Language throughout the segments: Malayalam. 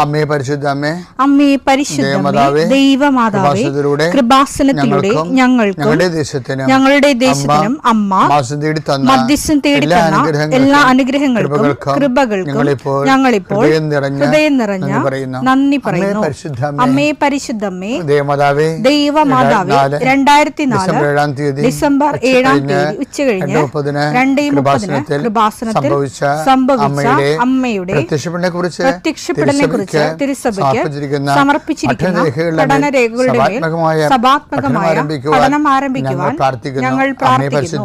അമ്മേ പരിശുദ്ധ അമ്മേ, അമ്മേ പരിശുദ്ധ ദൈവമാതാവേ, കൃപാസനത്തിലൂടെ ഞങ്ങളുടെ ദേശത്തിനും അമ്മ മധ്യസ്ഥം തേടി തന്ന എല്ലാ അനുഗ്രഹങ്ങൾക്കും കൃപകൾക്കും ഞങ്ങളിപ്പോൾ ഹൃദയം നിറഞ്ഞ നന്ദി പറയുന്നു. അമ്മേ പരിശുദ്ധമ്മേ ദൈവമാതാവേ, 2004 ഡിസംബർ 7 ഉച്ചകഴിഞ്ഞ് 2:30 കൃപാസനത്തിൽ സംഭവിച്ച അമ്മയുടെ പ്രത്യക്ഷപ്പെടലിനെ കുറിച്ച് തിരുസഭയ്ക്ക് സമർപ്പിച്ചിരിക്കുന്ന പഠനരേഖകളുടെ മേൽ സഭാത്മകമായ പഠനം ആരംഭിക്കുവാൻ ഞങ്ങൾ പ്രാർത്ഥിക്കുന്നു.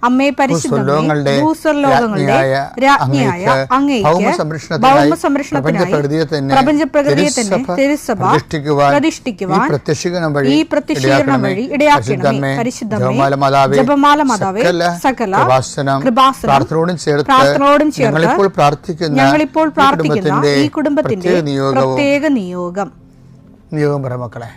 അമ്മേ പരിശുദ്ധമേ, ഭൂസ്വർലോകങ്ങളുടെ രാജ്ഞിയായ അങ്ങേയ്ക്ക് ഭൗമ സംരക്ഷണത്തിനായി പ്രപഞ്ചപ്രകൃതിയെ തന്നെ തിരുസഭ പ്രതിഷ്ഠിക്കുവാൻ ഈ പ്രത്യക്ഷീകരണം വഴി ഇടയാക്കണമേ. പരിശുദ്ധമേ, ജപമാല മാതാവേ, സകല കൃപാസനം പ്രാർത്ഥനയോടും ചേർത്ത് ഞങ്ങളിപ്പോൾ പ്രാർത്ഥിക്കുന്ന ഈ കുടുംബത്തിന്റെ പ്രത്യേക നിയോഗം പറ മക്കളെ.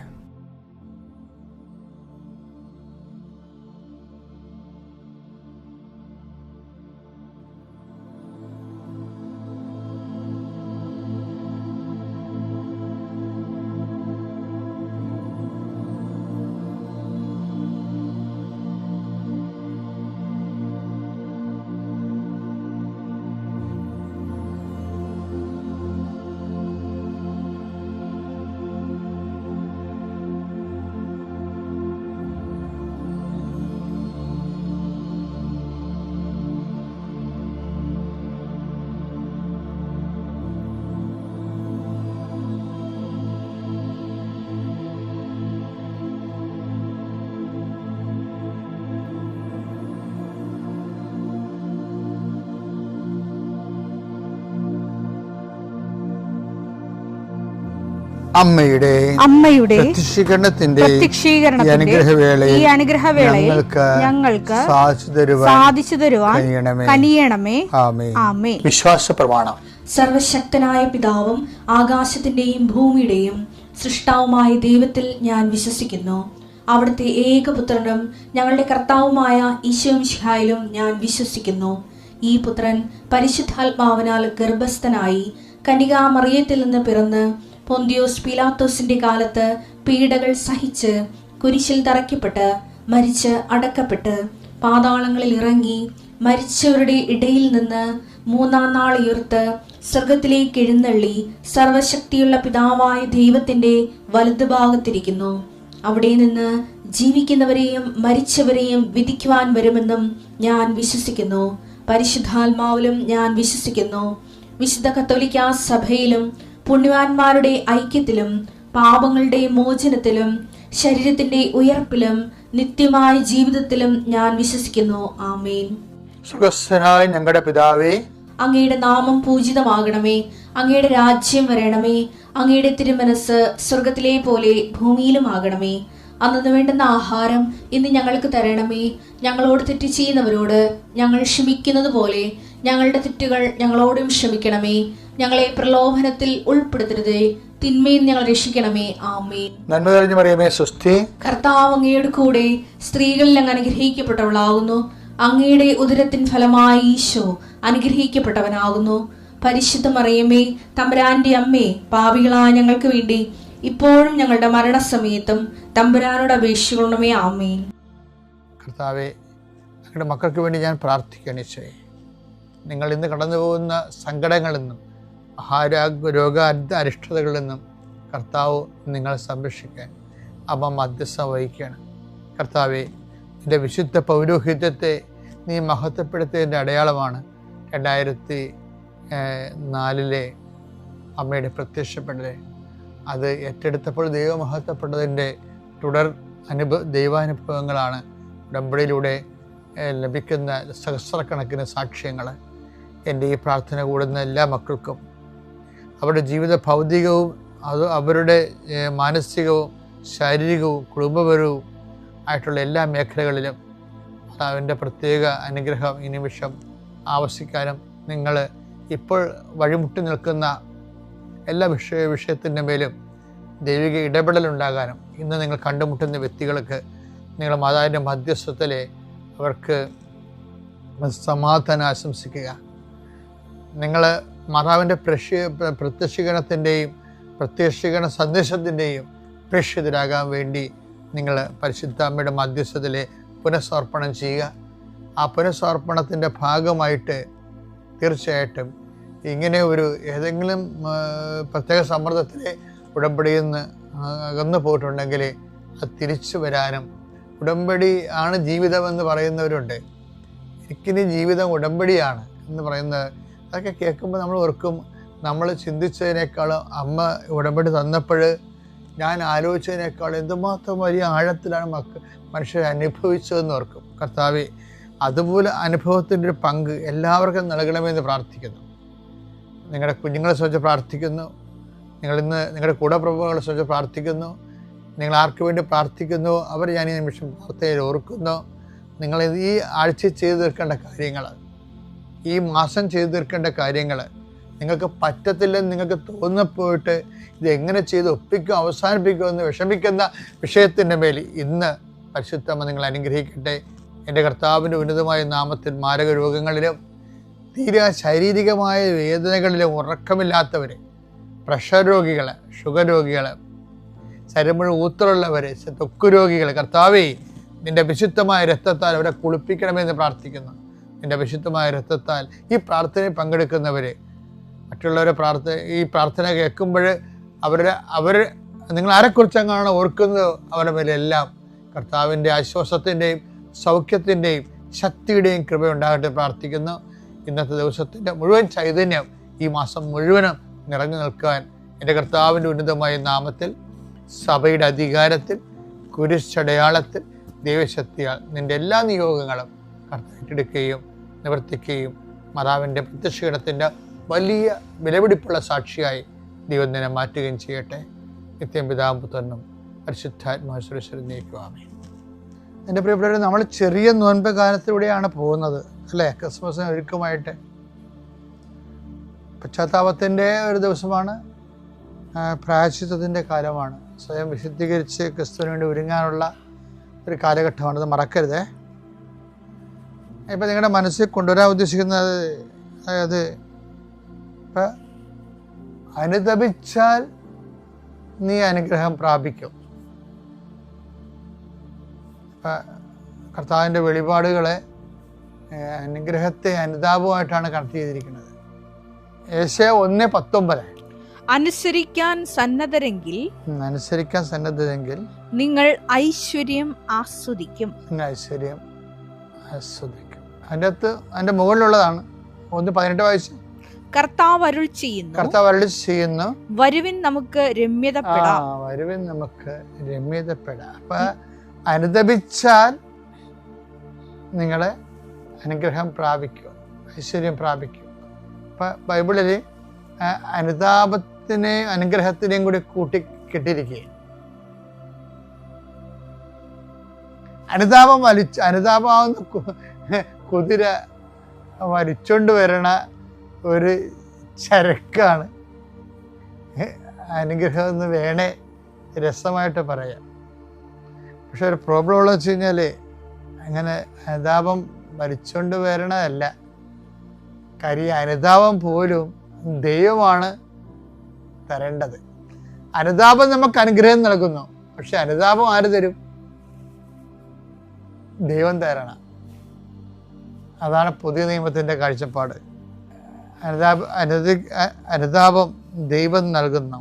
അമ്മയുടെ പ്രത്യക്ഷീകരണത്തിന്റെ ഈ അനുഗ്രഹവേളയിൽ ഞങ്ങൾക്ക് സാധിച്ചു തരുവാൻ കനിയണമേ. ആമേൻ. വിശ്വാസ പ്രമാണം. സർവശക്തനായ പിതാവും ആകാശത്തിന്റെയും ഭൂമിയുടെയും സൃഷ്ടാവുമായ ദൈവത്തിൽ ഞാൻ വിശ്വസിക്കുന്നു. അവിടുത്തെ ഏകപുത്രനും ഞങ്ങളുടെ കർത്താവുമായ ഈശോമിശിഹായിലും ഞാൻ വിശ്വസിക്കുന്നു. ഈ പുത്രൻ പരിശുദ്ധാത്മാവിനാൽ ഗർഭസ്ഥനായി കന്യകാമറിയത്തിൽ നിന്ന് പിറന്ന് പൊന്തിയോസ് പീലാത്തോസിന്റെ കാലത്ത് പീഡകൾ സഹിച്ച് കുരിശിൽ തറയ്ക്കപ്പെട്ട് മരിച്ച് അടക്കപ്പെട്ട് പാതാളങ്ങളിൽ ഇറങ്ങി മരിച്ചവരുടെ ഇടയിൽ നിന്ന് 3-ാം നാൾ ഉയർത്ത് സ്വർഗത്തിലേക്ക് എഴുന്നള്ളി സർവശക്തിയുള്ള പിതാവായ ദൈവത്തിന്റെ വലതുഭാഗത്തിരിക്കുന്നു. അവിടെ നിന്ന് ജീവിക്കുന്നവരെയും മരിച്ചവരെയും വിധിക്കുവാൻ വരുമെന്നും ഞാൻ വിശ്വസിക്കുന്നു. പരിശുദ്ധാത്മാവിലും ഞാൻ വിശ്വസിക്കുന്നു. വിശുദ്ധ കത്തോലിക്കാ സഭയിലും പുണ്യവാന്മാരുടെ ഐക്യത്തിലും പാപങ്ങളുടെ മോചനത്തിലും ശരീരത്തിന്റെ ഉയർപ്പിലും നിത്യമായ ജീവിതത്തിലും ഞാൻ വിശ്വസിക്കുന്നു. ആമേൻ. സ്വർഗ്ഗസ്ഥനായ ഞങ്ങളുടെ പിതാവേ, അങ്ങയുടെ നാമം പൂജിതമാകണമേ. അങ്ങയുടെ രാജ്യം വരണമേ. അങ്ങയുടെ തിരുമനസ് സ്വർഗത്തിലെ പോലെ ഭൂമിയിലും ആകണമേ. അന്നു വേണ്ടുന്ന ആഹാരം ഇന്ന് ഞങ്ങൾക്ക് തരണമേ. ഞങ്ങളോട് തെറ്റ് ചെയ്യുന്നവരോട് ഞങ്ങൾ ക്ഷമിക്കുന്നത് പോലെ ഞങ്ങളുടെ തെറ്റുകൾ ഞങ്ങളോടും ക്ഷമിക്കണമേ. ഞങ്ങളെ പ്രലോഭനത്തിൽ ഉൾപ്പെടുത്തരുതേ, തിന്മയിൽ ഞങ്ങൾ രക്ഷിക്കണമേ. ആമേൻ. നന്മ നിറഞ്ഞ മറിയമേ, സ്വസ്തി. കർത്താവ് അങ്ങയുടെ കൂടെ സ്ത്രീകളിൽ അങ്ങ് അനുഗ്രഹിക്കപ്പെട്ടവളാകുന്നു. അങ്ങയുടെ ഉദരത്തിൻ ഫലമായി ഈശോ അനുഗ്രഹിക്കപ്പെട്ടവനാകുന്നു. പരിശുദ്ധ മറിയമേ, തമ്പുരാന്റെ അമ്മേ, പാപികളായ ഞങ്ങൾക്ക് വേണ്ടി ഇപ്പോഴും ഞങ്ങളുടെ മരണസമയത്തും തമ്പുരാനോട് അപേക്ഷിക്കണമേ. ആമേൻ. കർത്താവേ, ഞങ്ങളുടെ മക്കൾക്ക് വേണ്ടി ഞാൻ പ്രാർത്ഥിക്കണേ. നിങ്ങൾ ഇന്ന് കടന്നു പോകുന്ന സങ്കടങ്ങളിൽ നിന്നും രോഗ അരിഷ്ടതകളിൽ നിന്നും കർത്താവ് നിങ്ങളെ സംരക്ഷിക്കാൻ അമ്മ മധ്യസ്ഥം വഹിക്കുകയാണ്. കർത്താവെ, എൻ്റെ വിശുദ്ധ പൗരോഹിത്യത്തെ നീ മഹത്വപ്പെടുത്തിയതിൻ്റെ അടയാളമാണ് 2004 അമ്മയുടെ പ്രത്യക്ഷപ്പെടൽ. അത് ഏറ്റെടുത്തപ്പോൾ ദൈവം മഹത്വപ്പെട്ടതിൻ്റെ തുടർ ദൈവാനുഭവങ്ങളാണ് ഉടമ്പടിയിലൂടെ ലഭിക്കുന്ന സഹസ്രക്കണക്കിന് സാക്ഷ്യങ്ങൾ. എൻ്റെ ഈ പ്രാർത്ഥന കൂടുന്ന എല്ലാ മക്കൾക്കും അവരുടെ ജീവിത ഭൗതികവും അവരുടെ മാനസികവും ശാരീരികവും കുടുംബപരവും ആയിട്ടുള്ള എല്ലാ മേഖലകളിലും അവൻ്റെ പ്രത്യേക അനുഗ്രഹം ഈ നിമിഷം ആവശ്യിക്കാനും നിങ്ങൾ ഇപ്പോൾ വഴിമുട്ടി നിൽക്കുന്ന എല്ലാ വിഷയത്തിൻ്റെ മേലും ദൈവിക ഇടപെടലുണ്ടാകാനും ഇന്ന് നിങ്ങൾ കണ്ടുമുട്ടുന്ന വ്യക്തികൾക്ക് നിങ്ങൾ മാതാവിൻ്റെ മധ്യസ്ഥത്തിലെ അവർക്ക് സമാധാനം ആശംസിക്കുക. നിങ്ങൾ മാതാവിൻ്റെ പ്രത്യക്ഷീകരണത്തിൻ്റെയും പ്രത്യക്ഷീകരണ സന്ദേശത്തിൻ്റെയും പ്രേക്ഷിതരാകാൻ വേണ്ടി നിങ്ങൾ പരിശുദ്ധ അമ്മയുടെ മധ്യസ്ഥത്തിൽ പുനഃസമർപ്പണം ചെയ്യുക. ആ പുനഃസമർപ്പണത്തിൻ്റെ ഭാഗമായിട്ട് തീർച്ചയായിട്ടും ഇങ്ങനെ ഒരു ഏതെങ്കിലും പ്രത്യേക സമ്മർദ്ദത്തിൽ ഉടമ്പടിയിൽ നിന്ന് അകന്നു പോയിട്ടുണ്ടെങ്കിൽ അത് തിരിച്ചു വരാനും, ഉടമ്പടി ആണ് ജീവിതമെന്ന് പറയുന്നവരുണ്ട്. എനിക്കിനി ജീവിതം ഉടമ്പടിയാണ് എന്ന് പറയുന്നത്, അതൊക്കെ കേൾക്കുമ്പോൾ നമ്മൾ ഓർക്കും, നമ്മൾ ചിന്തിച്ചതിനേക്കാളും അമ്മ ഉടമ്പടി തന്നപ്പോൾ ഞാൻ ആലോചിച്ചതിനേക്കാളും എന്തുമാത്രം വലിയ ആഴത്തിലാണ് മനുഷ്യർ അനുഭവിച്ചതെന്ന് ഓർക്കും. കർത്താവേ, അതുപോലെ അനുഭവത്തിൻ്റെ ഒരു പങ്ക് എല്ലാവർക്കും നൽകണമെന്ന് പ്രാർത്ഥിക്കുന്നു. നിങ്ങളുടെ കുഞ്ഞുങ്ങളെ സംബന്ധിച്ച് പ്രാർത്ഥിക്കുന്നു. നിങ്ങളിന്ന് നിങ്ങളുടെ കൂടപ്രഭുക്കളെ സംബന്ധിച്ച് പ്രാർത്ഥിക്കുന്നു. നിങ്ങൾ ആർക്ക് വേണ്ടി പ്രാർത്ഥിക്കുന്നു അവർ ഞാൻ ഈ നിമിഷം പ്രാർത്ഥനയിൽ ഓർക്കുന്നു. നിങ്ങൾ ഈ ആഴ്ച ചെയ്തു തീർക്കേണ്ട കാര്യങ്ങൾ, ഈ മാസം ചെയ്തു തീർക്കേണ്ട കാര്യങ്ങൾ, നിങ്ങൾക്ക് പറ്റത്തില്ലെന്ന് നിങ്ങൾക്ക് തോന്നിപ്പോയിട്ട് ഇതെങ്ങനെ ചെയ്ത് ഒപ്പിക്കും അവസാനിപ്പിക്കുമെന്ന് വിഷമിക്കുന്ന വിഷയത്തിൻ്റെ മേൽ ഇന്ന് പരിശുദ്ധമ്മ നിങ്ങൾ അനുഗ്രഹിക്കട്ടെ. എൻ്റെ കർത്താവിൻ്റെ ഉന്നതമായ നാമത്തിൽ മാരക രോഗങ്ങളിലും തീരെ ശാരീരികമായ വേദനകളിലും ഉറക്കമില്ലാത്തവർ, പ്രഷർ രോഗികൾ, ഷുഗർ രോഗികൾ, ശരീരം മുഴുവൻ ഊത്തറുള്ളവർ, ത്വക്ക് രോഗികൾ, കർത്താവേ നിൻ്റെ വിശുദ്ധമായ രക്തത്താൽ അവരെ കുളിപ്പിക്കണമെന്ന് പ്രാർത്ഥിക്കുന്നു. നിൻ്റെ വിശുദ്ധമായ രക്തത്താൽ ഈ പ്രാർത്ഥനയിൽ പങ്കെടുക്കുന്നവർ, മറ്റുള്ളവരെ ഈ പ്രാർത്ഥന കേൾക്കുമ്പോൾ അവർ നിങ്ങൾ ആരെക്കുറിച്ചെങ്ങാണ് ഓർക്കുന്നത് അവരുടെ മേലെല്ലാം കർത്താവിൻ്റെ ആശ്വാസത്തിൻ്റെയും സൗഖ്യത്തിൻ്റെയും ശക്തിയുടെയും കൃപയുണ്ടാകട്ടെ പ്രാർത്ഥിക്കുന്നു. ഇന്നത്തെ ദിവസത്തിൻ്റെ മുഴുവൻ ചൈതന്യം ഈ മാസം മുഴുവനും നിറഞ്ഞു നിൽക്കാൻ എൻ്റെ കർത്താവിൻ്റെ ഉന്നതമായ നാമത്തിൽ, സഭയുടെ അധികാരത്തിൽ, കുരിശടയാളത്തിൽ, ദൈവശക്തിയാൽ നിൻ്റെ എല്ലാ നിയോഗങ്ങളും കർത്താവിട്ടെടുക്കുകയും നിവർത്തിക്കുകയും മാതാവിൻ്റെ പ്രത്യക്ഷീകരണത്തിൻ്റെ വലിയ വിലപിടിപ്പുള്ള സാക്ഷിയായി ദൈവം നിന്നെ മാറ്റുകയും ചെയ്യട്ടെ. നിത്യം പിതാവും പുത്രനും പരിശുദ്ധാത്മാശ്വരശ്വരം നീക്കുവാമേ. എൻ്റെ പ്രിയപ്പെട്ടവരെ, നമ്മൾ ചെറിയ നോൻപ് കാലത്തിലൂടെയാണ് പോകുന്നത് അല്ലേ? ക്രിസ്മസിന് ഒരുക്കമായിട്ട് പശ്ചാത്താപത്തിൻ്റെ ഒരു ദിവസമാണ്, പ്രായശ്ചിത്തത്തിൻ്റെ കാലമാണ്, സ്വയം വിശുദ്ധീകരിച്ച് ക്രിസ്തുവിന് വേണ്ടി ഒരുങ്ങാനുള്ള ഒരു കാലഘട്ടമാണ്. അത് മറക്കരുതേ. ഇപ്പം നിങ്ങളുടെ മനസ്സിൽ കൊണ്ടുവരാൻ ഉദ്ദേശിക്കുന്നത്, അതായത് ഇപ്പം അനുതപിച്ചാൽ നീ അനുഗ്രഹം പ്രാപിക്കും. കർത്താവിൻ്റെ വെളിപാടുകളെ അനുഗ്രഹത്തെ അനുതാപമായിട്ടാണ് കണക്ട് ചെയ്തിരിക്കുന്നത്. യേശയ്യാ 1:19 അനുസരിക്കാൻ സന്നദ്ധരെങ്കിൽ നിങ്ങൾ ഐശ്വര്യം ആസ്വദിക്കും. അതിൻ്റെ മുകളിലുള്ളതാണ് 1:18 വായിച്ചു. കർത്താവ് അരുൾ ചെയ്യുന്നു, വരുവിൻ നമുക്ക് രമ്യതപ്പെടാം. അപ്പൊ അനുതപിച്ചാൽ നിങ്ങളെ അനുഗ്രഹം പ്രാപിക്കും, ഐശ്വര്യം പ്രാപിക്കും. അപ്പൊ ബൈബിളിൽ അനുതാപത്തിനെയും അനുഗ്രഹത്തിനെയും കൂടി കൂട്ടിക്കെട്ടിരിക്കുകയാണ്. അനുതാപമാവുന്ന കുതിര വലിച്ചോണ്ട് വരണ ഒരു ചരക്കാണ് അനുഗ്രഹം എന്ന് വേണേ രസമായിട്ട് പറയാം. പക്ഷെ ഒരു പ്രോബ്ലം ഉള്ളത് വെച്ച് കഴിഞ്ഞാൽ അങ്ങനെ അനുതാപം വലിച്ചോണ്ട് വരണതല്ല. കാര്യം അനുതാപം പോലും ദൈവമാണ് തരേണ്ടത്. അനുതാപം നമുക്ക് അനുഗ്രഹം നൽകുന്നു, പക്ഷെ അനുതാപം ആര് തരും? ദൈവം തരണം. അതാണ് പുതിയ നിയമത്തിൻ്റെ കാഴ്ചപ്പാട്. അനുതാപം ദൈവം നൽകുന്നു.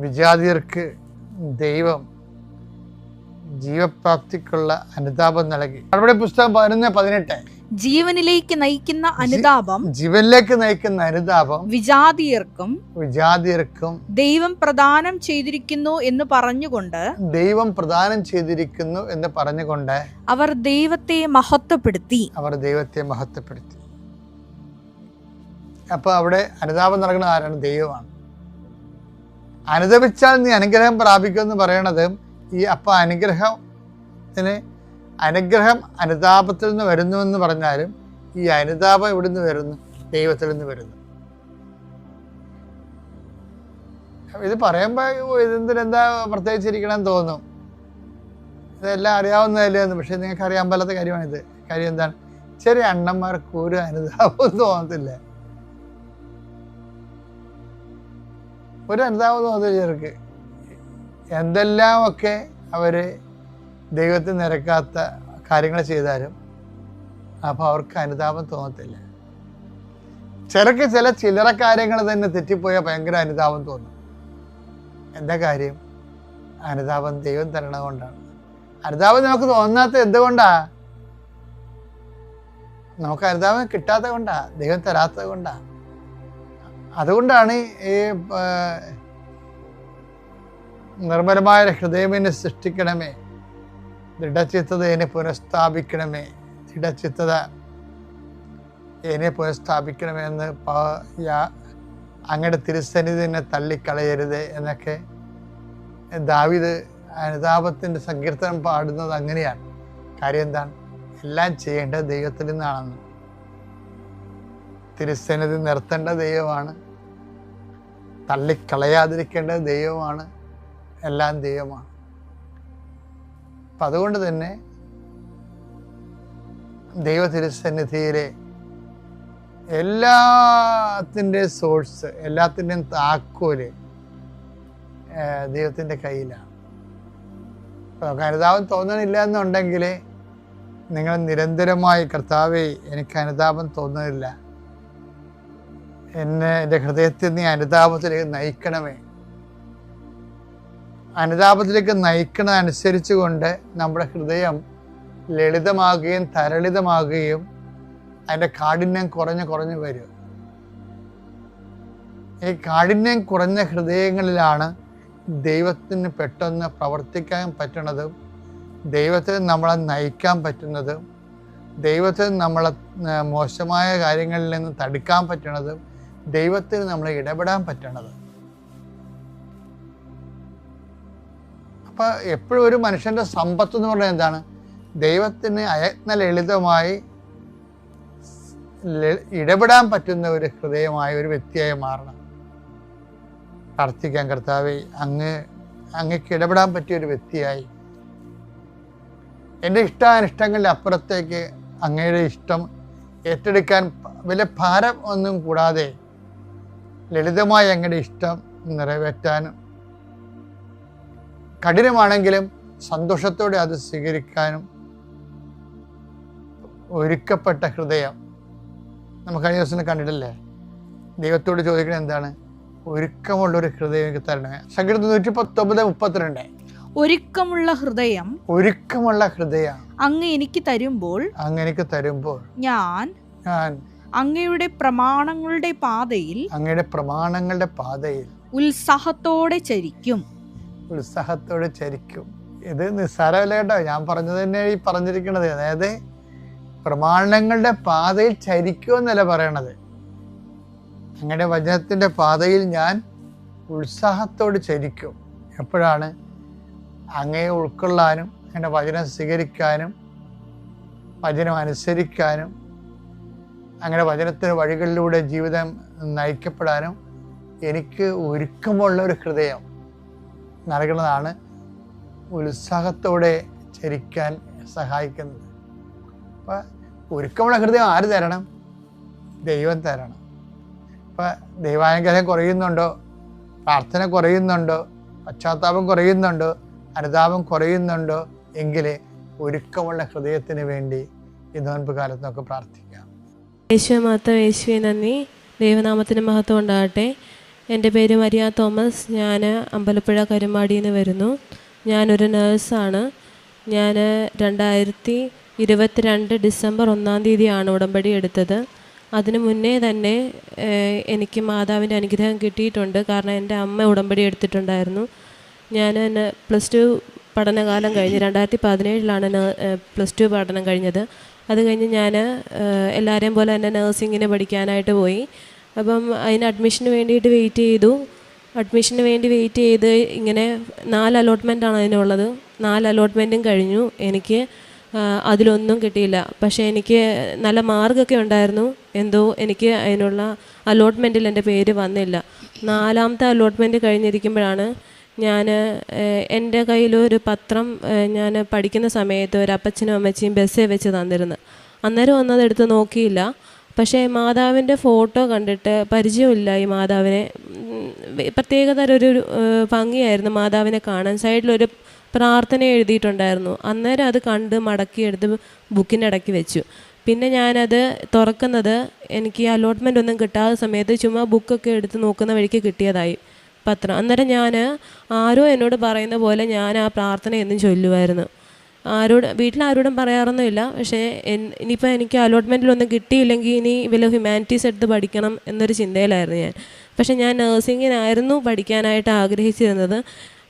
വിജാതിയർക്ക് ദൈവം ജീവപ്രാപ്തിക്കുള്ള അനുതാപം നൽകി. അവിടെ പുസ്തകം 11:18 ജീവനിലേക്ക് നയിക്കുന്ന അനുതാപം വിജാതിയർക്കും ദൈവം പ്രദാനം ചെയ്തിരിക്കുന്നു എന്ന് പറഞ്ഞുകൊണ്ട് അവർ ദൈവത്തെ മഹത്വപ്പെടുത്തി. അപ്പൊ അവിടെ അനുതാപം നൽകുന്ന ആരാണ്? ദൈവമാണ്. അനുതപിച്ചാൽ നീ അനുഗ്രഹം പ്രാപിക്കുമെന്ന് പറയണത് അപ്പൊ അനുഗ്രഹം അനുതാപത്തിൽ നിന്ന് വരുന്നുവെന്ന് പറഞ്ഞാലും ഈ അനുതാപം എവിടുന്ന് വരുന്നു? ദൈവത്തിൽ നിന്ന് വരുന്നു. ഇത് പറയുമ്പോൾ ഇതെന്താ പ്രത്യേകിച്ചിരിക്കണം തോന്നും. ഇതെല്ലാം അറിയാവുന്നതല്ലേ എന്ന്. പക്ഷെ നിങ്ങൾക്ക് അറിയാൻ പാലാത്ത കാര്യമാണിത്. കാര്യം എന്താണ്? ചെറിയ അണ്ണന്മാർക്ക് ഒരു അനുതാപം തോന്നത്തില്ല. ഒരു അനുതാപം തോന്നിയവർക്ക് എന്തെല്ലാമൊക്കെ അവർ ദൈവത്തിന് നിരക്കാത്ത കാര്യങ്ങൾ ചെയ്താലും അപ്പോൾ അവർക്ക് അനുതാപം തോന്നത്തില്ല. ചിലർക്ക് ചില്ലറ കാര്യങ്ങൾ തന്നെ തെറ്റിപ്പോയാൽ ഭയങ്കര അനുതാപം തോന്നും. എന്താ കാര്യം? അനുതാപം ദൈവം തരണത് കൊണ്ടാണ്. അനുതാപം നമുക്ക് തോന്നാത്ത എന്തുകൊണ്ടാ? നമുക്ക് അനുതാപം കിട്ടാത്ത കൊണ്ടാ, ദൈവം തരാത്തത് കൊണ്ടാ. അതുകൊണ്ടാണ് ഈ നിർമ്മലമായ ഹൃദയമെന്നെ സൃഷ്ടിക്കണമേ, ദൃഢചിത്തത എന്നെ പുനഃസ്ഥാപിക്കണമേ, ദൃഢചിത്തത എന്നെ പുനഃസ്ഥാപിക്കണമേ എന്ന് അങ്ങയുടെ തിരുസന്നിധി എന്നെ തള്ളിക്കളയരുത് എന്നൊക്കെ ദാവീദ് അനുതാപത്തിൻ്റെ സങ്കീർത്തനം പാടുന്നത് അങ്ങനെയാണ്. കാര്യം എന്താണ്? എല്ലാം ചെയ്യേണ്ടത് ദൈവത്തിൽ നിന്നാണെന്ന്. തിരുസന്നിധി നിർത്തേണ്ട ദൈവമാണ്, തള്ളിക്കളയാതിരിക്കേണ്ടത് ദൈവമാണ്, എല്ലാം ദൈവമാണ്. അപ്പം അതുകൊണ്ട് തന്നെ ദൈവ തിരുസന്നിധിയിലെ എല്ലാത്തിൻ്റെയും സോഴ്സ്, എല്ലാത്തിൻ്റെയും താക്കോല് ദൈവത്തിൻ്റെ കയ്യിലാണ്. അപ്പോൾ നമുക്ക് അനുതാപം തോന്നണില്ല എന്നുണ്ടെങ്കിൽ നിങ്ങൾ നിരന്തരമായി കർത്താവേ എനിക്ക് അനുതാപം തോന്നുന്നില്ല, എൻ്റെ ഹൃദയത്തിൽ നീ അനുതാപത്തിലേക്ക് നയിക്കണമേ. അനുതാപത്തിലേക്ക് നയിക്കണതനുസരിച്ച് കൊണ്ട് നമ്മുടെ ഹൃദയം ലളിതമാകുകയും തരളിതമാകുകയും അതിൻ്റെ കാഠിന്യം കുറഞ്ഞു വരും. ഈ കാഠിന്യം കുറഞ്ഞ ഹൃദയങ്ങളിലാണ് ദൈവത്തിന് പെട്ടെന്ന് പ്രവർത്തിക്കാൻ പറ്റുന്നതും, ദൈവത്തിന് നമ്മളെ നയിക്കാൻ പറ്റുന്നതും, ദൈവത്തിന് നമ്മളെ മോശമായ കാര്യങ്ങളിൽ നിന്ന് തടുക്കാൻ പറ്റണതും, ദൈവത്തിന് നമ്മളെ ഇടപെടാൻ പറ്റണത്. അപ്പം എപ്പോഴും ഒരു മനുഷ്യൻ്റെ സമ്പത്ത് എന്ന് പറഞ്ഞാൽ എന്താണ്? ദൈവത്തിന് അയത്ന ലളിതമായി ഇടപെടാൻ പറ്റുന്ന ഒരു ഹൃദയമായ ഒരു വ്യക്തിയായി മാറണം. പ്രാർത്ഥിക്കാൻ, കർത്താവേ അങ്ങക്ക് ഇടപെടാൻ പറ്റിയ ഒരു വ്യക്തിയായി, എൻ്റെ ഇഷ്ടാനിഷ്ടങ്ങളുടെ അപ്പുറത്തേക്ക് അങ്ങയുടെ ഇഷ്ടം ഏറ്റെടുക്കാൻ വലിയ ഭാരം ഒന്നും കൂടാതെ ലളിതമായി അങ്ങയുടെ ഇഷ്ടം നിറവേറ്റാനും, കഠിനമാണെങ്കിലും സന്തോഷത്തോടെ അത് സ്വീകരിക്കാനും ഒരുക്കപ്പെട്ട ഹൃദയം. നമുക്ക് കഴിഞ്ഞ ദിവസം കണ്ടിട്ടില്ലേ? ദൈവത്തോട് ചോദിക്കുന്നത് എന്താണ്? ഒരുക്കമുള്ളൊരു ഹൃദയം എനിക്ക് തരണമേ. സങ്കീർത്തനം 119:32. ഒരുക്കമുള്ള ഹൃദയം അങ്ങ് എനിക്ക് തരുമ്പോൾ ഞാൻ അങ്ങയുടെ പ്രമാണങ്ങളുടെ പാതയിൽ ഉത്സാഹത്തോടെ ചരിക്കും. ഇത് നിസ്സാരമല്ല കേട്ടോ, ഞാൻ പറഞ്ഞത് തന്നെ ഈ പറഞ്ഞിരിക്കണത്. അതായത് പ്രമാണങ്ങളുടെ പാതയിൽ ചരിക്കുമെന്നല്ല പറയണത്. അങ്ങയുടെ വചനത്തിൻ്റെ പാതയിൽ ഞാൻ ഉത്സാഹത്തോട് ചരിക്കും. എപ്പോഴാണ്? അങ്ങയെ ഉൾക്കൊള്ളാനും, അങ്ങയുടെ വചനം സ്വീകരിക്കാനും, വചനം അനുസരിക്കാനും, അങ്ങനെ വചനത്തിൻ്റെ വഴികളിലൂടെ ജീവിതം നയിക്കപ്പെടാനും എനിക്ക് ഒരുക്കമുള്ള ഒരു ഹൃദയം നൽകുന്നതാണ് ഉത്സാഹത്തോടെ ചരിക്കാൻ സഹായിക്കുന്നത്. അപ്പം ഒരുക്കമുള്ള ഹൃദയം ആര് തരണം? ദൈവം തരണം. അപ്പം ദൈവാനുഗ്രഹം കുറയുന്നുണ്ടോ? പ്രാർത്ഥന കുറയുന്നുണ്ടോ? പശ്ചാത്താപം കുറയുന്നുണ്ടോ? അനുതാപം കുറയുന്നുണ്ടോ? എങ്കിൽ ഒരുക്കമുള്ള ഹൃദയത്തിന് വേണ്ടി ഈ നോൻപ് കാലത്ത് നമുക്ക് പ്രാർത്ഥിക്കാം. യേശുവേ മാത്രം, യേശുവേ നന്ദി. ദൈവനാമത്തിന് മഹത്വം ഉണ്ടാകട്ടെ. എൻ്റെ പേര് മരിയ തോമസ്. ഞാൻ അമ്പലപ്പുഴ കരുമാടിയിൽ നിന്ന് വരുന്നു. ഞാനൊരു നേഴ്സാണ്. ഞാൻ 2022 ഡിസംബർ 1-ാം തീയതിയാണ് ഉടമ്പടി എടുത്തത്. അതിനു മുന്നേ തന്നെ എനിക്ക് മാതാവിൻ്റെ അനുഗ്രഹം കിട്ടിയിട്ടുണ്ട്. കാരണം എൻ്റെ അമ്മ ഉടമ്പടി എടുത്തിട്ടുണ്ടായിരുന്നു. ഞാൻ +2 പഠനകാലം കഴിഞ്ഞ് 2017 +2 പഠനം കഴിഞ്ഞത്. അത് കഴിഞ്ഞ് ഞാൻ എല്ലാവരെയും പോലെ തന്നെ നഴ്സിങ്ങിന് പഠിക്കാനായിട്ട് പോയി. അപ്പം അതിന് അഡ്മിഷന് വേണ്ടിയിട്ട് വെയിറ്റ് ചെയ്തു. അഡ്മിഷന് വേണ്ടി വെയിറ്റ് ചെയ്ത് ഇങ്ങനെ 4 അലോട്ട്മെൻറ്റാണ് അതിനുള്ളത്. 4 അലോട്ട്മെൻറ്റും കഴിഞ്ഞു. എനിക്ക് അതിലൊന്നും കിട്ടിയില്ല. പക്ഷേ എനിക്ക് നല്ല മാർക്കൊക്കെ ഉണ്ടായിരുന്നു. എന്തോ എനിക്ക് അതിനുള്ള അലോട്ട്മെൻറ്റിൽ എൻ്റെ പേര് വന്നില്ല. 4ാമത്തെ അലോട്ട്മെൻറ്റ് കഴിഞ്ഞിരിക്കുമ്പോഴാണ് ഞാൻ എൻ്റെ കയ്യിലൊരു പത്രം ഞാൻ പഠിക്കുന്ന സമയത്ത് ഒരു അപ്പച്ചനും അമ്മച്ചിയും ബസ്സിൽ വെച്ച് തന്നിരുന്നു. അന്നേരം ഒന്നതെടുത്ത് നോക്കിയില്ല. പക്ഷേ മാതാവിൻ്റെ ഫോട്ടോ കണ്ടിട്ട് പരിചയമില്ല ഈ മാതാവിനെ. പ്രത്യേകതരം ഒരു ഭംഗിയായിരുന്നു മാതാവിനെ കാണാൻ. സൈഡിലൊരു പ്രാർത്ഥന എഴുതിയിട്ടുണ്ടായിരുന്നു. അന്നേരം അത് കണ്ട് മടക്കിയെടുത്ത് ബുക്കിൻ്റെ ഇടയ്ക്ക് വെച്ചു. പിന്നെ ഞാനത് തുറക്കുന്നത് എനിക്ക് അലോട്ട്മെൻ്റ് ഒന്നും കിട്ടാത്ത സമയത്ത് ചുമ്മാ ബുക്കൊക്കെ എടുത്ത് നോക്കുന്ന വഴിക്ക് കിട്ടിയതായി പത്രം. അന്നേരം ഞാൻ ആരോ എന്നോട് പറയുന്ന പോലെ ഞാൻ ആ പ്രാർത്ഥന എന്നും ചൊല്ലുമായിരുന്നു. വീട്ടിലാരോടും പറയാറൊന്നുമില്ല. പക്ഷേ ഇനിയിപ്പോൾ എനിക്ക് അലോട്ട്മെൻറ്റിലൊന്നും കിട്ടിയില്ലെങ്കിൽ ഇനി വല്ല ഹ്യൂമാനിറ്റീസ് എടുത്ത് പഠിക്കണം എന്നൊരു ചിന്തയിലായിരുന്നു ഞാൻ. പക്ഷേ ഞാൻ നഴ്സിങ്ങിനായിരുന്നു പഠിക്കാനായിട്ട് ആഗ്രഹിച്ചിരുന്നത്.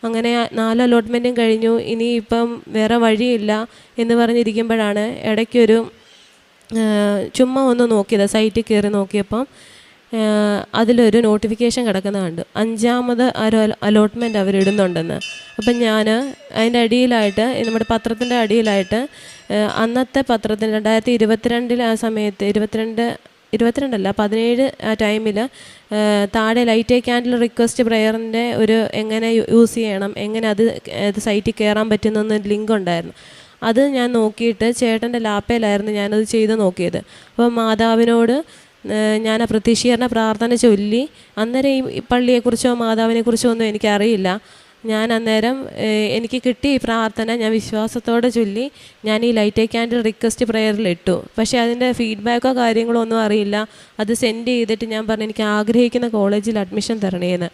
അങ്ങനെ 4 അലോട്ട്മെൻറ്റും കഴിഞ്ഞു. ഇനിയിപ്പം വേറെ വഴിയില്ല എന്ന് പറഞ്ഞിരിക്കുമ്പോഴാണ് ഇടയ്ക്കൊരു ചുമ്മാ ഒന്ന് നോക്കിയത്, സൈറ്റിൽ കയറി നോക്കിയപ്പം അതിലൊരു നോട്ടിഫിക്കേഷൻ കിടക്കുന്നത് കണ്ടു. 5ാമത് അലോട്ട്മെൻറ്റ് അവരിടുന്നുണ്ടെന്ന്. അപ്പം ഞാൻ അതിൻ്റെ അടിയിലായിട്ട്, നമ്മുടെ പത്രത്തിൻ്റെ അടിയിലായിട്ട്, അന്നത്തെ പത്രത്തിന് 2022 ആ സമയത്ത് 17 ആ ടൈമിൽ താഴെ ലൈറ്റ് എ ക്യാൻഡിൽ റിക്വസ്റ്റ് പ്രയറിൻ്റെ ഒരു എങ്ങനെ യൂസ് ചെയ്യണം, എങ്ങനെ അത് സൈറ്റിൽ കയറാൻ പറ്റുന്നൊരു ലിങ്ക് ഉണ്ടായിരുന്നു. അത് ഞാൻ നോക്കിയിട്ട് ചേട്ടൻ്റെ ലാപ്പയിലായിരുന്നു ഞാനത് ചെയ്ത് നോക്കിയത്. അപ്പോൾ മാതാവിനോട് ഞാൻ ആ പ്രത്യക്ഷീകരണ പ്രാർത്ഥന ചൊല്ലി. അന്നേരം ഈ പള്ളിയെക്കുറിച്ചോ മാതാവിനെക്കുറിച്ചോ ഒന്നും എനിക്കറിയില്ല. ഞാൻ അന്നേരം എനിക്ക് കിട്ടിയ ഈ പ്രാർത്ഥന ഞാൻ വിശ്വാസത്തോടെ ചൊല്ലി ഞാൻ ഈ ലൈറ്റ് എ ക്യാൻഡിൽ റിക്വസ്റ്റ് പ്രയറിലിട്ടു. പക്ഷേ അതിൻ്റെ ഫീഡ്ബാക്കോ കാര്യങ്ങളോ ഒന്നും അറിയില്ല. അത് സെൻഡ് ചെയ്തിട്ട് ഞാൻ പറഞ്ഞു എനിക്ക് ആഗ്രഹിക്കുന്ന കോളേജിൽ അഡ്മിഷൻ തരണേന്ന്.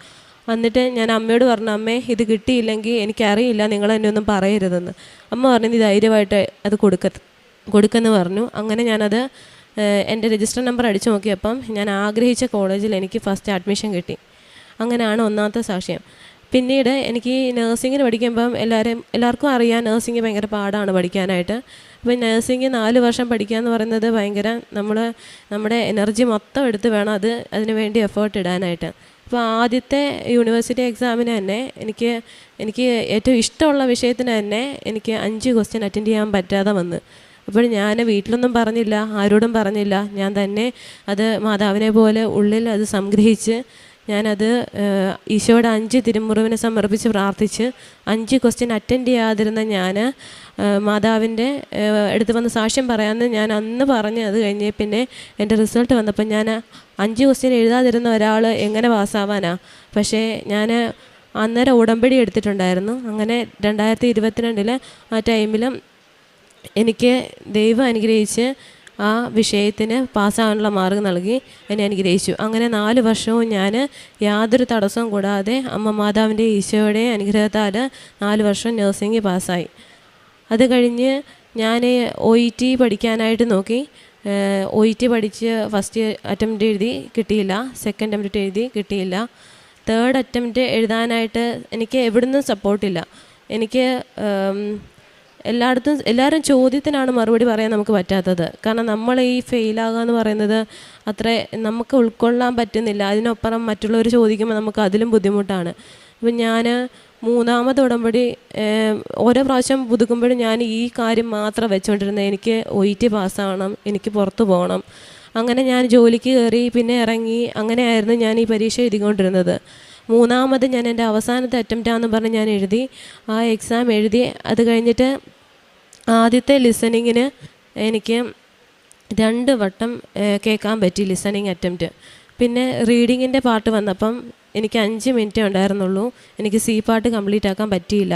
എന്നിട്ട് ഞാൻ അമ്മയോട് പറഞ്ഞു, അമ്മേ ഇത് കിട്ടിയില്ലെങ്കിൽ എനിക്കറിയില്ല, നിങ്ങൾ എന്നെ ഒന്നും പറയരുതെന്ന്. അമ്മ പറഞ്ഞു നീ ധൈര്യമായിട്ട് അത് കൊടുക്കെന്ന് പറഞ്ഞു. അങ്ങനെ ഞാനത് എൻ്റെ രജിസ്റ്റർ നമ്പർ അടിച്ചു നോക്കിയപ്പം ഞാൻ ആഗ്രഹിച്ച കോളേജിൽ എനിക്ക് ഫസ്റ്റ് അഡ്മിഷൻ കിട്ടി. അങ്ങനെയാണ് ഒന്നാമത്തെ സാക്ഷ്യം. പിന്നീട് എനിക്ക് നഴ്സിങ്ങിന് പഠിക്കുമ്പം എല്ലാവർക്കും അറിയാം നഴ്സിംഗ് ഭയങ്കര പാടാണ് പഠിക്കാനായിട്ട്. അപ്പോൾ നഴ്സിംഗ് 4 വർഷം പഠിക്കുക എന്ന് പറയുന്നത് ഭയങ്കര നമ്മുടെ എനർജി മൊത്തം എടുത്ത് വേണം അതിന് വേണ്ടി എഫേർട്ട് ഇടാനായിട്ട്. അപ്പോൾ ആദ്യത്തെ യൂണിവേഴ്സിറ്റി എക്സാമിന് തന്നെ എനിക്ക് ഏറ്റവും ഇഷ്ടമുള്ള വിഷയത്തിന് തന്നെ എനിക്ക് 5 ക്വസ്റ്റ്യൻ അറ്റൻഡ് ചെയ്യാൻ പറ്റാതെ വന്ന്. അപ്പോൾ ഞാൻ വീട്ടിലൊന്നും പറഞ്ഞില്ല, ആരോടും പറഞ്ഞില്ല. ഞാൻ തന്നെ അത് മാതാവിനെ പോലെ ഉള്ളിൽ അത് സംഗ്രഹിച്ച് ഞാനത് ഈശോയുടെ 5 തിരുമുറിവിനെ സമർപ്പിച്ച് പ്രാർത്ഥിച്ച് 5 ക്വസ്റ്റ്യൻ അറ്റൻഡ് ചെയ്യാതിരുന്ന ഞാൻ മാതാവിൻ്റെ അടുത്ത് വന്ന് സാക്ഷ്യം പറയാമെന്ന് ഞാൻ അന്ന് പറഞ്ഞ് അത് കഴിഞ്ഞ് പിന്നെ എൻ്റെ റിസൾട്ട് വന്നപ്പോൾ ഞാൻ 5 ക്വസ്റ്റ്യൻ എഴുതാതിരുന്ന ഒരാൾ എങ്ങനെ പാസ്സാവാനാ? പക്ഷേ ഞാൻ അന്നേരം ഉടമ്പടി എടുത്തിട്ടുണ്ടായിരുന്നു. അങ്ങനെ 2022 ആ ടൈമിലും എനിക്ക് ദൈവം അനുഗ്രഹിച്ച് ആ വിഷയത്തിന് പാസ്സാകാനുള്ള മാർഗ്ഗം നൽകി എന്നെ അനുഗ്രഹിച്ചു. അങ്ങനെ 4 വർഷവും ഞാൻ യാതൊരു തടസ്സവും കൂടാതെ അമ്മ മാതാവിൻ്റെ ഈശോയുടെ അനുഗ്രഹത്താൽ 4 വർഷം നഴ്സിംഗ് പാസ്സായി. അത് കഴിഞ്ഞ് ഞാൻ OET പഠിക്കാനായിട്ട് നോക്കി. OET പഠിച്ച് ഫസ്റ്റ് അറ്റംപ്റ്റ് എഴുതി കിട്ടിയില്ല, സെക്കൻഡ് അറ്റംപ്റ്റ് എഴുതി കിട്ടിയില്ല, തേർഡ് അറ്റംപ്റ്റ് എഴുതാനായിട്ട് എനിക്ക് എവിടുന്നും സപ്പോർട്ടില്ല. എനിക്ക് എല്ലാവരും ചോദ്യത്തിനാണ് മറുപടി പറയാൻ നമുക്ക് പറ്റാത്തത്. കാരണം നമ്മൾ ഈ ഫെയിലാകുക എന്ന് പറയുന്നത് അത്ര നമുക്ക് ഉൾക്കൊള്ളാൻ പറ്റുന്നില്ല. അതിനപ്പുറം മറ്റുള്ളവർ ചോദിക്കുമ്പോൾ നമുക്ക് അതിലും ബുദ്ധിമുട്ടാണ്. അപ്പം ഞാൻ 3ാമത് ഉടമ്പടി ഓരോ പ്രാവശ്യം പുതുക്കുമ്പോഴും ഞാൻ ഈ കാര്യം മാത്രം വെച്ചുകൊണ്ടിരുന്നത് എനിക്ക് OET പാസ്സാവണം, എനിക്ക് പുറത്ത് പോകണം. അങ്ങനെ ഞാൻ ജോലിക്ക് കയറി, പിന്നെ ഇറങ്ങി. അങ്ങനെയായിരുന്നു ഞാൻ ഈ പരീക്ഷ എഴുതിക്കൊണ്ടിരുന്നത്. 3ാമത് ഞാൻ എൻ്റെ അവസാനത്തെ അറ്റംപ്റ്റാണെന്ന് പറഞ്ഞ് ഞാൻ എഴുതി. ആ എക്സാം എഴുതി. അത് കഴിഞ്ഞിട്ട് ആദ്യത്തെ ലിസണിങ്ങിന് എനിക്ക് 2 വട്ടം കേൾക്കാൻ പറ്റി ലിസണിങ് അറ്റംപ്റ്റ്. പിന്നെ റീഡിങ്ങിൻ്റെ പാർട്ട് വന്നപ്പം എനിക്ക് 5 മിനിറ്റേ ഉണ്ടായിരുന്നുള്ളൂ. എനിക്ക് C പാർട്ട് കംപ്ലീറ്റ് ആക്കാൻ പറ്റിയില്ല.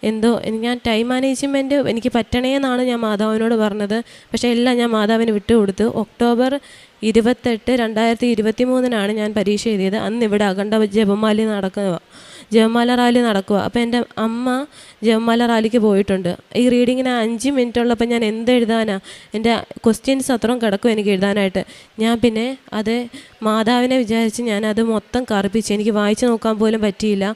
എന്തോ ഞാൻ ടൈം മാനേജ്മെൻറ്റ് എനിക്ക് പറ്റണേന്നാണ് ഞാൻ മാതാവിനോട് പറഞ്ഞത്. പക്ഷേ എല്ലാം ഞാൻ മാതാവിന് വിട്ടുകൊടുത്തു. ഒക്ടോബർ 28, 2023 ഞാൻ പരീക്ഷ എഴുതിയത്. അന്ന് ഇവിടെ അഖണ്ഡ ജപമാല റാലി നടക്കുക. അപ്പോൾ എൻ്റെ അമ്മ ജപമാല റാലിക്ക് പോയിട്ടുണ്ട്. ഈ റീഡിങ്ങിന് 5 മിനിറ്റ് ഉള്ളപ്പോൾ ഞാൻ എന്തെഴുതാനാ? എൻ്റെ ക്വസ്റ്റ്യൻസ് അത്രയും കിടക്കും എനിക്ക് എഴുതാനായിട്ട്. ഞാൻ പിന്നെ അത് മാതാവിനെ വിചാരിച്ച് ഞാനത് മൊത്തം കറുപ്പിച്ച്, എനിക്ക് വായിച്ച് നോക്കാൻ പോലും പറ്റിയില്ല.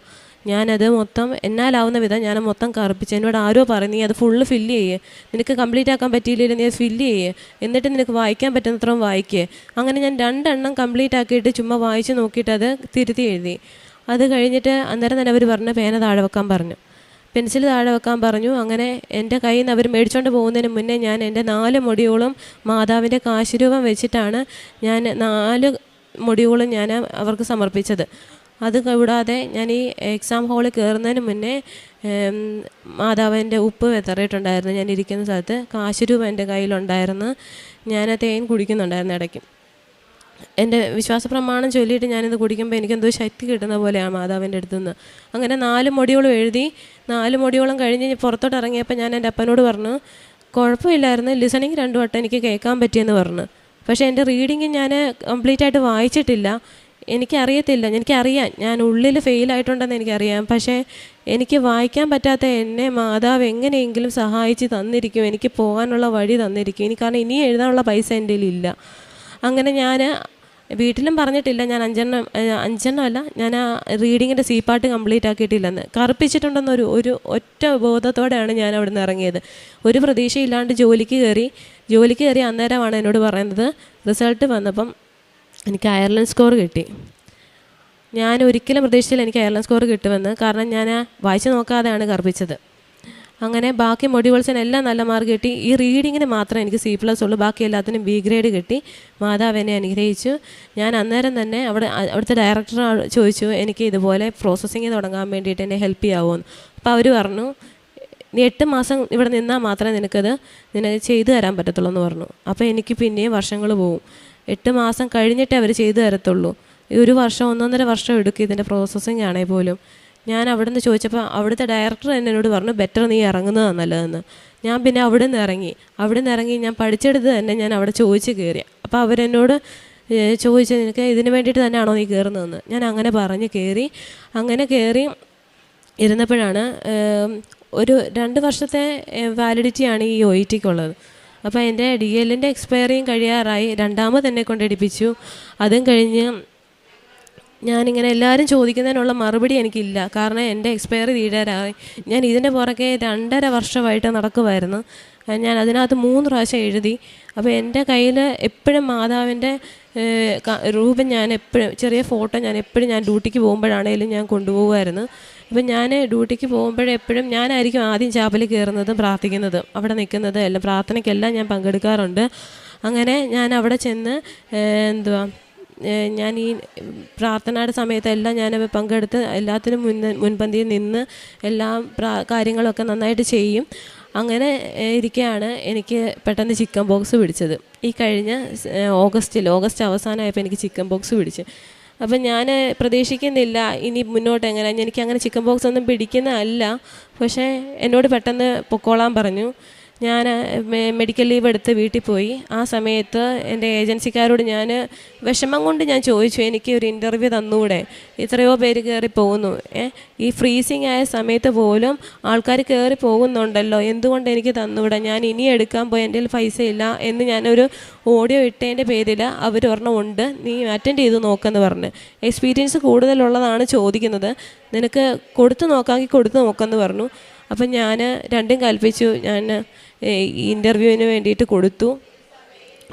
ഞാനത് മൊത്തം എന്നാലാവുന്ന വിധം ഞാൻ മൊത്തം കറുപ്പിച്ച്. എന്നോട് ആരോ പറഞ്ഞു നീ അത് ഫുള്ള് ഫില്ല് ചെയ്യേ, നിനക്ക് കംപ്ലീറ്റ് ആക്കാൻ പറ്റിയില്ലെങ്കിൽ നീ അത് ഫില്ല് ചെയ്യേ, എന്നിട്ട് നിനക്ക് വായിക്കാൻ പറ്റുന്നത്രയും വായിക്കേ. അങ്ങനെ ഞാൻ 2 എണ്ണം കംപ്ലീറ്റ് ആക്കിയിട്ട് ചുമ്മാ വായിച്ച് നോക്കിയിട്ട് അത് തിരുത്തി എഴുതി. അത് കഴിഞ്ഞിട്ട് അന്നേരം തന്നെ അവർ പറഞ്ഞു പേന താഴെ വെക്കാൻ പറഞ്ഞു, പെൻസിൽ താഴെ വെക്കാൻ പറഞ്ഞു. അങ്ങനെ എൻ്റെ കയ്യിൽ നിന്ന് അവർ മേടിച്ചുകൊണ്ട് പോകുന്നതിന് മുന്നേ ഞാൻ എൻ്റെ 4 മൊഡ്യൂളും മാതാവിൻ്റെ കാശുരൂപം വെച്ചിട്ടാണ് ഞാൻ 4 മൊഡ്യൂളും ഞാൻ അവർക്ക് സമർപ്പിച്ചത്. അത് കൂടാതെ ഞാൻ ഈ എക്സാം ഹാളിൽ കയറുന്നതിന് മുന്നേ മാതാവിൻ്റെ ഉപ്പ് വെതറിയിട്ടുണ്ടായിരുന്നു. ഞാൻ ഇരിക്കുന്ന സ്ഥലത്ത് കാശുരൂപം എൻ്റെ കയ്യിലുണ്ടായിരുന്നു. ഞാൻ തേൻ കുടിക്കുന്നുണ്ടായിരുന്നു ഇടയ്ക്ക്. എൻ്റെ വിശ്വാസ പ്രമാണം ചൊല്ലിയിട്ട് ഞാനിത് കുടിക്കുമ്പോൾ എനിക്കെന്തോ ശക്തി കിട്ടുന്ന പോലെയാണ് മാതാവിൻ്റെ അടുത്തു നിന്ന്. അങ്ങനെ 4 മൊഡ്യൂളും എഴുതി 4 മൊഡ്യൂളും കഴിഞ്ഞ് പുറത്തോട്ട് ഇറങ്ങിയപ്പോൾ ഞാൻ എൻ്റെ അപ്പനോട് പറഞ്ഞു, കുഴപ്പമില്ലായിരുന്നു, ലിസണിങ് 2 വട്ടം എനിക്ക് കേൾക്കാൻ പറ്റിയെന്ന് പറഞ്ഞു. പക്ഷേ എൻ്റെ റീഡിങ് ഞാൻ കംപ്ലീറ്റ് ആയിട്ട് വായിച്ചിട്ടില്ല. എനിക്കറിയത്തില്ല, എനിക്കറിയാം ഞാൻ ഉള്ളിൽ ഫെയിലായിട്ടുണ്ടെന്ന് എനിക്കറിയാം. പക്ഷേ എനിക്ക് വായിക്കാൻ പറ്റാത്ത എന്നെ മാതാവ് എങ്ങനെയെങ്കിലും സഹായിച്ച് തന്നിരിക്കും, എനിക്ക് പോകാനുള്ള വഴി തന്നിരിക്കും. കാരണം ഇനി എഴുതാനുള്ള പൈസ എൻ്റെ കയ്യിലില്ല. അങ്ങനെ ഞാൻ വീട്ടിലും പറഞ്ഞിട്ടില്ല, ഞാൻ 5 അല്ല, ഞാൻ ആ റീഡിങ്ങിൻ്റെ പാർട്ട് കംപ്ലീറ്റ് ആക്കിയിട്ടില്ലെന്ന്. കറുപ്പിച്ചിട്ടുണ്ടെന്നൊരു ഒറ്റ ബോധത്തോടെയാണ് ഞാൻ അവിടെ നിന്ന് ഇറങ്ങിയത്. ഒരു പ്രതീക്ഷയില്ലാണ്ട് ജോലിക്ക് കയറി അന്നേരമാണ് എന്നോട് പറയുന്നത്, റിസൾട്ട് വന്നപ്പം എനിക്ക് അയർലൻഡ് സ്കോർ കിട്ടി. ഞാൻ ഒരിക്കലും പ്രതീക്ഷിച്ചില്ല എനിക്ക് അയർലൻഡ് സ്കോർ കിട്ടുമെന്ന്. കാരണം ഞാൻ വായിച്ച് നോക്കാതെയാണ് കറുപ്പിച്ചത്. അങ്ങനെ ബാക്കി മൊഡ്യൂൾസിനെല്ലാം നല്ല മാർക്ക് കിട്ടി. ഈ റീഡിങ്ങിന് മാത്രം എനിക്ക് C+ ഉള്ളൂ, ബാക്കി എല്ലാത്തിനും B ഗ്രേഡ് കിട്ടി. മാതാവ് എന്നെ അനുഗ്രഹിച്ചു. ഞാൻ അന്നേരം തന്നെ അവിടുത്തെ ഡയറക്ടർ ചോദിച്ചു, എനിക്ക് ഇതുപോലെ പ്രോസസ്സിങ് തുടങ്ങാൻ വേണ്ടിയിട്ട് എന്നെ ഹെൽപ്പ് ചെയ്യാവുമെന്ന്. അപ്പോൾ അവർ പറഞ്ഞു, നീ 8 മാസം ഇവിടെ നിന്നാൽ മാത്രമേ നിനക്ക് ചെയ്തു തരാൻ പറ്റത്തുള്ളൂ എന്ന് പറഞ്ഞു. അപ്പോൾ എനിക്ക് പിന്നെയും വർഷങ്ങൾ പോവും. 8 മാസം കഴിഞ്ഞിട്ടേ അവർ ചെയ്തു തരത്തുള്ളൂ. ഈ 1 വർഷം 1.5 വർഷം എടുക്കും ഇതിൻ്റെ പ്രോസസ്സിങ് ആണെങ്കിൽ പോലും. ഞാൻ അവിടെ നിന്ന് ചോദിച്ചപ്പോൾ അവിടുത്തെ ഡയറക്ടർ എന്നോട് പറഞ്ഞു, ബെറ്റർ നീ ഇറങ്ങുന്നതാണ് നല്ലതെന്ന്. ഞാൻ പിന്നെ അവിടെ നിന്ന് ഇറങ്ങി ഞാൻ പഠിച്ചെടുത്ത് തന്നെ ഞാൻ അവിടെ ചോദിച്ച് കയറി. അപ്പോൾ അവരെന്നോട് ചോദിച്ചു, നിനക്ക് ഇതിന് വേണ്ടിയിട്ട് തന്നെയാണോ നീ കയറുന്നതെന്ന്. ഞാൻ അങ്ങനെ പറഞ്ഞ് കയറി ഇരുന്നപ്പോഴാണ് ഒരു 2 വർഷത്തെ വാലിഡിറ്റിയാണ് ഈ OETക്കുള്ളത്. അപ്പോൾ എൻ്റെ DLൻ്റെ എക്സ്പയറിയും കഴിയാറായി. 2ാമത് എന്നെ കൊണ്ടെടുപ്പിച്ചു. അതും കഴിഞ്ഞ് ഞാനിങ്ങനെ എല്ലാവരും ചോദിക്കുന്നതിനുള്ള മറുപടി എനിക്കില്ല. കാരണം എൻ്റെ എക്സ്പയറി തീരാറായി. ഞാൻ ഇതിൻ്റെ പുറകെ 2.5 വർഷമായിട്ട് നടക്കുമായിരുന്നു. ഞാൻ അതിനകത്ത് 3 പ്രാവശ്യം എഴുതി. അപ്പോൾ എൻ്റെ കയ്യിൽ എപ്പോഴും മാതാവിൻ്റെ രൂപം ഞാൻ എപ്പോഴും ചെറിയ ഫോട്ടോ ഞാൻ ഡ്യൂട്ടിക്ക് പോകുമ്പോഴാണേലും ഞാൻ കൊണ്ടുപോകുമായിരുന്നു. ഇപ്പം ഞാൻ ഡ്യൂട്ടിക്ക് പോകുമ്പോഴെപ്പോഴും ഞാനായിരിക്കും ആദ്യം ചാപ്പലിൽ കയറുന്നതും പ്രാർത്ഥിക്കുന്നതും അവിടെ നിൽക്കുന്നതും എല്ലാം. പ്രാർത്ഥനയ്ക്കെല്ലാം ഞാൻ പങ്കെടുക്കാറുണ്ട്. അങ്ങനെ ഞാൻ അവിടെ ചെന്ന് ഞാൻ ഈ പ്രാർത്ഥനയുടെ സമയത്തെല്ലാം ഞാൻ പങ്കെടുത്ത് എല്ലാത്തിനും മുൻപന്തിയിൽ നിന്ന് എല്ലാം കാര്യങ്ങളൊക്കെ നന്നായിട്ട് ചെയ്യും. അങ്ങനെ ഇരിക്കുകയാണ് എനിക്ക് പെട്ടെന്ന് ചിക്കൻ ബോക്സ് പിടിച്ചത്. ഈ കഴിഞ്ഞ ഓഗസ്റ്റ് അവസാനമായപ്പോൾ എനിക്ക് ചിക്കൻ ബോക്സ് പിടിച്ചു. അപ്പം ഞാൻ പ്രതീക്ഷിക്കുന്നില്ല ഇനി മുന്നോട്ട് എങ്ങനെ, എനിക്കങ്ങനെ ചിക്കൻ ബോക്സ് ഒന്നും പിടിക്കുന്നതല്ല. പക്ഷേ എന്നോട് പെട്ടെന്ന് പൊക്കോളാൻ പറഞ്ഞു. ഞാൻ മെഡിക്കൽ ലീവ് എടുത്ത് വീട്ടിൽ പോയി. ആ സമയത്ത് എൻ്റെ ഏജൻസിക്കാരോട് ഞാൻ വിഷമം കൊണ്ട് ഞാൻ ചോദിച്ചു, എനിക്ക് ഒരു ഇൻ്റർവ്യൂ തന്നുകൂടെ, എത്രയോ പേര് കയറി പോകുന്നു, ഈ ഫ്രീസിങ് ആയ സമയത്ത് പോലും ആൾക്കാർ കയറി പോകുന്നുണ്ടല്ലോ, എന്തുകൊണ്ട് എനിക്ക് തന്നുകൂടെ, ഞാൻ ഇനി എടുക്കാൻ പോയി, എൻ്റെ കയ്യിൽ പൈസ ഇല്ല എന്ന് ഞാനൊരു ഓഡിയോ ഇട്ടതിൻ്റെ പേരിൽ അവർ ഒരെണ്ണം ഉണ്ട്, നീ അറ്റൻഡ് ചെയ്ത് നോക്കെന്ന് പറഞ്ഞ്. എക്സ്പീരിയൻസ് കൂടുതലുള്ളതാണ് ചോദിക്കുന്നത്, നിനക്ക് കൊടുത്തു നോക്കാമെന്ന് പറഞ്ഞു. അപ്പം ഞാൻ രണ്ടും കൽപ്പിച്ചു. ഞാൻ ഇൻ്റർവ്യൂവിന് വേണ്ടിയിട്ട് കൊടുത്തു.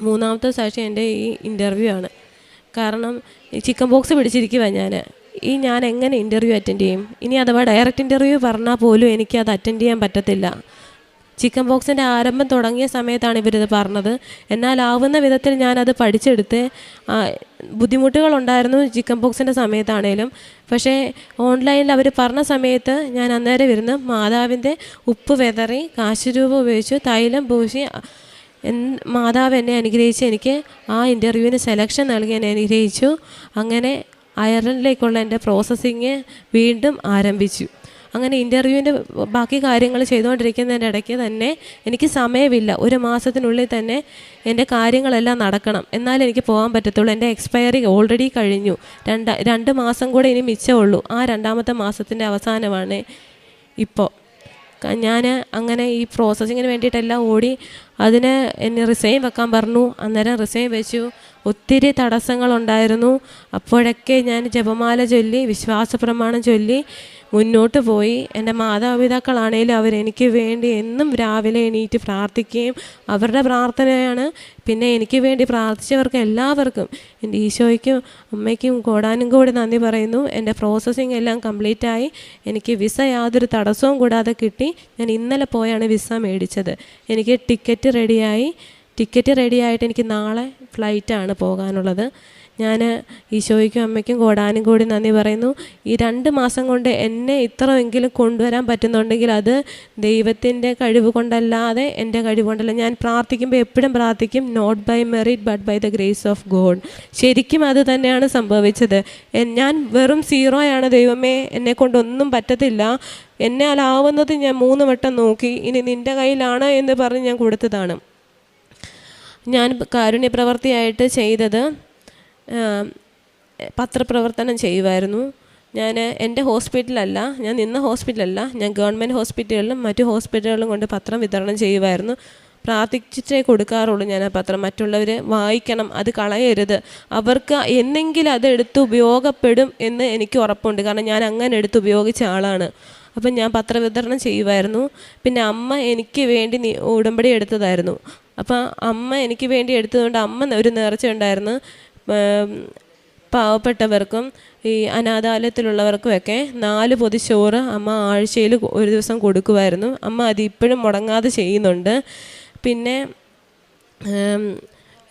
3ാമത്തെ സാക്ഷി എൻ്റെ ഈ ഇൻ്റർവ്യൂ ആണ്. കാരണം ചിക്കൻ ബോക്സ് പിടിച്ചിരിക്കുവാണ് ഞാൻ എങ്ങനെ ഇൻ്റർവ്യൂ അറ്റൻഡ് ചെയ്യും? ഇനി അഥവാ ഡയറക്റ്റ് ഇൻ്റർവ്യൂ പറഞ്ഞാൽ പോലും എനിക്കത് അറ്റൻഡ് ചെയ്യാൻ പറ്റത്തില്ല. ചിക്കൻ ബോക്സിൻ്റെ ആരംഭം തുടങ്ങിയ സമയത്താണ് ഇവരിത് പറഞ്ഞത്. എന്നാലാവുന്ന വിധത്തിൽ ഞാനത് പഠിച്ചെടുത്ത്. ബുദ്ധിമുട്ടുകളുണ്ടായിരുന്നു ചിക്കൻ ബോക്സിൻ്റെ സമയത്താണേലും. പക്ഷേ ഓൺലൈനിൽ അവർ പറഞ്ഞ സമയത്ത് ഞാൻ അന്നേരം ഇരുന്ന് മാതാവിൻ്റെ ഉപ്പ് വെതറി കാശുരൂപ ഉപയോഗിച്ച് തൈലം പൂശി മാതാവ് എന്നെ അനുഗ്രഹിച്ച് എനിക്ക് ആ ഇൻ്റർവ്യൂവിന് സെലക്ഷൻ നൽകി എന്നെ അനുഗ്രഹിച്ചു. അങ്ങനെ അയർലൻഡിലേക്കുള്ള എൻ്റെ പ്രോസസ്സിങ് വീണ്ടും ആരംഭിച്ചു. അങ്ങനെ ഇൻ്റർവ്യൂവിൻ്റെ ബാക്കി കാര്യങ്ങൾ ചെയ്തുകൊണ്ടിരിക്കുന്നതിൻ്റെ ഇടയ്ക്ക് തന്നെ എനിക്ക് സമയമില്ല. 1 മാസത്തിനുള്ളിൽ തന്നെ എൻ്റെ കാര്യങ്ങളെല്ലാം നടക്കണം, എന്നാലേ എനിക്ക് പോകാൻ പറ്റത്തുള്ളൂ. എൻ്റെ എക്സ്പയറി ഓൾറെഡി കഴിഞ്ഞു. 2 മാസം കൂടെ ഇനി മിച്ചമുള്ളൂ. ആ 2ാമത്തെ മാസത്തിൻ്റെ അവസാനമാണ് ഇപ്പോൾ. ഞാൻ അങ്ങനെ ഈ പ്രോസസ്സിങ്ങിന് വേണ്ടിയിട്ടെല്ലാം ഓടി. അതിന് എന്നെ റിസൈൻ വെക്കാൻ പറഞ്ഞു. അന്നേരം റിസൈൻ വെച്ചു. ഒത്തിരി തടസ്സങ്ങളുണ്ടായിരുന്നു. അപ്പോഴൊക്കെ ഞാൻ ജപമാല ചൊല്ലി വിശ്വാസ പ്രമാണം ചൊല്ലി മുന്നോട്ട് പോയി. എൻ്റെ മാതാപിതാക്കളാണേലും അവരെനിക്ക് വേണ്ടി എന്നും രാവിലെ എണീറ്റ് പ്രാർത്ഥിക്കുകയും അവരുടെ പ്രാർത്ഥനയാണ്. പിന്നെ എനിക്ക് വേണ്ടി പ്രാർത്ഥിച്ചവർക്ക് എല്ലാവർക്കും എൻ്റെ ഈശോയ്ക്കും അമ്മയ്ക്കും കോടാനും കൂടി നന്ദി പറയുന്നു. എൻ്റെ പ്രോസസ്സിങ് എല്ലാം കംപ്ലീറ്റായി. എനിക്ക് വിസ യാതൊരു തടസ്സവും കൂടാതെ കിട്ടി. ഞാൻ ഇന്നലെ പോയാണ് വിസ മേടിച്ചത്. എനിക്ക് ടിക്കറ്റ് റെഡിയായിട്ട് എനിക്ക് നാളെ ഫ്ലൈറ്റാണ് പോകാനുള്ളത്. ഞാൻ ഈശോയ്ക്കും അമ്മയ്ക്കും കോടാനും കൂടി നന്ദി പറയുന്നു. ഈ 2 മാസം കൊണ്ട് എന്നെ ഇത്രയെങ്കിലും കൊണ്ടുവരാൻ പറ്റുന്നുണ്ടെങ്കിൽ അത് ദൈവത്തിൻ്റെ കഴിവ് കൊണ്ടല്ലാതെ എൻ്റെ കഴിവ് കൊണ്ടല്ല. ഞാൻ പ്രാർത്ഥിക്കുമ്പോൾ എപ്പോഴും പ്രാർത്ഥിക്കും, not by merit but by the grace of God. ശരിക്കും അത് തന്നെയാണ് സംഭവിച്ചത്. ഞാൻ വെറും സീറോയാണ്, ദൈവമേ എന്നെ കൊണ്ടൊന്നും പറ്റത്തില്ല, എന്നാലാവുന്നത് ഞാൻ 3 വട്ടം നോക്കി, ഇനി നിൻ്റെ കയ്യിലാണ് എന്ന് പറഞ്ഞ് ഞാൻ കൊടുത്തതാണ്. ഞാൻ കാരുണ്യപ്രവർത്തിയായിട്ട് ചെയ്തത് പത്രപ്രവർത്തനം ചെയ്യുമായിരുന്നു. ഞാൻ എൻ്റെ ഹോസ്പിറ്റലല്ല, ഞാൻ നിന്ന ഹോസ്പിറ്റലല്ല, ഞാൻ ഗവൺമെൻറ് ഹോസ്പിറ്റലുകളിലും മറ്റു ഹോസ്പിറ്റലുകളിലും കൊണ്ട് പത്രം വിതരണം ചെയ്യുമായിരുന്നു. പ്രാർത്ഥിച്ചിട്ടേ കൊടുക്കാറുള്ളൂ ഞാൻ ആ പത്രം. മറ്റുള്ളവർ വായിക്കണം, അത് കളയരുത്, അവർക്ക് എന്നെങ്കിലും അതെടുത്ത് ഉപയോഗപ്പെടും എന്ന് എനിക്ക് ഉറപ്പുണ്ട്. കാരണം ഞാൻ അങ്ങനെ എടുത്ത് ഉപയോഗിച്ച ആളാണ്. അപ്പം ഞാൻ പത്രവിതരണം ചെയ്യുമായിരുന്നു. പിന്നെ അമ്മ എനിക്ക് വേണ്ടി ഉടമ്പടി എടുത്തതായിരുന്നു. അപ്പം അമ്മ എനിക്ക് വേണ്ടി എടുത്തതുകൊണ്ട് അമ്മ ഒരു നേർച്ച ഉണ്ടായിരുന്നു. പാവപ്പെട്ടവർക്കും ഈ അനാഥാലയത്തിലുള്ളവർക്കുമൊക്കെ 4 പൊതിച്ചോറ് അമ്മ ആഴ്ചയിൽ ഒരു ദിവസം കൊടുക്കുമായിരുന്നു. അമ്മ അത് ഇപ്പോഴും മുടങ്ങാതെ ചെയ്യുന്നുണ്ട്. പിന്നെ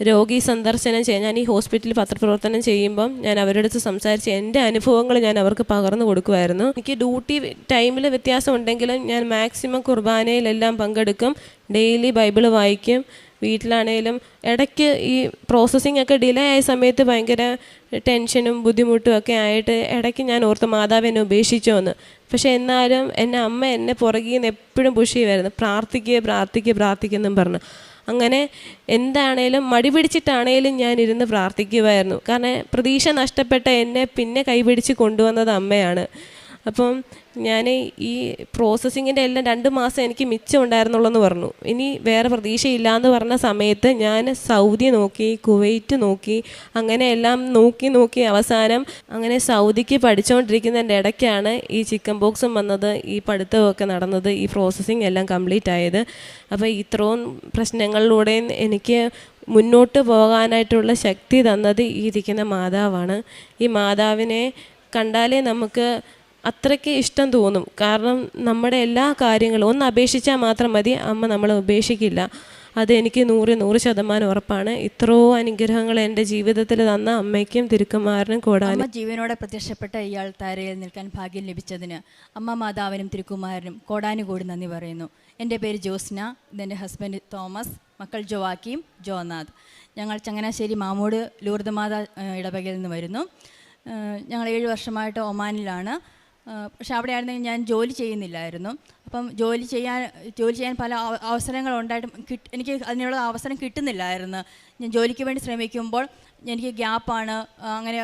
രോഗി സന്ദർശനം ചെയ്യാൻ ഞാൻ ഈ ഹോസ്പിറ്റലിൽ പത്രപ്രവർത്തനം ചെയ്യുമ്പം ഞാൻ അവരുടെ അടുത്ത് സംസാരിച്ച് എൻ്റെ അനുഭവങ്ങൾ ഞാൻ അവർക്ക് പകർന്നു കൊടുക്കുമായിരുന്നു. എനിക്ക് ഡ്യൂട്ടി ടൈമിൽ വ്യത്യാസം ഉണ്ടെങ്കിലും ഞാൻ മാക്സിമം കുർബാനയിലെല്ലാം പങ്കെടുക്കും, ഡെയിലി ബൈബിൾ വായിക്കും. വീട്ടിലാണേലും ഇടയ്ക്ക് ഈ പ്രോസസ്സിംഗ് ഒക്കെ ഡിലേ ആയ സമയത്ത് ഭയങ്കര ടെൻഷനും ബുദ്ധിമുട്ടും ഒക്കെ ആയിട്ട് ഇടയ്ക്ക് ഞാൻ ഓർത്ത് മാതാവ് എന്നെ ഉപേക്ഷിച്ചോ എന്ന്. പക്ഷേ എന്നാലും എൻ്റെ അമ്മ എന്നെ പുറകിൽ നിന്ന് എപ്പോഴും പുഷ് ചെയ്യുമായിരുന്നു, പ്രാർത്ഥിക്കുകയെന്നും പറഞ്ഞു. അങ്ങനെ എന്താണേലും മടി പിടിച്ചിട്ടാണേലും ഞാൻ ഇരുന്ന് പ്രാർത്ഥിക്കുമായിരുന്നു. കാരണം പ്രതീക്ഷ നഷ്ടപ്പെട്ട എന്നെ പിന്നെ കൈപിടിച്ച് കൊണ്ടുവന്നത് അമ്മയാണ്. അപ്പം ഞാൻ ഈ പ്രോസസ്സിങ്ങിൻ്റെ എല്ലാം 2 മാസം എനിക്ക് മിച്ചം ഉണ്ടായിരുന്നുള്ളൂ എന്ന് പറഞ്ഞു. ഇനി വേറെ പ്രതീക്ഷയില്ലാന്ന് പറഞ്ഞ സമയത്ത് ഞാൻ സൗദി നോക്കി, കുവൈറ്റ് നോക്കി, അങ്ങനെ എല്ലാം നോക്കി അവസാനം അങ്ങനെ സൗദിക്ക് പഠിച്ചുകൊണ്ടിരിക്കുന്നതിൻ്റെ ഇടയ്ക്കാണ് ഈ ചിക്കൻ ബോക്സും വന്നത്, ഈ പഠിത്തമൊക്കെ നടന്നത്, ഈ പ്രോസസ്സിങ് എല്ലാം കംപ്ലീറ്റ് ആയത്. അപ്പോൾ ഇത്രയും പ്രശ്നങ്ങളിലൂടെയും എനിക്ക് മുന്നോട്ട് പോകാനായിട്ടുള്ള ശക്തി തന്നത് ഈ ഇരിക്കുന്ന മാതാവാണ്. ഈ മാതാവിനെ കണ്ടാലേ നമുക്ക് അത്രയ്ക്ക് ഇഷ്ടം തോന്നും. കാരണം നമ്മുടെ എല്ലാ കാര്യങ്ങളും ഒന്ന് അപേക്ഷിച്ചാൽ മാത്രം മതി, അമ്മ നമ്മളെ ഉപേക്ഷിക്കില്ല. അതെനിക്ക് 100% ഉറപ്പാണ്. ഇത്രയോ അനുഗ്രഹങ്ങൾ എൻ്റെ ജീവിതത്തിൽ തന്ന അമ്മയ്ക്കും തിരുക്കുമാരനും കോടാനും. അമ്മ ജീവനോടെ പ്രത്യക്ഷപ്പെട്ട ഇയാൾ താരയിൽ നിൽക്കാൻ ഭാഗ്യം ലഭിച്ചതിന് അമ്മ മാതാവിനും തിരുക്കുമാരനും കോടാനുകൂടി നന്ദി പറയുന്നു. എൻ്റെ പേര് ജോസ്ന, ഇതെൻ്റെ ഹസ്ബൻഡ് തോമസ്, മക്കൾ ജോവാക്കിയും ജോനാഥ്. ഞങ്ങൾ ചങ്ങനാശ്ശേരി മാമൂട് ലൂർദ് മാതാ ഇടവകയിൽ നിന്ന് വരുന്നു. ഞങ്ങൾ 7 വർഷമായിട്ട് ഒമാനിലാണ്. പക്ഷെ അവിടെ ആയിരുന്നെങ്കിൽ ഞാൻ ജോലി ചെയ്യുന്നില്ലായിരുന്നു. അപ്പം ജോലി ചെയ്യാൻ പല അവസരങ്ങളുണ്ടായിട്ടും എനിക്ക് അതിനുള്ള അവസരം കിട്ടുന്നില്ലായിരുന്നു. ഞാൻ ജോലിക്ക് വേണ്ടി ശ്രമിക്കുമ്പോൾ എനിക്ക് ഗ്യാപ്പാണ്, അങ്ങനെ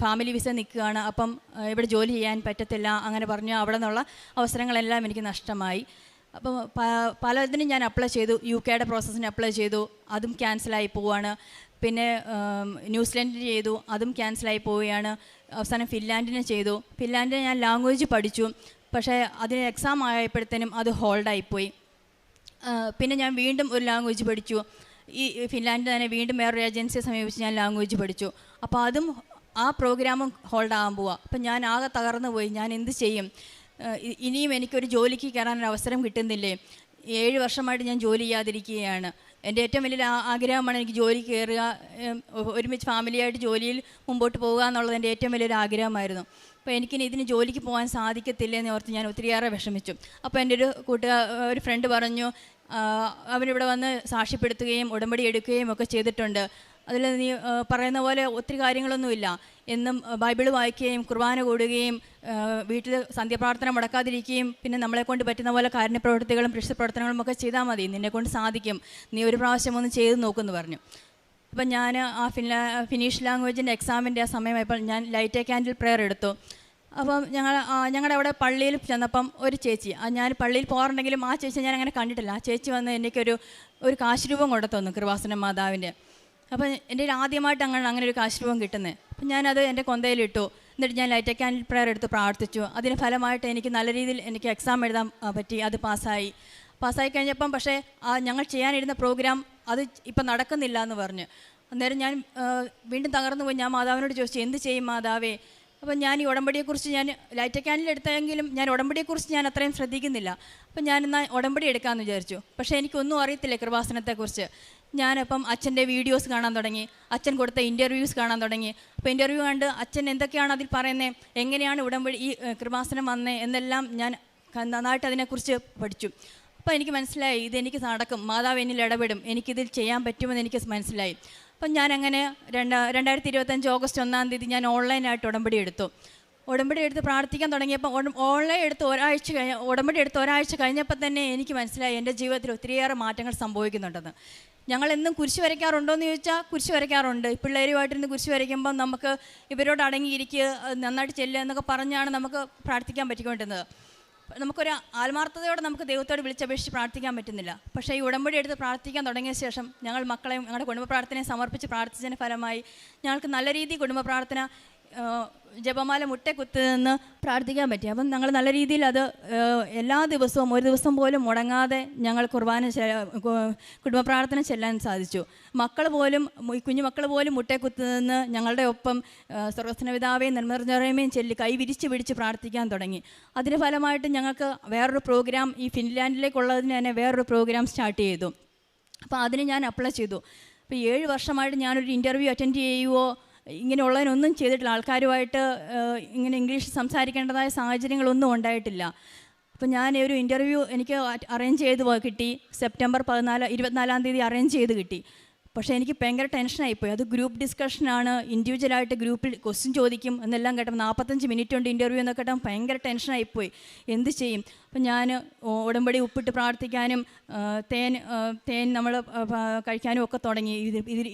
ഫാമിലി വിസ നിൽക്കുകയാണ്, അപ്പം ഇവിടെ ജോലി ചെയ്യാൻ പറ്റത്തില്ല അങ്ങനെ പറഞ്ഞു. അവിടെ നിന്നുള്ള അവസരങ്ങളെല്ലാം എനിക്ക് നഷ്ടമായി. അപ്പം പലതിനും ഞാൻ അപ്ലൈ ചെയ്തു, UK പ്രോസസ്സിന് അപ്ലൈ ചെയ്തു, അതും ക്യാൻസലായി പോവുകയാണ്. പിന്നെ ന്യൂസിലൻഡിൽ ചെയ്തു, അതും ക്യാൻസലായി പോവുകയാണ്. അവസാനം ഫിൻലാൻഡിനെ ചെയ്തു. ഫിൻലാൻഡിൽ ഞാൻ ലാംഗ്വേജ് പഠിച്ചു, പക്ഷേ അതിന് എക്സാം ആയപ്പോഴത്തേനും അത് ഹോൾഡായിപ്പോയി. പിന്നെ ഞാൻ വീണ്ടും ഒരു ലാംഗ്വേജ് പഠിച്ചു. ഈ ഫിൻലാൻഡിൽ തന്നെ വീണ്ടും വേറൊരു ഏജൻസിയെ സമീപിച്ച് ഞാൻ ലാംഗ്വേജ് പഠിച്ചു. അപ്പോൾ അതും ആ പ്രോഗ്രാമും ഹോൾഡാകാൻ പോവുക. അപ്പം ഞാൻ ആകെ തകർന്നു പോയി. ഞാൻ എന്ത് ചെയ്യും? ഇനിയും എനിക്കൊരു ജോലിക്ക് കയറാനൊരു അവസരം കിട്ടുന്നില്ലേ? 7 വർഷമായിട്ട് ഞാൻ ജോലി ചെയ്യാതിരിക്കുകയാണ്. എൻ്റെ ഏറ്റവും വലിയ ആഗ്രഹമാണ് എനിക്ക് ജോലി കയറുക, ഒരുമിച്ച് ഫാമിലിയായിട്ട് ജോലിയിൽ മുമ്പോട്ട് പോകുക എന്നുള്ളത് എൻ്റെ ഏറ്റവും വലിയൊരു ആഗ്രഹമായിരുന്നു. അപ്പോൾ എനിക്കിനി ഇതിന് ജോലിക്ക് പോകാൻ സാധിക്കത്തില്ലെന്ന് ഓർത്ത് ഞാൻ ഒത്തിരിയേറെ വിഷമിച്ചു. അപ്പോൾ എൻ്റെ ഒരു ഫ്രണ്ട് പറഞ്ഞു, അവനിവിടെ വന്ന് സാക്ഷ്യപ്പെടുത്തുകയും ഉടമ്പടി എടുക്കുകയും ഒക്കെ ചെയ്തിട്ടുണ്ട്. അതിൽ നീ പറയുന്ന പോലെ ഒത്തിരി കാര്യങ്ങളൊന്നുമില്ല, എന്നും ബൈബിൾ വായിക്കുകയും കുർബാന കൂടുകയും വീട്ടിൽ സന്ധ്യാപ്രാർത്ഥന മുടക്കാതിരിക്കുകയും പിന്നെ നമ്മളെക്കൊണ്ട് പറ്റുന്ന പോലെ കാരുണ്യപ്രവൃത്തികളും പ്രവർത്തനങ്ങളും ഒക്കെ ചെയ്താൽ മതി, നിന്നെക്കൊണ്ട് സാധിക്കും, നീ ഒരു പ്രാവശ്യം ഒന്ന് ചെയ്ത് നോക്കുമെന്ന് പറഞ്ഞു. അപ്പം ഞാൻ ആ ഫിനിഷ് ലാംഗ്വേജിൻ്റെ എക്സാമിൻ്റെ ആ സമയമായപ്പോൾ ഞാൻ ലൈറ്റ് എ ക്യാൻഡിൽ പ്രെയർ എടുത്തു. അപ്പം ഞങ്ങളുടെ അവിടെ പള്ളിയിൽ ചെന്നപ്പം ഒരു ചേച്ചി, ഞാൻ പള്ളിയിൽ പോകാറുണ്ടെങ്കിലും ആ ചേച്ചി ഞാൻ അങ്ങനെ കണ്ടിട്ടില്ല. ആ ചേച്ചി വന്ന് എനിക്കൊരു കാശുരൂപം കൊണ്ടു തന്നു, കൃപാസന മാതാവിൻ്റെ. അപ്പം എൻ്റെ ആദ്യമായിട്ട് അങ്ങനെ ഒരു കാശുരൂപം കിട്ടുന്നത്. അപ്പം ഞാനത് എൻ്റെ കൊന്തയിലിട്ടു. എന്നിട്ട് ഞാൻ ലൈറ്റ് എ ക്യാൻഡിൽ പ്രെയർ എടുത്ത് പ്രാർത്ഥിച്ചു. അതിന് ഫലമായിട്ട് എനിക്ക് നല്ല രീതിയിൽ എനിക്ക് എക്സാം എഴുതാൻ പറ്റി. അത് പാസ്സായി കഴിഞ്ഞപ്പം പക്ഷേ ഞങ്ങൾ ചെയ്യാനിരുന്ന പ്രോഗ്രാം അത് ഇപ്പം നടക്കുന്നില്ല എന്ന് പറഞ്ഞ്. അന്നേരം ഞാൻ വീണ്ടും തകർന്നു പോയി. ഞാൻ മാതാവിനോട് ചോദിച്ചു, എന്ത് ചെയ്യും മാതാവേ? അപ്പം ഞാൻ ഈ ഉടമ്പടിയെക്കുറിച്ച് ഞാൻ ലൈറ്റ് എ ക്യാൻഡിൽ എടുത്തെങ്കിലും ഞാൻ ഉടമ്പടിയെക്കുറിച്ച് ഞാൻ അത്രയും ശ്രദ്ധിക്കുന്നില്ല. അപ്പം ഞാനെന്നാൽ ഉടമ്പടി എടുക്കാമെന്ന് വിചാരിച്ചു. പക്ഷേ എനിക്കൊന്നും അറിയത്തില്ല കൃപാസനത്തെക്കുറിച്ച്. ഞാനപ്പം അച്ഛൻ്റെ വീഡിയോസ് കാണാൻ തുടങ്ങി, അച്ഛൻ കൊടുത്ത ഇൻ്റർവ്യൂസ് കാണാൻ തുടങ്ങി. അപ്പോൾ ഇൻ്റർവ്യൂ കണ്ട് അച്ഛൻ എന്തൊക്കെയാണ് അതിൽ പറയുന്നത്, എങ്ങനെയാണ് ഉടമ്പടി ഈ കൃപാസനം വന്നത് എന്നെല്ലാം ഞാൻ നന്നായിട്ട് അതിനെക്കുറിച്ച് പഠിച്ചു. അപ്പോൾ എനിക്ക് മനസ്സിലായി ഇതെനിക്ക് നടക്കും, മാതാവ് എന്നിൽ ഇടപെടും, എനിക്കിതിൽ ചെയ്യാൻ പറ്റുമെന്ന് എനിക്ക് മനസ്സിലായി. അപ്പം ഞാനങ്ങനെ 2025 ഓഗസ്റ്റ് 1-ാം തീയതി ഞാൻ ഓൺലൈനായിട്ട് ഉടമ്പടി എടുത്തു. ഉടമ്പടി എടുത്ത് പ്രാർത്ഥിക്കാൻ തുടങ്ങിയപ്പോൾ ഉടമ്പടി എടുത്ത് ഒരാഴ്ച കഴിഞ്ഞപ്പോൾ തന്നെ എനിക്ക് മനസ്സിലായി എൻ്റെ ജീവിതത്തിൽ ഒത്തിരിയേറെ മാറ്റങ്ങൾ സംഭവിക്കുന്നുണ്ടെന്ന്. ഞങ്ങളെന്നും കുരിശ് വരയ്ക്കാറുണ്ടോ എന്ന് ചോദിച്ചാൽ കുരിശ് വരയ്ക്കാറുണ്ട്. പിള്ളേരുമായിട്ടിരുന്ന് കുരിശ് വരയ്ക്കുമ്പം നമുക്ക് ഇവരോട് അടങ്ങിയിരിക്കുക, നന്നായിട്ട് ചെല്ലുക എന്നൊക്കെ പറഞ്ഞാണ് നമുക്ക് പ്രാർത്ഥിക്കാൻ പറ്റിക്കൊണ്ടിരുന്നത്. നമുക്കൊരു ആത്മാർത്ഥതയോടെ നമുക്ക് ദൈവത്തോട് വിളിച്ചപേക്ഷിച്ച് പ്രാർത്ഥിക്കാൻ പറ്റുന്നില്ല. പക്ഷേ ഈ ഉടമ്പടി എടുത്ത് പ്രാർത്ഥിക്കാൻ തുടങ്ങിയ ശേഷം ഞങ്ങൾ മക്കളെയും ഞങ്ങളുടെ കുടുംബ പ്രാർത്ഥനയെ സമർപ്പിച്ച് പ്രാർത്ഥിച്ചതിൻ്റെ ഫലമായി ഞങ്ങൾക്ക് നല്ല രീതിയിൽ കുടുംബ പ്രാർത്ഥന ജപമാല മുട്ടക്കുത്ത് നിന്ന് പ്രാർത്ഥിക്കാൻ പറ്റി. അപ്പം ഞങ്ങൾ നല്ല രീതിയിൽ അത് എല്ലാ ദിവസവും ഒരു ദിവസം പോലും മുടങ്ങാതെ ഞങ്ങൾ കുടുംബ പ്രാർത്ഥന ചെല്ലാൻ സാധിച്ചു. കുഞ്ഞു മക്കൾ പോലും മുട്ടക്കുത്ത് നിന്ന് ഞങ്ങളുടെ ഒപ്പം സ്വർഗ്ഗസ്ഥപിതാവേയും നിർമ്മലമേയും ചൊല്ലി കൈ വിരിച്ച് പിടിച്ച് പ്രാർത്ഥിക്കാൻ തുടങ്ങി. അതിൻ്റെ ഫലമായിട്ട് ഞങ്ങൾക്ക് വേറൊരു പ്രോഗ്രാം, ഈ ഫിൻലാൻഡിലേക്കുള്ളതിന് തന്നെ വേറൊരു പ്രോഗ്രാം സ്റ്റാർട്ട് ചെയ്തു. അപ്പോൾ അതിന് ഞാൻ അപ്ലൈ ചെയ്തു. അപ്പോൾ 7 വർഷമായിട്ട് ഞാനൊരു ഇൻ്റർവ്യൂ അറ്റൻഡ് ചെയ്യുകയോ ഇങ്ങനെയുള്ളതിനൊന്നും ചെയ്തിട്ടില്ല. ആൾക്കാരുമായിട്ട് ഇങ്ങനെ ഇംഗ്ലീഷ് സംസാരിക്കേണ്ടതായ സാഹചര്യങ്ങളൊന്നും ഉണ്ടായിട്ടില്ല. അപ്പോൾ ഞാൻ ഒരു ഇൻ്റർവ്യൂ എനിക്ക് അറേഞ്ച് ചെയ്ത് കിട്ടി. സെപ്റ്റംബർ 24-ാം തീയതി അറേഞ്ച് ചെയ്ത് കിട്ടി. പക്ഷേ എനിക്ക് ഭയങ്കര ടെൻഷനായിപ്പോയി. അത് ഗ്രൂപ്പ് ഡിസ്കഷനാണ്, ഇൻഡിവിജ്വലായിട്ട് ഗ്രൂപ്പിൽ ക്വസ്റ്റ്യൻ ചോദിക്കും എന്നെല്ലാം കേട്ടപ്പോൾ 45 മിനിറ്റ് ഉണ്ട് ഇൻ്റർവ്യൂ എന്നൊക്കെ കേട്ടപ്പോൾ ഭയങ്കര ടെൻഷനായിപ്പോയി. എന്ത് ചെയ്യും? അപ്പം ഞാൻ ഉടമ്പടി ഉപ്പിട്ട് പ്രാർത്ഥിക്കാനും തേൻ നമ്മൾ കഴിക്കാനും ഒക്കെ തുടങ്ങി.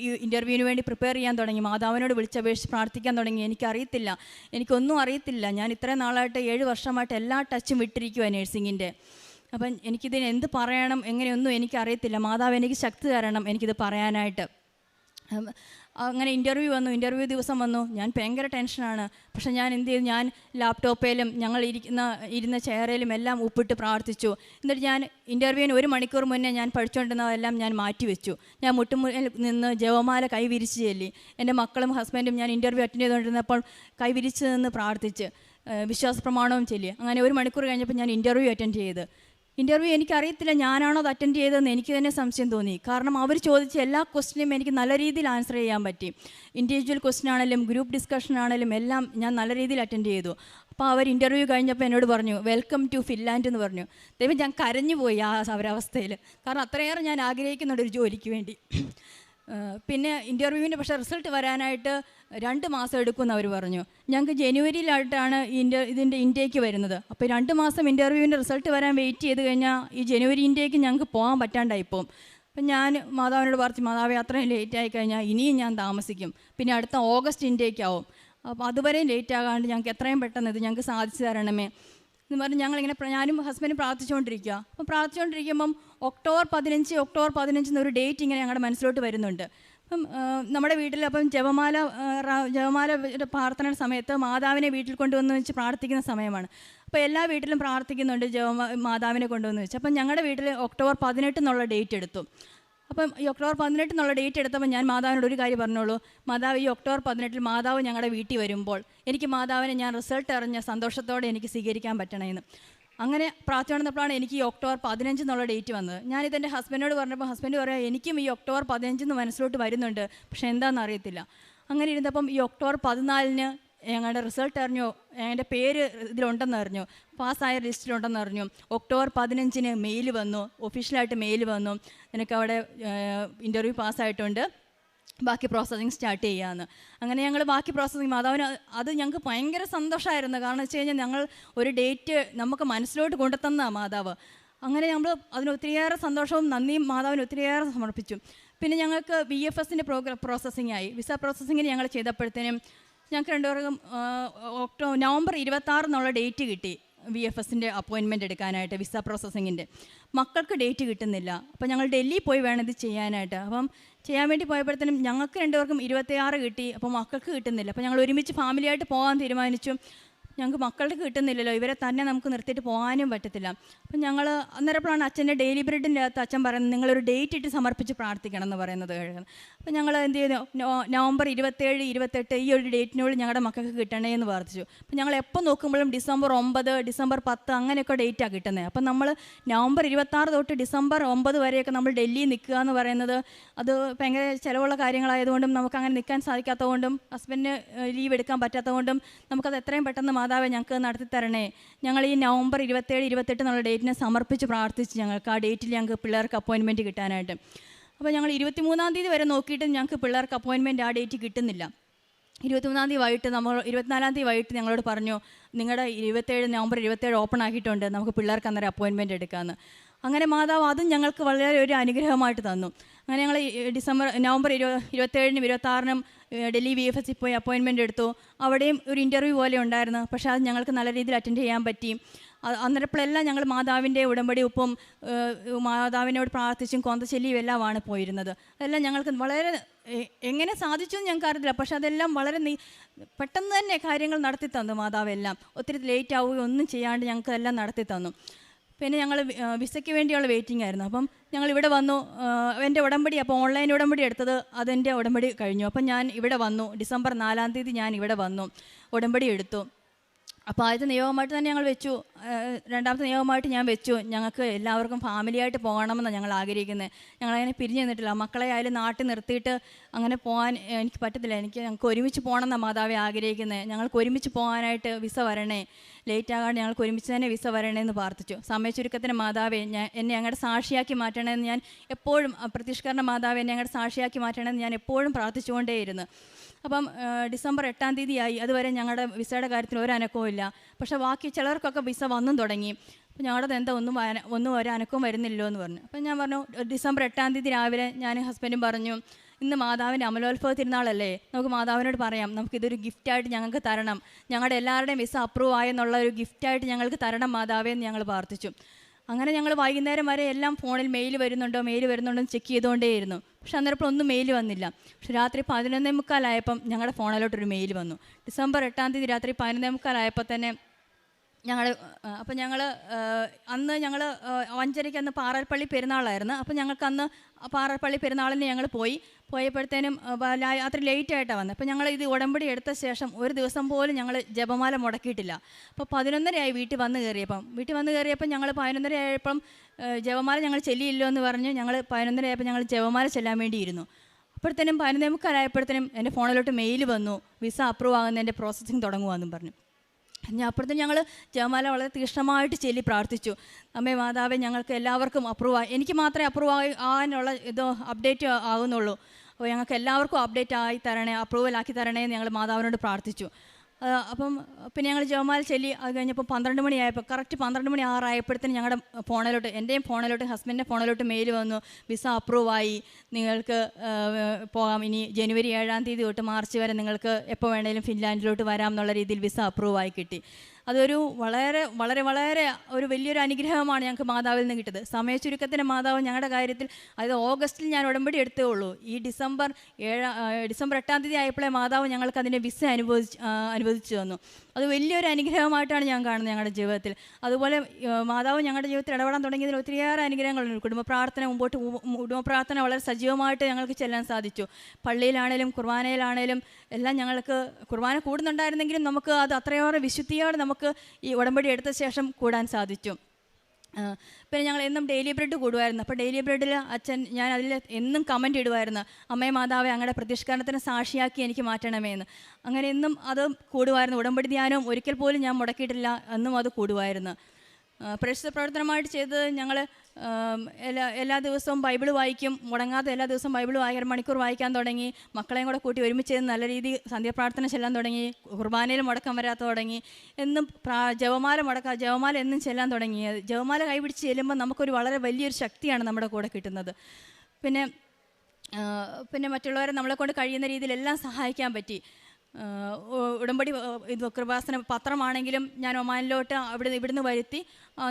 ഈ ഇൻ്റർവ്യൂവിന് വേണ്ടി പ്രിപ്പയർ ചെയ്യാൻ തുടങ്ങി. മാതാവിനോട് വിളിച്ചപേക്ഷിച്ച് പ്രാർത്ഥിക്കാൻ തുടങ്ങി. എനിക്കൊന്നും അറിയത്തില്ല. ഞാൻ ഇത്രയും നാളായിട്ട് 7 വർഷമായിട്ട് എല്ലാ ടച്ചും വിട്ടിരിക്കുക നേഴ്സിങ്ങിൻ്റെ. അപ്പം എനിക്കിതിന് എന്ത് പറയണം എങ്ങനെയൊന്നും എനിക്കറിയത്തില്ല. മാതാവ് എനിക്ക് ശക്തി തരണം എനിക്കിത് പറയാനായിട്ട്. അങ്ങനെ ഇൻ്റർവ്യൂ ദിവസം വന്നു. ഞാൻ ഭയങ്കര ടെൻഷനാണ്. പക്ഷേ ഞാൻ എന്ത് ചെയ്തു, ഞാൻ ലാപ്ടോപ്പിലും ഞങ്ങൾ ഇരുന്ന ചെയറിലും എല്ലാം ഉപ്പിട്ട് പ്രാർത്ഥിച്ചു. എന്നിട്ട് ഞാൻ ഇൻ്റർവ്യൂവിന് 1 മണിക്കൂർ മുന്നേ ഞാൻ പഠിച്ചുകൊണ്ടിരുന്നതെല്ലാം ഞാൻ മാറ്റിവെച്ചു. ഞാൻ മുട്ടുമുന്നിൽ നിന്ന് ജപമാല കൈ വിരിച്ച് ചൊല്ലി. എൻ്റെ മക്കളും ഹസ്ബൻഡും ഞാൻ ഇൻ്റർവ്യൂ അറ്റൻഡ് ചെയ്തുകൊണ്ടിരുന്നപ്പോൾ കൈ വിരിച്ച് നിന്ന് പ്രാർത്ഥിച്ച് വിശ്വാസ പ്രമാണവും ചൊല്ലി. അങ്ങനെ 1 മണിക്കൂർ കഴിഞ്ഞപ്പോൾ ഞാൻ ഇൻ്റർവ്യൂ അറ്റൻഡ് ചെയ്ത്. ഇൻ്റർവ്യൂ എനിക്കറിയത്തില്ല ഞാനാണോ അത് അറ്റൻഡ് ചെയ്തതെന്ന് എനിക്ക് തന്നെ സംശയം തോന്നി. കാരണം അവർ ചോദിച്ച എല്ലാ ക്വസ്റ്റിനും എനിക്ക് നല്ല രീതിയിൽ ആൻസർ ചെയ്യാൻ പറ്റി. ഇൻഡിവിജ്വൽ ക്വസ്റ്റ്യൻ ആണെങ്കിലും ഗ്രൂപ്പ് ഡിസ്കഷൻ ആണെങ്കിലും എല്ലാം ഞാൻ നല്ല രീതിയിൽ അറ്റൻഡ് ചെയ്തു. അപ്പോൾ അവർ ഇൻ്റർവ്യൂ കഴിഞ്ഞപ്പോൾ എന്നോട് പറഞ്ഞു വെൽക്കം ടു ഫിൻലാൻഡ് എന്ന് പറഞ്ഞു. ദൈവം ഞാൻ കരഞ്ഞു പോയി ആ അവരവസ്ഥയിൽ. കാരണം അത്രയേറെ ഞാൻ ആഗ്രഹിക്കുന്നുണ്ട് ഒരു ജോലിക്ക് വേണ്ടി. പിന്നെ ഇൻ്റർവ്യൂവിൻ്റെ പക്ഷേ റിസൾട്ട് വരാനായിട്ട് 2 മാസം എടുക്കുമെന്ന് അവർ പറഞ്ഞു. ഞങ്ങൾക്ക് ജനുവരിയിലായിട്ടാണ് ഇതിൻ്റെ ഇൻടേക്ക് വരുന്നത്. അപ്പോൾ 2 മാസം ഇൻ്റർവ്യൂവിൻ്റെ റിസൾട്ട് വരാൻ വെയിറ്റ് ചെയ്ത് കഴിഞ്ഞാൽ ഈ ജനുവരി ഇൻടേക്ക് ഞങ്ങൾക്ക് പോകാൻ പറ്റാണ്ടായിപ്പോവും. അപ്പം ഞാൻ മാതാവിനോട് പറഞ്ഞു, മാതാവേ അത്രയും ലേറ്റ് ആയി കഴിഞ്ഞാൽ ഇനിയും ഞാൻ താമസിക്കും. പിന്നെ അടുത്ത ഓഗസ്റ്റ് ഇൻടേക്ക് ആവും. അപ്പോൾ അതുവരെയും ലേറ്റ് ആകാണ്ട് ഞങ്ങൾക്ക് എത്രയും പെട്ടെന്ന് ഇത് ഞങ്ങൾക്ക് സാധിച്ചു തരണമേ എന്ന് പറഞ്ഞ് ഞങ്ങളിങ്ങനെ ഞാനും ഹസ്ബൻഡും പ്രാർത്ഥിച്ചുകൊണ്ടിരിക്കുക. അപ്പം പ്രാർത്ഥിച്ചുകൊണ്ടിരിക്കുമ്പം ഒക്ടോബർ 15 എന്നൊരു ഡേറ്റ് ഇങ്ങനെ ഞങ്ങളുടെ മനസ്സിലോട്ട് വരുന്നുണ്ട്. അപ്പം നമ്മുടെ വീട്ടിൽ അപ്പം ജപമാല പ്രാർത്ഥന സമയത്ത് മാതാവിനെ വീട്ടിൽ കൊണ്ടുവന്ന് വെച്ച് പ്രാർത്ഥിക്കുന്ന സമയമാണ്. അപ്പോൾ എല്ലാ വീട്ടിലും പ്രാർത്ഥിക്കുന്നുണ്ട് മാതാവിനെ കൊണ്ടുവന്ന് വെച്ച്. അപ്പം ഞങ്ങളുടെ വീട്ടിൽ ഒക്ടോബർ 18 എന്നുള്ള ഡേറ്റ് എടുത്തു. അപ്പം ഈ ഒക്ടോബർ 18 എന്നുള്ള ഡേറ്റ് എടുത്തപ്പോൾ ഞാൻ മാതാവിനോട് ഒരു കാര്യം പറഞ്ഞോളൂ, മാതാവ് ഈ ഒക്ടോബർ 18 മാതാവ് ഞങ്ങളുടെ വീട്ടിൽ വരുമ്പോൾ എനിക്ക് മാതാവിനെ ഞാൻ റിസൾട്ട് അറിഞ്ഞ സന്തോഷത്തോടെ എനിക്ക് സ്വീകരിക്കാൻ പറ്റണമെന്ന്. അങ്ങനെ പ്രാർത്ഥിച്ചുകൊണ്ടിരുന്നപ്പോഴാണ് എനിക്ക് ഈ ഒക്ടോബർ 15 എന്നുള്ള ഡേറ്റ് വന്നത്. ഞാനിതെൻ്റെ ഹസ്ബൻഡിനോട് പറഞ്ഞപ്പോൾ ഹസ്ബൻഡ് പറയാം എനിക്കും ഈ ഒക്ടോബർ 15 മനസ്സിലോട്ട് വരുന്നുണ്ട്, പക്ഷേ എന്താണെന്ന് അറിയത്തില്ല. അങ്ങനെ ഇരുന്നപ്പം ഈ ഒക്ടോബർ 14 ഞങ്ങളുടെ റിസൾട്ട് അറിഞ്ഞു, എൻ്റെ പേര് ഇതിലുണ്ടെന്ന് അറിഞ്ഞു, പാസ്സായ ലിസ്റ്റിലുണ്ടെന്ന് അറിഞ്ഞു. ഒക്ടോബർ 15 മെയിൽ വന്നു, ഒഫീഷ്യലായിട്ട് മെയിൽ വന്നു, നിനക്ക് അവിടെ ഇൻ്റർവ്യൂ പാസ്സായിട്ടുണ്ട്, ബാക്കി പ്രോസസ്സിങ് സ്റ്റാർട്ട് ചെയ്യാമെന്ന്. അങ്ങനെ ഞങ്ങൾ ബാക്കി പ്രോസസ്സിങ് മാതാവിന് അത് ഞങ്ങൾക്ക് ഭയങ്കര സന്തോഷമായിരുന്നു. കാരണം വെച്ച് കഴിഞ്ഞാൽ ഞങ്ങൾ ഒരു ഡേറ്റ് നമുക്ക് മനസ്സിലോട്ട് കൊണ്ടുതന്ന മാതാവ്. അങ്ങനെ നമ്മൾ അതിന് ഒത്തിരിയേറെ സന്തോഷവും നന്ദിയും മാതാവിന് ഒത്തിരിയേറെ സമർപ്പിച്ചു. പിന്നെ ഞങ്ങൾക്ക് VFSൻ്റെ പ്രോസസ്സിങ് ആയി. വിസ പ്രോസസ്സിങ്ങിന് ഞങ്ങൾ ചെയ്തപ്പോഴത്തേനും ഞങ്ങൾക്ക് 2 പേർക്കും നവംബർ 26 എന്നുള്ള ഡേറ്റ് കിട്ടി VFSൻ്റെ അപ്പോയിൻമെൻറ്റ് എടുക്കാനായിട്ട് വിസ പ്രോസസ്സിങ്ങിൻ്റെ. മക്കൾക്ക് ഡേറ്റ് കിട്ടുന്നില്ല. അപ്പോൾ ഞങ്ങൾ ഡൽഹിയിൽ പോയി വേണം ഇത് ചെയ്യാനായിട്ട്. അപ്പം ചെയ്യാൻ വേണ്ടി പോയപ്പോഴത്തേനും ഞങ്ങൾക്ക് 2 പേർക്കും 26 കിട്ടി. അപ്പോൾ മക്കൾക്ക് കിട്ടുന്നില്ല. അപ്പോൾ ഞങ്ങൾ ഒരുമിച്ച് ഫാമിലിയായിട്ട് പോകാൻ തീരുമാനിച്ചു. ഞങ്ങൾക്ക് മക്കളുടെ കിട്ടുന്നില്ലല്ലോ, ഇവരെ തന്നെ നമുക്ക് നിർത്തിയിട്ട് പോകാനും പറ്റത്തില്ല. അപ്പം ഞങ്ങൾ അന്നേരപ്പോഴാണ് അച്ഛൻ്റെ ഡെയിലി ബ്രെഡിൻ്റെ അകത്ത് അച്ഛൻ പറയുന്നത് നിങ്ങളൊരു ഡേറ്റ് ഇട്ട് സമർപ്പിച്ച് പ്രാർത്ഥിക്കണം എന്ന് പറയുന്നത്. അപ്പം ഞങ്ങൾ എന്ത് ചെയ്തു, നവംബർ 27, 28 ഈ ഒരു ഡേറ്റിനുള്ളിൽ ഞങ്ങളുടെ മക്കൾക്ക് കിട്ടണേ എന്ന് പ്രാർത്ഥിച്ചു. അപ്പം ഞങ്ങൾ എപ്പോൾ നോക്കുമ്പോഴും ഡിസംബർ 9, ഡിസംബർ 10 അങ്ങനെയൊക്കെ ഡേറ്റാണ് കിട്ടുന്നത്. അപ്പം നമ്മൾ നവംബർ 26 തൊട്ട് ഡിസംബർ 9 വരെയൊക്കെ നമ്മൾ ഡൽഹിയിൽ നിൽക്കുക എന്ന് പറയുന്നത് അത് ഭയങ്കര ചിലവുള്ള കാര്യങ്ങളായതുകൊണ്ടും നമുക്കങ്ങനെ നിൽക്കാൻ സാധിക്കാത്തതുകൊണ്ടും ഹസ്ബൻഡിന് ലീവ് എടുക്കാൻ പറ്റാത്തതുകൊണ്ടും നമുക്കത് എത്രയും പെട്ടെന്ന് മാതാവേ ഞങ്ങൾക്ക് നടത്തി തരണേ. ഞങ്ങൾ ഈ നവംബർ 27, 28 എന്നുള്ള ഡേറ്റിനെ സമർപ്പിച്ച് പ്രാർത്ഥിച്ച് ഞങ്ങൾക്ക് ആ ഡേറ്റിൽ ഞങ്ങൾക്ക് പിള്ളേർക്ക് അപ്പോയിൻമെൻറ്റ് കിട്ടാനായിട്ട്. അപ്പോൾ ഞങ്ങൾ 23-ാം തീയതി വരെ നോക്കിയിട്ട് ഞങ്ങൾക്ക് പിള്ളേർക്ക് അപ്പോയിൻമെൻറ്റ് ആ ഡേറ്റ് കിട്ടുന്നില്ല. 23-ാം തീയതി വൈകിട്ട് 24-ാം തീയതി വൈകിട്ട് ഞങ്ങളോട് പറഞ്ഞു നിങ്ങളുടെ നവംബർ 27 ഓപ്പൺ ആക്കിയിട്ടുണ്ട്, നമുക്ക് പിള്ളേർക്ക് അന്നേരം അപ്പോയിൻമെൻറ്റ് എടുക്കാമെന്ന്. അങ്ങനെ മാതാവ് അതും ഞങ്ങൾക്ക് വളരെ ഒരു അനുഗ്രഹമായിട്ട് തന്നു. അങ്ങനെ ഞങ്ങൾ നവംബർ 27-നും 26-നും ഡൽഹി VFS പോയി അപ്പോയിൻമെൻറ്റ് എടുത്തു. അവിടെയും ഒരു ഇൻ്റർവ്യൂ പോലെ ഉണ്ടായിരുന്നു, പക്ഷേ അത് ഞങ്ങൾക്ക് നല്ല രീതിയിൽ അറ്റൻഡ് ചെയ്യാൻ പറ്റി. അന്നേരപ്പോഴെല്ലാം ഞങ്ങൾ മാതാവിൻ്റെ ഉടമ്പടി ഉപ്പും മാതാവിനോട് പ്രാർത്ഥിച്ചും കൊന്തച്ചൊല്ലിയും എല്ലാമാണ് പോയിരുന്നത്. അതെല്ലാം ഞങ്ങൾക്ക് വളരെ എങ്ങനെ സാധിച്ചു എന്ന് ഞങ്ങൾക്ക് അറിയില്ല, പക്ഷെ അതെല്ലാം വളരെ പെട്ടെന്ന് തന്നെ കാര്യങ്ങൾ നടത്തി തന്നു മാതാവെല്ലാം. ഒത്തിരി ലേറ്റ് ആവുകയോ ഒന്നും ചെയ്യാണ്ട് ഞങ്ങൾക്ക് എല്ലാം നടത്തി തന്നു. പിന്നെ ഞങ്ങൾ വിസയ്ക്ക് വേണ്ടിയുള്ള വെയിറ്റിംഗ് ആയിരുന്നു. അപ്പം ഞങ്ങൾ ഇവിടെ വന്നു. എൻ്റെ ഉടമ്പടി അപ്പോൾ ഓൺലൈൻ ഉടമ്പടി എടുത്തത് അതെൻ്റെ ഉടമ്പടി കഴിഞ്ഞു. അപ്പം ഞാൻ ഇവിടെ വന്നു. ഡിസംബർ 4-ാം തീയതി ഞാൻ ഇവിടെ വന്നു, ഉടമ്പടി എടുത്തു. അപ്പോൾ ആദ്യത്തെ നിയോഗമായിട്ട് തന്നെ ഞങ്ങൾ വെച്ചു. രണ്ടാമത്തെ നിയോഗമായിട്ട് ഞാൻ വെച്ചു ഞങ്ങൾക്ക് എല്ലാവർക്കും ഫാമിലിയായിട്ട് പോകണമെന്നാണ് ഞങ്ങൾ ആഗ്രഹിക്കുന്നത്. ഞങ്ങളങ്ങനെ പിരിഞ്ഞു നിന്നിട്ടില്ല. മക്കളെ ആയാലും നാട്ടിൽ നിർത്തിയിട്ട് അങ്ങനെ പോകാൻ എനിക്ക് പറ്റത്തില്ല. ഞങ്ങൾക്ക് ഒരുമിച്ച് പോകണമെന്നാണ് മാതാവെ ആഗ്രഹിക്കുന്നത്. ഞങ്ങൾക്ക് ഒരുമിച്ച് പോകാനായിട്ട് വിസ വരണേ, ലേറ്റ് ആകാണ്ട് ഞങ്ങൾക്ക് ഒരുമിച്ച് തന്നെ വിസ വരണേന്ന് പ്രാർത്ഥിച്ചു. സമയച്ചുരുക്കത്തിന് മാതാവെ എന്നെ ഞങ്ങളുടെ സാക്ഷിയാക്കി മാറ്റണമെന്ന് ഞാൻ എപ്പോഴും, പ്രത്യക്ഷീകരണ മാതാവെ എന്നെ ഞങ്ങളുടെ സാക്ഷിയാക്കി മാറ്റണമെന്ന് ഞാൻ എപ്പോഴും പ്രാർത്ഥിച്ചുകൊണ്ടേയിരുന്നു. അപ്പം ഡിസംബർ 8-ാം തീയതി ആയി. അതുവരെ ഞങ്ങളുടെ വിസയുടെ കാര്യത്തിൽ ഒരു അനക്കവും ഇല്ല. പക്ഷേ ബാക്കി ചിലർക്കൊക്കെ വിസ വന്നും തുടങ്ങി. അപ്പോൾ ഞങ്ങളുടെ എന്താ ഒന്നും ഒരു അനക്കവും വരുന്നില്ലോ എന്ന് പറഞ്ഞു. അപ്പം ഞാൻ പറഞ്ഞു ഡിസംബർ 8-ാം തീയതി രാവിലെ ഞാൻ ഹസ്ബൻഡും പറഞ്ഞു ഇന്ന് മാതാവിൻ്റെ അമലോത്ഭവ തിരുനാളല്ലേ, നമുക്ക് മാതാവിനോട് പറയാം നമുക്കിതൊരു ഗിഫ്റ്റായിട്ട് ഞങ്ങൾക്ക് തരണം, ഞങ്ങളുടെ എല്ലാവരുടെയും വിസ അപ്രൂവ് ആയെന്നുള്ള ഒരു ഗിഫ്റ്റായിട്ട് ഞങ്ങൾക്ക് തരണം മാതാവേ എന്ന് ഞങ്ങൾ പ്രാർത്ഥിച്ചു. അങ്ങനെ ഞങ്ങൾ വൈകുന്നേരം വരെ എല്ലാം ഫോണിൽ മെയിൽ വരുന്നുണ്ടോ എന്ന് ചെക്ക് ചെയ്തുകൊണ്ടേയിരുന്നു. പക്ഷെ അന്നേരപ്പോൾ ഒന്നും മെയിൽ വന്നില്ല. പക്ഷെ രാത്രി 11:45 ഞങ്ങളുടെ ഫോണിലോട്ടൊരു മെയിൽ വന്നു. ഡിസംബർ 8-ാം തീയതി രാത്രി 11:45 തന്നെ ഞങ്ങൾ അന്ന് 5:30 അന്ന് പാറൽപ്പള്ളി പെരുന്നാളായിരുന്നു. അപ്പോൾ ഞങ്ങൾക്ക് അന്ന് പാറൽപ്പള്ളി പെരുന്നാളിന് ഞങ്ങൾ പോയപ്പോഴത്തേനും രാത്രി ലേറ്റായിട്ടാണ് വന്നത്. അപ്പോൾ ഞങ്ങൾ ഇത് ഉടമ്പടി എടുത്ത ശേഷം ഒരു ദിവസം പോലും ഞങ്ങൾ ജപമാല മുടക്കിയിട്ടില്ല. അപ്പോൾ 11:30 വീട്ടിൽ വന്ന് കയറിയപ്പം ഞങ്ങൾ 11:30 ജപമാല ഞങ്ങൾ ചെല്ലിയില്ലോ എന്ന് പറഞ്ഞ് ഞങ്ങൾ 11:30 ഞങ്ങൾ ജപമാല ചെല്ലാൻ വേണ്ടിയിരുന്നു. അപ്പോഴത്തേനും 11:45 എൻ്റെ ഫോണിലോട്ട് മെയിൽ വന്നു, വിസ അപ്രൂവ് ആകുന്നതിൻ്റെ പ്രോസസ്സിങ് തുടങ്ങുകയെന്നും പറഞ്ഞു. അപ്പുറത്തും ഞങ്ങൾ ജപമാല വളരെ തീക്ഷ്ണമായിട്ട് ചൊല്ലി പ്രാർത്ഥിച്ചു. അമ്മേ മാതാവേ ഞങ്ങൾക്ക് എല്ലാവർക്കും എനിക്ക് മാത്രമേ അപ്രൂവ് ആകാനുള്ള അപ്ഡേറ്റ് ആകുന്നുള്ളൂ. അപ്പോൾ ഞങ്ങൾക്ക് എല്ലാവർക്കും അപ്ഡേറ്റ് ആയി തരണേ, അപ്രൂവൽ ആക്കി തരണേ എന്ന് ഞങ്ങൾ മാതാവിനോട് പ്രാർത്ഥിച്ചു. അപ്പം പിന്നെ ഞങ്ങൾ ജപമാല ചൊല്ലി അത് കഴിഞ്ഞപ്പോൾ 12 മണിയായപ്പോൾ കറക്റ്റ് 12 മണി ആറായപ്പോഴത്തേനും ഞങ്ങളുടെ ഫോണിലോട്ട്, എൻ്റെയും ഫോണിലോട്ട് ഹസ്ബൻഡിൻ്റെ ഫോണിലോട്ട് മെയിൽ വന്നു, വിസ അപ്രൂവായി, നിങ്ങൾക്ക് പോകാം, ഇനി ജനുവരി 7-ാം തീയതി തൊട്ട് മാർച്ച് വരെ നിങ്ങൾക്ക് എപ്പോൾ വേണേലും ഫിൻലാൻഡിലോട്ട് വരാം എന്നുള്ള രീതിയിൽ വിസ അപ്രൂവായി കിട്ടി. അതൊരു വളരെ വളരെ വളരെ ഒരു വലിയൊരു അനുഗ്രഹമാണ് ഞങ്ങൾക്ക് മാതാവിൽ നിന്ന് കിട്ടിയത്. സമയച്ചുരുക്കത്തിന് മാതാവ് ഞങ്ങളുടെ കാര്യത്തിൽ, അതായത് ഓഗസ്റ്റിൽ ഞാൻ ഉടമ്പടി എടുത്തേ ഉള്ളൂ. ഈ ഡിസംബർ 8-ാം തീയതി ആയപ്പോഴേ മാതാവ് ഞങ്ങൾക്ക് അതിൻ്റെ വിസ അനുവദിച്ചു തന്നു. അത് വലിയൊരു അനുഗ്രഹമായിട്ടാണ് ഞാൻ കാണുന്നത് ഞങ്ങളുടെ ജീവിതത്തിൽ. അതുപോലെ മാതാവ് ഞങ്ങളുടെ ജീവിതത്തിൽ ഇടപെടാൻ തുടങ്ങിയതിൽ ഒത്തിരിയേറെ അനുഗ്രഹങ്ങളുണ്ട്. കുടുംബ പ്രാർത്ഥന വളരെ സജീവമായിട്ട് ഞങ്ങൾക്ക് ചെല്ലാൻ സാധിച്ചു. പള്ളിയിലാണേലും കുർബാനയിലാണേലും എല്ലാം ഞങ്ങൾക്ക് കുർബാന കൂടുന്നുണ്ടായിരുന്നെങ്കിലും നമുക്ക് അത് അത്രയേറെ വിശുദ്ധിയോടെ നമുക്ക് ഈ ഉടമ്പടി എടുത്ത ശേഷം കൂടാൻ സാധിച്ചു. പിന്നെ ഞങ്ങൾ എന്നും ഡെയിലി ബ്രെഡ് കൂടുമായിരുന്നു. അപ്പോൾ ഡെയിലി ബ്രെഡിൽ ഞാൻ അതിൽ എന്നും കമൻറ്റ് ഇടുമായിരുന്നു, അമ്മേ മാതാവേ അങ്ങയുടെ പ്രതിഷ്ഠാനത്തിന് സാക്ഷിയാക്കി എനിക്ക് മാറ്റണമേ എന്ന്. അങ്ങനെ എന്നും അത് കൂടുമായിരുന്നു. ഉടമ്പടി ധ്യാനവും ഒരിക്കൽ പോലും ഞാൻ മുടക്കിയിട്ടില്ല, എന്നും അത് കൂടുമായിരുന്നു. പ്രേക്ഷിത പ്രവർത്തനമായിട്ട് ചെയ്തത് ഞങ്ങൾ എല്ലാ ദിവസവും ബൈബിൾ വായിക്കും, മുടങ്ങാതെ എല്ലാ ദിവസവും ബൈബിൾ 1 മണിക്കൂർ വായിക്കാൻ തുടങ്ങി. മക്കളെയും കൂടെ കൂട്ടി ഒരുമിച്ച് നല്ല രീതിയിൽ സന്ധ്യാപ്രാർത്ഥന ചെല്ലാൻ തുടങ്ങി. കുർബാനയിൽ മുടക്കം വരാത്ത തുടങ്ങി. എന്നും ജപമാല എന്നും ചെല്ലാൻ തുടങ്ങി. ജപമാല കൈപിടിച്ച് ചെല്ലുമ്പോൾ നമുക്കൊരു വളരെ വലിയൊരു ശക്തിയാണ് നമ്മുടെ കൂടെ കിട്ടുന്നത്. പിന്നെ മറ്റുള്ളവരെ നമ്മളെ കൊണ്ട് കഴിയുന്ന രീതിയിൽ എല്ലാം സഹായിക്കാൻ പറ്റി. ഉടമ്പടി കൃപാസന പത്രമാണെങ്കിലും ഞാൻ ഒമാനിലോട്ട് ഇവിടുന്ന് വരുത്തി,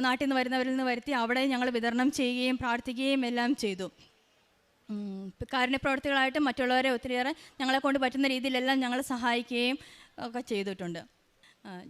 നാട്ടിൽ നിന്ന് വരുന്നവരിൽ നിന്ന് വരുത്തി അവിടെ ഞങ്ങൾ വിതരണം ചെയ്യുകയും പ്രാർത്ഥിക്കുകയും എല്ലാം ചെയ്തു. കാരുണ്യപ്രവർത്തികളായിട്ട് മറ്റുള്ളവരെ ഒത്തിരിയേറെ ഞങ്ങളെ കൊണ്ട് പറ്റുന്ന രീതിയിലെല്ലാം ഞങ്ങൾ സഹായിക്കുകയും ഒക്കെ ചെയ്തിട്ടുണ്ട്.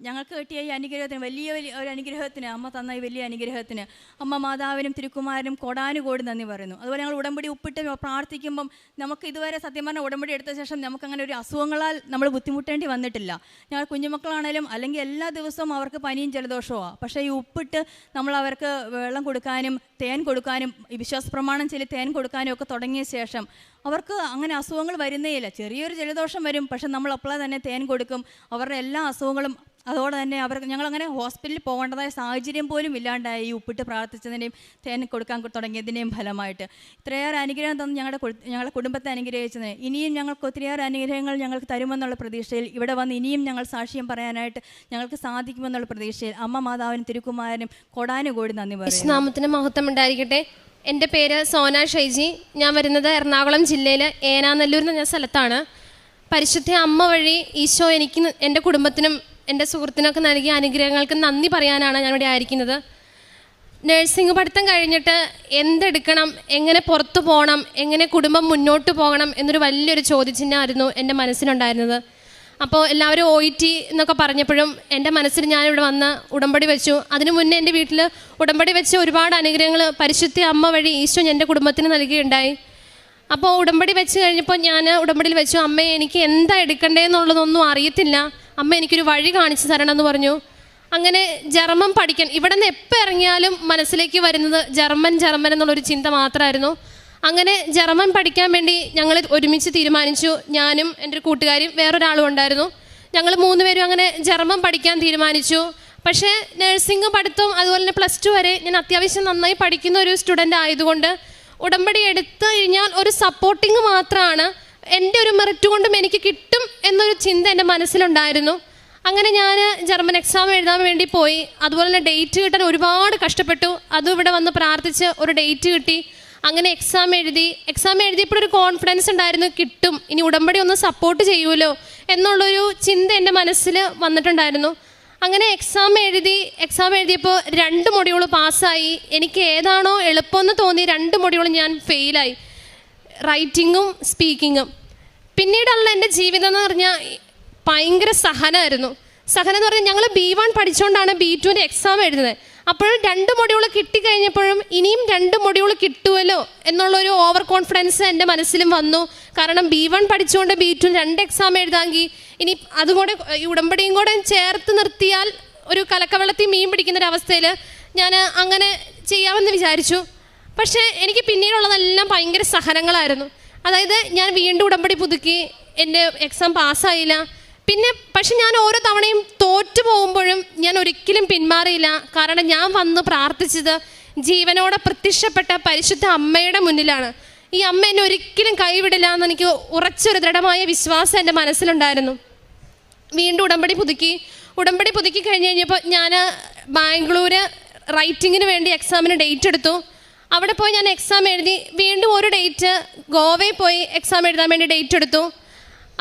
ഞങ്ങൾക്ക് കിട്ടിയ ഈ അനുഗ്രഹത്തിന് വലിയ ഒരു അനുഗ്രഹത്തിന്, അമ്മ തന്ന ഈ വലിയ അനുഗ്രഹത്തിന് അമ്മ മാതാവിനും തിരുക്കുമാരനും കോടാനുകോടി നന്ദി പറയുന്നു. അതുപോലെ ഞങ്ങൾ ഉടമ്പടി ഒപ്പിട്ട് പ്രാർത്ഥിക്കുമ്പം നമുക്ക് ഇതുവരെ സത്യം പറഞ്ഞാൽ ഉടമ്പടി എടുത്ത ശേഷം നമുക്കങ്ങനെ ഒരു അസുഖങ്ങളാൽ നമ്മൾ ബുദ്ധിമുട്ടേണ്ടി വന്നിട്ടില്ല. ഞങ്ങൾ കുഞ്ഞുമക്കളാണേലും അല്ലെങ്കിൽ എല്ലാ ദിവസവും അവർക്ക് പനിയും ജലദോഷവുമാണ്. പക്ഷേ ഈ ഉപ്പിട്ട് നമ്മൾ അവർക്ക് വെള്ളം കൊടുക്കാനും തേൻ കൊടുക്കാനും ഈ വിശ്വാസ പ്രമാണം ചൊല്ലി തേൻ കൊടുക്കാനും ഒക്കെ തുടങ്ങിയ ശേഷം അവർക്ക് അങ്ങനെ അസുഖങ്ങൾ വരുന്നേയില്ല. ചെറിയൊരു ജലദോഷം വരും, പക്ഷെ നമ്മൾ അപ്പോഴേ തന്നെ തേൻ കൊടുക്കും. അവരുടെ എല്ലാ അസുഖങ്ങളും അതോടെ തന്നെ അവർക്ക് ഞങ്ങളങ്ങനെ ഹോസ്പിറ്റലിൽ പോകേണ്ടതായ സാഹചര്യം പോലും ഇല്ലാണ്ടായി ഈ ഉപ്പിട്ട് പ്രാർത്ഥിച്ചതിൻ്റെയും തേൻ കൊടുക്കാൻ തുടങ്ങിയതിൻ്റെയും ഫലമായിട്ട്. ഇത്രയേറെ അനുഗ്രഹം തന്ന് ഞങ്ങളുടെ കുടുംബത്തെ അനുഗ്രഹിച്ചതിന് ഇനിയും ഞങ്ങൾക്ക് ഒത്തിരിയേറെ അനുഗ്രഹങ്ങൾ ഞങ്ങൾക്ക് തരുമെന്നുള്ള പ്രതീക്ഷയിൽ ഇവിടെ വന്ന് ഇനിയും ഞങ്ങൾ സാക്ഷ്യം പറയാനായിട്ട് ഞങ്ങൾക്ക് സാധിക്കുമെന്നുള്ള പ്രതീക്ഷയിൽ അമ്മ മാതാവിനും തിരുക്കുമാരനും കോടാനുകോടി നന്ദി പറയും. നാമത്തിന് മഹത്വം ഉണ്ടായിരിക്കട്ടെ. എൻ്റെ പേര് സോന ഷൈജി. ഞാൻ വരുന്നത് എറണാകുളം ജില്ലയിൽ ഏനാനല്ലൂർ എന്ന സ്ഥലത്താണ്. പരിശുദ്ധ അമ്മ വഴി ഈശോ എനിക്ക് എൻ്റെ കുടുംബത്തിനും എൻ്റെ സുഹൃത്തിനൊക്കെ നൽകിയ അനുഗ്രഹങ്ങൾക്ക് നന്ദി പറയാനാണ് ഞാനിവിടെ ആയിരിക്കുന്നത്. നഴ്സിംഗ് പഠിത്തം കഴിഞ്ഞിട്ട് എന്തെടുക്കണം, എങ്ങനെ പുറത്തു പോകണം, എങ്ങനെ കുടുംബം മുന്നോട്ട് പോകണം എന്നൊരു വലിയൊരു ചോദ്യചിഹ്നമായിരുന്നു എൻ്റെ മനസ്സിലുണ്ടായിരുന്നത്. അപ്പോൾ എല്ലാവരും OET എന്നൊക്കെ പറഞ്ഞപ്പോഴും എൻ്റെ മനസ്സിൽ ഞാനിവിടെ വന്ന് ഉടമ്പടി വെച്ചു. അതിനു മുന്നേ എൻ്റെ വീട്ടിൽ ഉടമ്പടി വെച്ച് ഒരുപാട് അനുഗ്രഹങ്ങൾ പരിശുദ്ധ അമ്മ വഴി ഈശോ എൻ്റെ കുടുംബത്തിന് നൽകുകയുണ്ടായി. അപ്പോൾ ഉടമ്പടി വെച്ച് കഴിഞ്ഞപ്പോൾ ഞാൻ ഉടമ്പടിയിൽ വെച്ചു, അമ്മയെ എനിക്ക് എന്താ എടുക്കേണ്ടതെന്നുള്ളതൊന്നും അറിയത്തില്ല, അമ്മ എനിക്കൊരു വഴി കാണിച്ചു തരണം എന്ന് പറഞ്ഞു. അങ്ങനെ ജർമ്മൻ പഠിക്കാൻ ഇവിടെ നിന്ന് എപ്പോൾ ഇറങ്ങിയാലും മനസ്സിലേക്ക് വരുന്നത് ജർമ്മൻ എന്നുള്ളൊരു ചിന്ത മാത്രമായിരുന്നു. അങ്ങനെ ജർമ്മൻ പഠിക്കാൻ വേണ്ടി ഞങ്ങൾ ഒരുമിച്ച് തീരുമാനിച്ചു. ഞാനും എൻ്റെ ഒരു കൂട്ടുകാരും വേറൊരാളും ഉണ്ടായിരുന്നു. ഞങ്ങൾ 3 പേരും അങ്ങനെ ജർമ്മൻ പഠിക്കാൻ തീരുമാനിച്ചു. പക്ഷേ നഴ്സിംഗ് പഠിത്തവും അതുപോലെ തന്നെ +2 വരെ ഞാൻ അത്യാവശ്യം നന്നായി പഠിക്കുന്ന ഒരു സ്റ്റുഡൻ്റ് ആയതുകൊണ്ട് ഉടമ്പടി എടുത്തു കഴിഞ്ഞാൽ ഒരു സപ്പോർട്ടിങ് മാത്രമാണ്, എൻ്റെ ഒരു മെറിറ്റ് കൊണ്ടും എനിക്ക് കിട്ടും എന്നൊരു ചിന്ത എൻ്റെ മനസ്സിലുണ്ടായിരുന്നു. അങ്ങനെ ഞാൻ ജർമ്മൻ എക്സാം എഴുതാൻ വേണ്ടി പോയി. അതുപോലെ തന്നെ ഡേറ്റ് കിട്ടാൻ ഒരുപാട് കഷ്ടപ്പെട്ടു. അതും ഇവിടെ വന്ന് പ്രാർത്ഥിച്ച് ഒരു ഡേറ്റ് കിട്ടി. അങ്ങനെ എക്സാം എഴുതിയപ്പോൾ ഒരു കോൺഫിഡൻസ് ഉണ്ടായിരുന്നു, കിട്ടും, ഇനി ഉടമ്പടി ഒന്ന് സപ്പോർട്ട് ചെയ്യുമല്ലോ എന്നുള്ളൊരു ചിന്ത എൻ്റെ മനസ്സിൽ വന്നിട്ടുണ്ടായിരുന്നു. അങ്ങനെ എക്സാം എഴുതിയപ്പോൾ 2 മൊഡ്യൂൾ പാസ്സായി. എനിക്ക് ഏതാണോ എളുപ്പമെന്ന് തോന്നി 2 മൊഡ്യൂൾ ഞാൻ ഫെയിലായി, റൈറ്റിങ്ങും സ്പീക്കിങ്ങും. പിന്നീടുള്ള എൻ്റെ ജീവിതം എന്ന് പറഞ്ഞാൽ ഭയങ്കര സഹനമായിരുന്നു. സഹനം എന്ന് പറഞ്ഞാൽ ഞങ്ങൾ B1 പഠിച്ചുകൊണ്ടാണ് B2ൻ്റെ എക്സാം എഴുതുന്നത്. അപ്പോഴും 2 മൊഡ്യൂൾ കിട്ടിക്കഴിഞ്ഞപ്പോഴും ഇനിയും 2 മൊഡ്യൂൾ കിട്ടുമല്ലോ എന്നുള്ളൊരു ഓവർ കോൺഫിഡൻസ് എൻ്റെ മനസ്സിലും വന്നു. കാരണം B1 പഠിച്ചുകൊണ്ട് B2 2 എക്സാം എഴുതാമെങ്കിൽ ഇനി അതുകൂടെ ഈ ഉടമ്പടിയും കൂടെ ചേർത്ത് നിർത്തിയാൽ ഒരു കലക്കവെള്ളത്തിൽ മീൻ പിടിക്കുന്നൊരവസ്ഥയിൽ ഞാൻ അങ്ങനെ ചെയ്യാമെന്ന് വിചാരിച്ചു. പക്ഷേ എനിക്ക് പിന്നീടുള്ളതെല്ലാം ഭയങ്കര സഹനങ്ങളായിരുന്നു. അതായത് ഞാൻ വീണ്ടും ഉടമ്പടി പുതുക്കി, എൻ്റെ എക്സാം പാസ്സായില്ല. പക്ഷെ ഞാൻ ഓരോ തവണയും തോറ്റു പോകുമ്പോഴും ഞാൻ ഒരിക്കലും പിന്മാറിയില്ല. കാരണം ഞാൻ വന്ന് പ്രാർത്ഥിച്ചത് ജീവനോടെ പ്രത്യക്ഷപ്പെട്ട പരിശുദ്ധ അമ്മയുടെ മുന്നിലാണ്. ഈ അമ്മ എന്നെ ഒരിക്കലും കൈവിടില്ല എന്ന് എനിക്ക് ഉറച്ചൊരു ദൃഢമായ വിശ്വാസം എൻ്റെ മനസ്സിലുണ്ടായിരുന്നു. വീണ്ടും ഉടമ്പടി പുതുക്കി കഴിഞ്ഞപ്പോൾ ഞാൻ ബാംഗ്ലൂർ റൈറ്റിങ്ങിന് വേണ്ടി എക്സാമിന് ഡേറ്റ് എടുത്തു. അവിടെ പോയി ഞാൻ എക്സാം എഴുതി. വീണ്ടും ഒരു ഡേറ്റ് ഗോവയിൽ പോയി എക്സാം എഴുതാൻ വേണ്ടി ഡേറ്റ് എടുത്തു.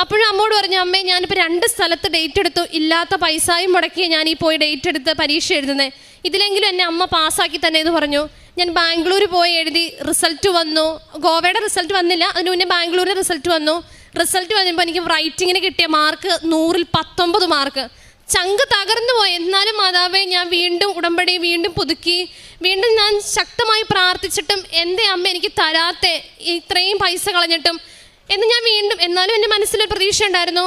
അപ്പോഴും അമ്മോട് പറഞ്ഞു, അമ്മേ ഞാനിപ്പോൾ 2 സ്ഥലത്ത് ഡേറ്റ് എടുത്തു, ഇല്ലാത്ത പൈസയും മുടക്കി ഞാൻ ഈ പോയി ഡേറ്റ് എടുത്ത് പരീക്ഷ എഴുതുന്നത്, ഇതിലെങ്കിലും എന്നെ അമ്മ പാസ്സാക്കി തന്നെ എന്ന് പറഞ്ഞു. ഞാൻ ബാംഗ്ലൂർ പോയി എഴുതി. റിസൾട്ട് വന്നു. ഗോവയുടെ റിസൾട്ട് വന്നില്ല, അതിന് മുന്നേ ബാംഗ്ലൂരിൻ്റെ റിസൾട്ട് വന്നു. റിസൾട്ട് വന്നപ്പോൾ എനിക്ക് റൈറ്റിങ്ങിന് കിട്ടിയ മാർക്ക് 100ൽ 19 മാർക്ക്. ചങ്ക് തകർന്നു പോയി. എന്നാലും മാതാവേ, ഞാൻ വീണ്ടും ഉടമ്പടി പുതുക്കി, വീണ്ടും ഞാൻ ശക്തമായി പ്രാർത്ഥിച്ചിട്ടും എൻ്റെ അമ്മ എനിക്ക് തരാത്തെ, ഇത്രയും പൈസ കളഞ്ഞിട്ടും എന്ന് ഞാൻ വീണ്ടും, എന്നാലും എൻ്റെ മനസ്സിലൊരു പ്രതീക്ഷ ഉണ്ടായിരുന്നു,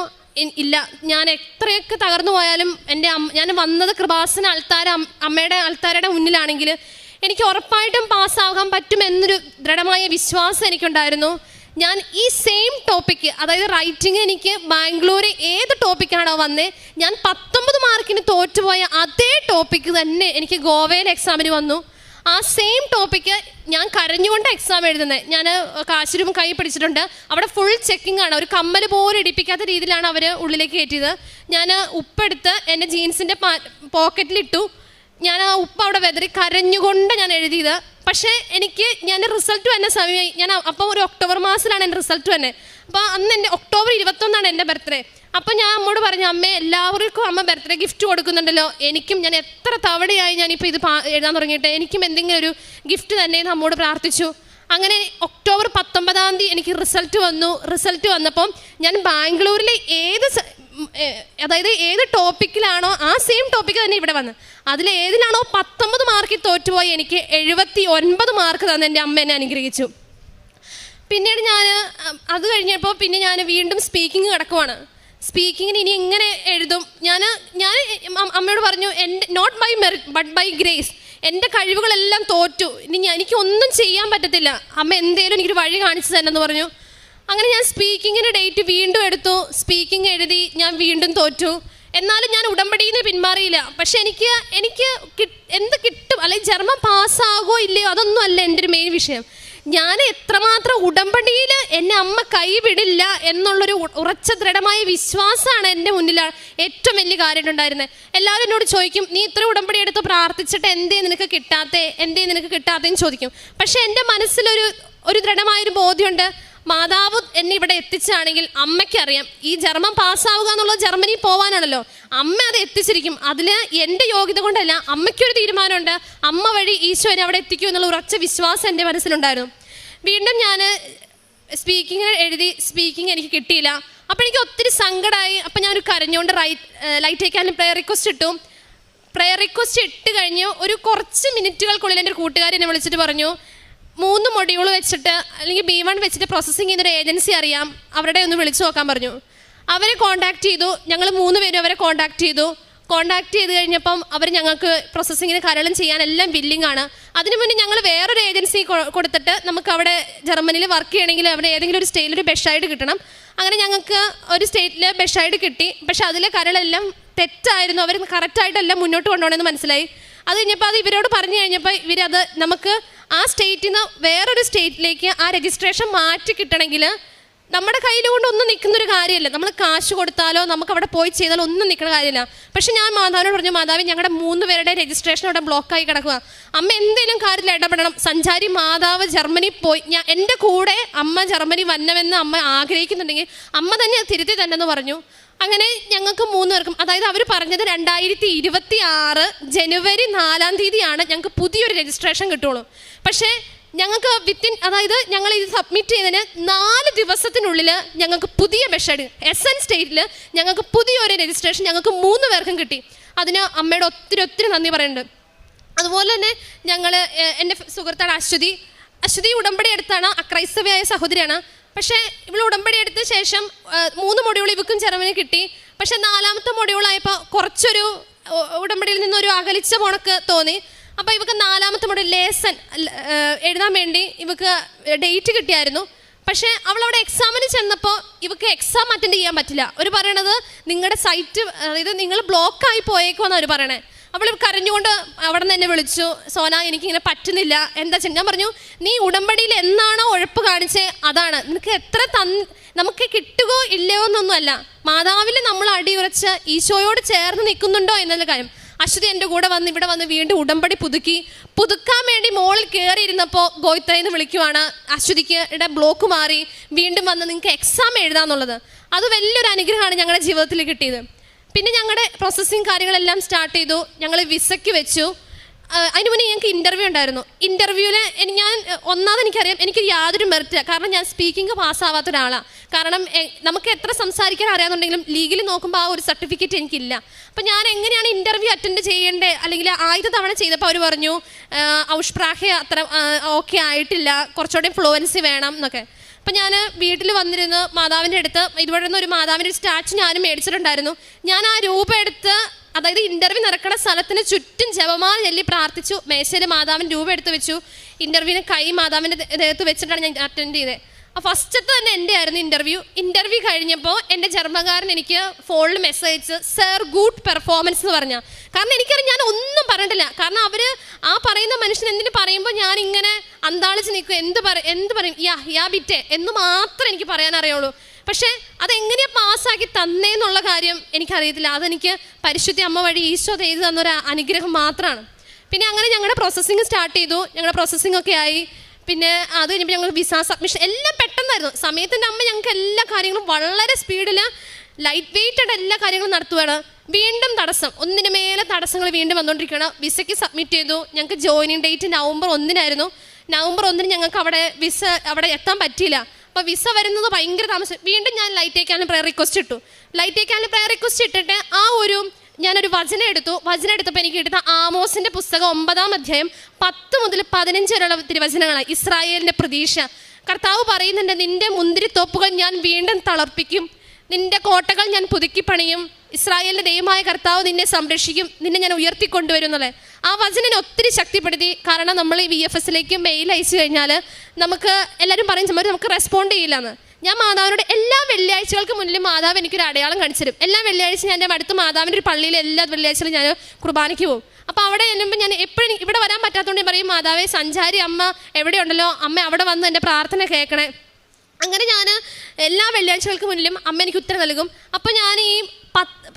ഇല്ല, ഞാൻ എത്രയൊക്കെ തകർന്നു പോയാലും ഞാൻ വന്നത് കൃപാസന അമ്മയുടെ ആൾത്താരുടെ മുന്നിലാണെങ്കിൽ എനിക്ക് ഉറപ്പായിട്ടും പാസ്സാകാൻ പറ്റുമെന്നൊരു ദൃഢമായ വിശ്വാസം എനിക്കുണ്ടായിരുന്നു. ഞാൻ ഈ സെയിം ടോപ്പിക്ക്, അതായത് റൈറ്റിംഗ്, എനിക്ക് ബാംഗ്ലൂർ ഏത് ടോപ്പിക്കാണോ വന്നേ, ഞാൻ 19 മാർക്കിന് തോറ്റുപോയ അതേ ടോപ്പിക്ക് തന്നെ എനിക്ക് ഗോവയിൽ എക്സാമിന് വന്നു. ആ സെയിം ടോപ്പിക്ക് ഞാൻ കരഞ്ഞുകൊണ്ട് എക്സാം എഴുതുന്നത്. ഞാൻ കാശുരും കൈ പിടിച്ചിട്ടുണ്ട്. അവിടെ ഫുൾ ചെക്കിംഗ് ആണ്. ഒരു കമ്മൽ പോലും ഇടിപ്പിക്കാത്ത രീതിയിലാണ് അവർ ഉള്ളിലേക്ക് കയറ്റിയത്. ഞാൻ ഉപ്പെടുത്ത് എൻ്റെ ജീൻസിൻ്റെ പോക്കറ്റിലിട്ടു. ഞാൻ ആ ഉപ്പ് അവിടെ വെതറി കരഞ്ഞുകൊണ്ട് ഞാൻ എഴുതിയത്. പക്ഷേ ഞാൻ റിസൾട്ട് വന്ന സമയമായി. അപ്പോൾ ഒരു ഒക്ടോബർ മാസത്തിലാണ് എൻ്റെ റിസൾട്ട് തന്നെ. അപ്പോൾ അന്ന് എൻ്റെ ഒക്ടോബർ 21 എൻ്റെ ബർത്ത്ഡേ. അപ്പോൾ ഞാൻ അമ്മോട് പറഞ്ഞു, അമ്മേ, എല്ലാവർക്കും അമ്മ ബർത്ത്ഡേ ഗിഫ്റ്റ് കൊടുക്കുന്നുണ്ടല്ലോ, എനിക്കും, ഞാൻ എത്ര തവണയായി ഞാനിപ്പോൾ ഇത് എഴുതാൻ തുടങ്ങിയിട്ട്, എനിക്കും എന്തെങ്കിലും ഒരു ഗിഫ്റ്റ് തന്നെ എന്ന് അമ്മോട് പ്രാർത്ഥിച്ചു. അങ്ങനെ ഒക്ടോബർ 19 എനിക്ക് റിസൾട്ട് വന്നു. റിസൾട്ട് വന്നപ്പം ഞാൻ ബാംഗ്ലൂരിലെ അതായത് ഏത് ടോപ്പിക്കിലാണോ ആ സെയിം ടോപ്പിക്ക് തന്നെ ഇവിടെ വന്ന് അതിൽ ഏതിലാണോ 19 മാർക്കിൽ തോറ്റുപോയി എനിക്ക് 79 മാർക്ക് തന്നെ എൻ്റെ അമ്മ എന്നെ അനുഗ്രഹിച്ചു. പിന്നീട് അത് കഴിഞ്ഞപ്പോൾ പിന്നെ ഞാൻ വീണ്ടും സ്പീക്കിംഗ് കിടക്കുവാണ്. സ്പീക്കിങ്ങിന് ഇനി എങ്ങനെ എഴുതും? ഞാൻ അമ്മയോട് പറഞ്ഞു, not by merit but by grace, എൻ്റെ കഴിവുകളെല്ലാം തോറ്റു, ഇനി എനിക്കൊന്നും ചെയ്യാൻ പറ്റത്തില്ല, അമ്മ എന്തേലും എനിക്കൊരു വഴി കാണിച്ചു തന്നെന്ന് പറഞ്ഞു. അങ്ങനെ ഞാൻ സ്പീക്കിങ്ങിന് ഡേറ്റ് വീണ്ടും എടുത്തു. സ്പീക്കിംഗ് എഴുതി, ഞാൻ വീണ്ടും തോറ്റു. എന്നാലും ഞാൻ ഉടമ്പടിയിൽ നിന്ന് പിന്മാറിയില്ല. പക്ഷെ എനിക്ക് എന്ത് കിട്ടും, അല്ലെങ്കിൽ ജർമ്മൻ പാസ്സാകോ ഇല്ലയോ, അതൊന്നും അല്ല എൻ്റെ ഒരു മെയിൻ വിഷയം. ഞാൻ എത്രമാത്രം ഉടമ്പടിയിൽ എന്നെ അമ്മ കൈവിടില്ല എന്നുള്ളൊരു ഉറച്ച ദൃഢമായ വിശ്വാസമാണ് എൻ്റെ മുന്നിൽ ഏറ്റവും വലിയ കാര്യമായിട്ടുണ്ടായിരുന്നത്. എല്ലാവരും എന്നോട് ചോദിക്കും, നീ ഇത്ര ഉടമ്പടി എടുത്ത് പ്രാർത്ഥിച്ചിട്ട് എന്തേ നിനക്ക് കിട്ടാത്തേന്ന് ചോദിക്കും. പക്ഷെ എൻ്റെ മനസ്സിലൊരു ദൃഢമായൊരു ബോധ്യമുണ്ട്, മാതാവ് എന്നെ ഇവിടെ എത്തിച്ചാണെങ്കിൽ അമ്മയ്ക്കറിയാം ഈ ജർമ്മൻ പാസ്സാവുക എന്നുള്ളത് ജർമ്മനി പോകാനാണല്ലോ, അമ്മ അത് എത്തിച്ചിരിക്കും. അതിൽ എൻ്റെ യോഗ്യത കൊണ്ടല്ല, അമ്മയ്ക്കൊരു തീരുമാനമുണ്ട്, അമ്മ വഴി ഈശോ എന്നെ അവിടെ എത്തിക്കും എന്നുള്ള ഉറച്ച വിശ്വാസം എൻ്റെ മനസ്സിലുണ്ടായിരുന്നു. വീണ്ടും ഞാൻ സ്പീക്കിംഗ് എഴുതി, സ്പീക്കിംഗ് എനിക്ക് കിട്ടിയില്ല. അപ്പോൾ എനിക്ക് ഒത്തിരി സങ്കടമായി. അപ്പം ഞാനൊരു കരഞ്ഞുകൊണ്ട് ലൈറ്റ് അയക്കാൻ പ്രെയർ റിക്വസ്റ്റ് ഇട്ടു. പ്രെയർ റിക്വസ്റ്റ് ഇട്ട് കഴിഞ്ഞ് ഒരു കുറച്ച് മിനിറ്റുകൾക്കുള്ളിൽ എൻ്റെ ഒരു കൂട്ടുകാരി എന്നെ വിളിച്ചിട്ട് പറഞ്ഞു, 3 മൊഡ്യൂൾ വെച്ചിട്ട് അല്ലെങ്കിൽ B1 വെച്ചിട്ട് പ്രോസസ്സിങ് ചെയ്യുന്നൊരു ഏജൻസി അറിയാം, അവരുടെ ഒന്ന് വിളിച്ചു നോക്കാൻ പറഞ്ഞു. അവരെ കോൺടാക്ട് ചെയ്തു. ഞങ്ങൾ 3 പേരും അവരെ കോൺടാക്ട് ചെയ്തു കഴിഞ്ഞപ്പം അവർ ഞങ്ങൾക്ക് പ്രോസസ്സിങ്ങിന് കരളും ചെയ്യാൻ എല്ലാം ബില്ലിംഗ് ആണ്. അതിനു മുന്നേ ഞങ്ങൾ വേറൊരു ഏജൻസി കൊടുത്തിട്ട് നമുക്ക് അവിടെ ജർമ്മനിയിൽ വർക്ക് ചെയ്യണമെങ്കിൽ അവിടെ ഏതെങ്കിലും ഒരു സ്റ്റേറ്റിൽ ഒരു ബെഷൈഡ് കിട്ടണം. അങ്ങനെ ഞങ്ങൾക്ക് ഒരു സ്റ്റേറ്റിൽ ബെഷൈഡ് കിട്ടി. പക്ഷെ അതിലെ കരളെല്ലാം തെറ്റായിരുന്നു, അവർ കറക്റ്റായിട്ടെല്ലാം മുന്നോട്ട് കൊണ്ടുപോകണമെന്ന് മനസ്സിലായി. അത് കഴിഞ്ഞപ്പോൾ അത് ഇവരോട് പറഞ്ഞു കഴിഞ്ഞപ്പോൾ ഇവരത് നമുക്ക് ആ സ്റ്റേറ്റിൽ നിന്ന് വേറൊരു സ്റ്റേറ്റിലേക്ക് ആ രജിസ്ട്രേഷൻ മാറ്റി കിട്ടണമെങ്കിൽ നമ്മുടെ കയ്യിൽ കൊണ്ട് ഒന്നും നിൽക്കുന്നൊരു കാര്യമല്ല, നമ്മൾ കാശ് കൊടുത്താലോ നമുക്ക് അവിടെ പോയി ചെയ്താലോ ഒന്നും നിൽക്കുന്ന കാര്യമില്ല. പക്ഷെ ഞാൻ മാതാവിനോട് പറഞ്ഞു, മാതാവി ഞങ്ങളുടെ 3 പേരുടെ രജിസ്ട്രേഷൻ അവിടെ ബ്ലോക്കായി കിടക്കുക, അമ്മ എന്തെങ്കിലും കാര്യത്തിൽ ഇടപെടണം. സഞ്ചാരി മാതാവ് ജർമ്മനി പോയി, എൻ്റെ കൂടെ അമ്മ ജർമ്മനി വന്നമെന്ന് അമ്മ ആഗ്രഹിക്കുന്നുണ്ടെങ്കിൽ അമ്മ തന്നെ തിരുത്തി തന്നെന്ന് പറഞ്ഞു. അങ്ങനെ ഞങ്ങൾക്ക് 3 പേർക്കും, അതായത് അവർ പറഞ്ഞത് 2026 ജനുവരി 4-ാം തീയതിയാണ് ഞങ്ങൾക്ക് പുതിയൊരു രജിസ്ട്രേഷൻ കിട്ടുള്ളൂ. പക്ഷേ ഞങ്ങൾക്ക് അതായത് ഞങ്ങൾ ഇത് സബ്മിറ്റ് ചെയ്തതിന് 4 ദിവസത്തിനുള്ളിൽ ഞങ്ങൾക്ക് പുതിയ ബെഷൈഡ് SN സ്റ്റേറ്റിൽ ഞങ്ങൾക്ക് പുതിയൊരു രജിസ്ട്രേഷൻ ഞങ്ങൾക്ക് 3 പേർക്കും കിട്ടി. അതിന് അമ്മയുടെ ഒത്തിരി നന്ദി പറയുന്നുണ്ട്. അതുപോലെ തന്നെ എൻ്റെ സുഹൃത്താണ് അശ്വതി ഉടമ്പടി എടുത്താണ്, അക്രൈസ്തവയായ സഹോദരിയാണ്. പക്ഷേ ഇവൾ ഉടമ്പടി എടുത്ത ശേഷം 3 മൊഡ്യൂൾ ഇവക്കും ജർമ്മനി കിട്ടി. പക്ഷെ 4ാമത്തെ മൊഡ്യൂളായപ്പോൾ കുറച്ചൊരു ഉടമ്പടിയിൽ നിന്നൊരു അകലിച്ച പോണക്ക് തോന്നി. അപ്പോൾ ഇവക്ക് 4ാമത്തെ മൊഡ്യൂൾ ലേസൺ എഴുതാൻ വേണ്ടി ഇവക്ക് ഡേറ്റ് കിട്ടിയായിരുന്നു. പക്ഷേ അവളവിടെ എക്സാമിന് ചെന്നപ്പോൾ ഇവക്ക് എക്സാം അറ്റൻഡ് ചെയ്യാൻ പറ്റില്ല. അവർ പറയണത് നിങ്ങളുടെ സൈറ്റ്, അതായത് നിങ്ങൾ ബ്ലോക്കായി പോയേക്കുമെന്നാണ് അവർ പറയണേ. അവൾ കരഞ്ഞുകൊണ്ട് അവിടെ നിന്ന് എന്നെ വിളിച്ചു, സോന എനിക്കിങ്ങനെ പറ്റുന്നില്ല, എന്താ ചെയ്യുക? ഞാൻ പറഞ്ഞു, നീ ഉടമ്പടിയിൽ എന്നാണോ ഉഴപ്പ് കാണിച്ചേ അതാണ്, നിനക്ക് നമുക്ക് കിട്ടുകയോ ഇല്ലയോ എന്നൊന്നുമല്ല, മാതാവിൽ നമ്മൾ അടിയുറച്ച് ഈശോയോട് ചേർന്ന് നിൽക്കുന്നുണ്ടോ എന്നുള്ള കാര്യം. അശ്വതി എൻ്റെ കൂടെ ഇവിടെ വന്ന് വീണ്ടും ഉടമ്പടി പുതുക്കാൻ വേണ്ടി മോളിൽ കയറിയിരുന്നപ്പോൾ ഗോയിത്രയെന്ന് വിളിക്കുവാണ്, അശ്വതിക്ക് ബ്ലോക്ക് മാറി, വീണ്ടും വന്ന് നിങ്ങൾക്ക് എക്സാം എഴുതാന്നുള്ളത്. അത് വലിയൊരു അനുഗ്രഹമാണ് ഞങ്ങളുടെ ജീവിതത്തിൽ കിട്ടിയത്. പിന്നെ ഞങ്ങളുടെ പ്രോസസ്സിങ് കാര്യങ്ങളെല്ലാം സ്റ്റാർട്ട് ചെയ്തു. ഞങ്ങൾ വിസയ്ക്ക് വെച്ചു. അതിന് മുന്നേ ഞങ്ങൾക്ക് ഇൻ്റർവ്യൂ ഉണ്ടായിരുന്നു. ഇൻ്റർവ്യൂവിൽ എനിക്കറിയാം എനിക്ക് യാതൊരു മെറിറ്റ്, കാരണം ഞാൻ സ്പീക്കിംഗ് പാസ്സാവാത്ത ഒരാളാണ്. കാരണം നമുക്ക് എത്ര സംസാരിക്കാൻ അറിയാമെന്നുണ്ടെങ്കിലും ലീഗലി നോക്കുമ്പോൾ ആ ഒരു സർട്ടിഫിക്കറ്റ് എനിക്കില്ല. അപ്പം ഞാൻ എങ്ങനെയാണ് ഇൻ്റർവ്യൂ അറ്റൻഡ് ചെയ്യേണ്ടത്, അല്ലെങ്കിൽ ആദ്യത്തെ തവണ ചെയ്തപ്പോൾ അവർ പറഞ്ഞു ഔഷ്പ്രാഹ്യ അത്ര ഓക്കെ ആയിട്ടില്ല, കുറച്ചുകൂടെ ഫ്ലുവൻസി വേണം എന്നൊക്കെ. അപ്പം ഞാൻ വീട്ടിൽ വന്നിരുന്ന് മാതാവിൻ്റെ അടുത്ത് ഇതുപോലെ ഒരു മാതാവിൻ്റെ ഒരു സ്റ്റാച്ചു ഞാനും മേടിച്ചിട്ടുണ്ടായിരുന്നു. ഞാൻ ആ രൂപ എടുത്ത്, അതായത് ഇൻ്റർവ്യൂ നടക്കുന്ന സ്ഥലത്തിന് ചുറ്റും ജപമാല ചൊല്ലി പ്രാർത്ഥിച്ചു. മേശയിൽ മാതാവിൻ്റെ രൂപ എടുത്ത് വെച്ചു. ഇൻ്റർവ്യൂവിന് കൈ മാതാവിൻ്റെ ദേഹത്ത് വെച്ചിട്ടാണ് ഞാൻ അറ്റൻഡ് ചെയ്തത്. ഫസ്റ്റത്തെ തന്നെ എൻ്റെ ആയിരുന്നു ഇൻ്റർവ്യൂ കഴിഞ്ഞപ്പോൾ എൻ്റെ ജർമ്മൻകാരൻ എനിക്ക് ഫോണിൽ മെസ്സേജ് അയച്ച്, സർ ഗുഡ് പെർഫോമൻസ് എന്ന് പറഞ്ഞാൽ. കാരണം എനിക്കറിയാം ഞാൻ ഒന്നും പറഞ്ഞിട്ടില്ല. കാരണം അവർ ആ പറയുന്ന മനുഷ്യൻ എന്തിനു പറയുമ്പോൾ ഞാനിങ്ങനെ അന്താളിച്ച് നിൽക്കും, എന്ത് പറയും യാ ബിറ്റേ എന്ന് മാത്രമേ എനിക്ക് പറയാൻ അറിയുള്ളൂ. പക്ഷേ അതെങ്ങനെയാണ് പാസ്സാക്കി തന്നേന്നുള്ള കാര്യം എനിക്കറിയത്തില്ല. അതെനിക്ക് പരിശുദ്ധ അമ്മ വഴി ഈശോ ചെയ്തു തന്നൊരു അനുഗ്രഹം മാത്രമാണ്. പിന്നെ അങ്ങനെ ഞങ്ങളുടെ പ്രോസസ്സിങ് സ്റ്റാർട്ട് ചെയ്തു. ഞങ്ങളുടെ പ്രോസസ്സിംഗ് ഒക്കെ ആയി. പിന്നെ അത് കഴിഞ്ഞപ്പോൾ ഞങ്ങൾ വിസ സബ്മിഷൻ എല്ലാം പെട്ടെന്നായിരുന്നു. സമയത്തിൻ്റെ അമ്മ ഞങ്ങൾക്ക് എല്ലാ കാര്യങ്ങളും വളരെ സ്പീഡിൽ ലൈറ്റ് വെയ്റ്റായിട്ട് എല്ലാ കാര്യങ്ങളും നടത്തുകയാണ്. വീണ്ടും തടസ്സം, ഒന്നിനു മേലെ തടസ്സങ്ങൾ വീണ്ടും വന്നുകൊണ്ടിരിക്കുകയാണ്. വിസയ്ക്ക് സബ്മിറ്റ് ചെയ്തു. ഞങ്ങൾക്ക് ജോയിനിങ് ഡേറ്റ് നവംബർ 1-നായിരുന്നു. നവംബർ 1-ന് ഞങ്ങൾക്ക് അവിടെ എത്താൻ പറ്റിയില്ല. അപ്പോൾ വിസ വരുന്നത് ഭയങ്കര താമസം. വീണ്ടും ഞാൻ ലൈറ്റേക്കാനും പ്രയർ റിക്വസ്റ്റ് ഇട്ടു. ലൈറ്റേക്കാനും പ്രയർ റിക്വസ്റ്റ് ഇട്ടിട്ട് ഞാനൊരു വചനം എടുത്തപ്പോൾ എനിക്ക് കിട്ടുന്ന ആമോസിൻ്റെ പുസ്തകം 9-ാം അധ്യായം 10 മുതൽ 15 വരെയുള്ള തിരുവചനങ്ങളാണ്. ഇസ്രായേലിൻ്റെ പ്രതീക്ഷ. കർത്താവ് പറയുന്നുണ്ട്, നിന്റെ മുന്തിരിത്തോപ്പുകൾ ഞാൻ വീണ്ടും തളർപ്പിക്കും, നിന്റെ കോട്ടകൾ ഞാൻ പുതുക്കി പണിയും, ഇസ്രായേലിൻ്റെ ദൈവമായ കർത്താവ് നിന്നെ സംരക്ഷിക്കും, നിന്നെ ഞാൻ ഉയർത്തിക്കൊണ്ടുവരും എന്നുള്ളത്. ആ വചനം ഒത്തിരി ശക്തിപ്പെടുത്തി. കാരണം നമ്മൾ ഈ VFSലേക്ക് മെയിൽ അയച്ചു കഴിഞ്ഞാൽ നമുക്ക് എല്ലാവരും പറയും നമുക്ക് റെസ്പോണ്ട് ചെയ്യില്ലെന്ന്. ഞാൻ മാതാവിനോട് എല്ലാ വെള്ളിയാഴ്ചകൾക്ക് മുന്നിൽ മാതാവ് എനിക്കൊരു അടയാളം കാണിച്ചു തരും. എല്ലാ വെള്ളിയാഴ്ച ഞാൻ എൻ്റെ അടുത്ത് മാതാവിൻ്റെ ഒരു പള്ളിയിൽ എല്ലാ വെള്ളിയാഴ്ചയിലും ഞാൻ കുർബാനയ്ക്ക് പോകും. അപ്പോൾ അവിടെ ചെല്ലുമ്പോൾ ഞാൻ എപ്പോഴും ഇവിടെ വരാൻ പറ്റാത്തതുകൊണ്ട് ഞാൻ പറയും, മാതാവേ സഞ്ചാരി അമ്മ എവിടെയുണ്ടല്ലോ, അമ്മ അവിടെ വന്ന് എൻ്റെ പ്രാർത്ഥന കേൾക്കണേ. അങ്ങനെ ഞാൻ എല്ലാ വെള്ളിയാഴ്ചകൾക്ക് മുന്നിലും അമ്മ എനിക്ക് ഉത്തരം നൽകും. അപ്പോൾ ഞാൻ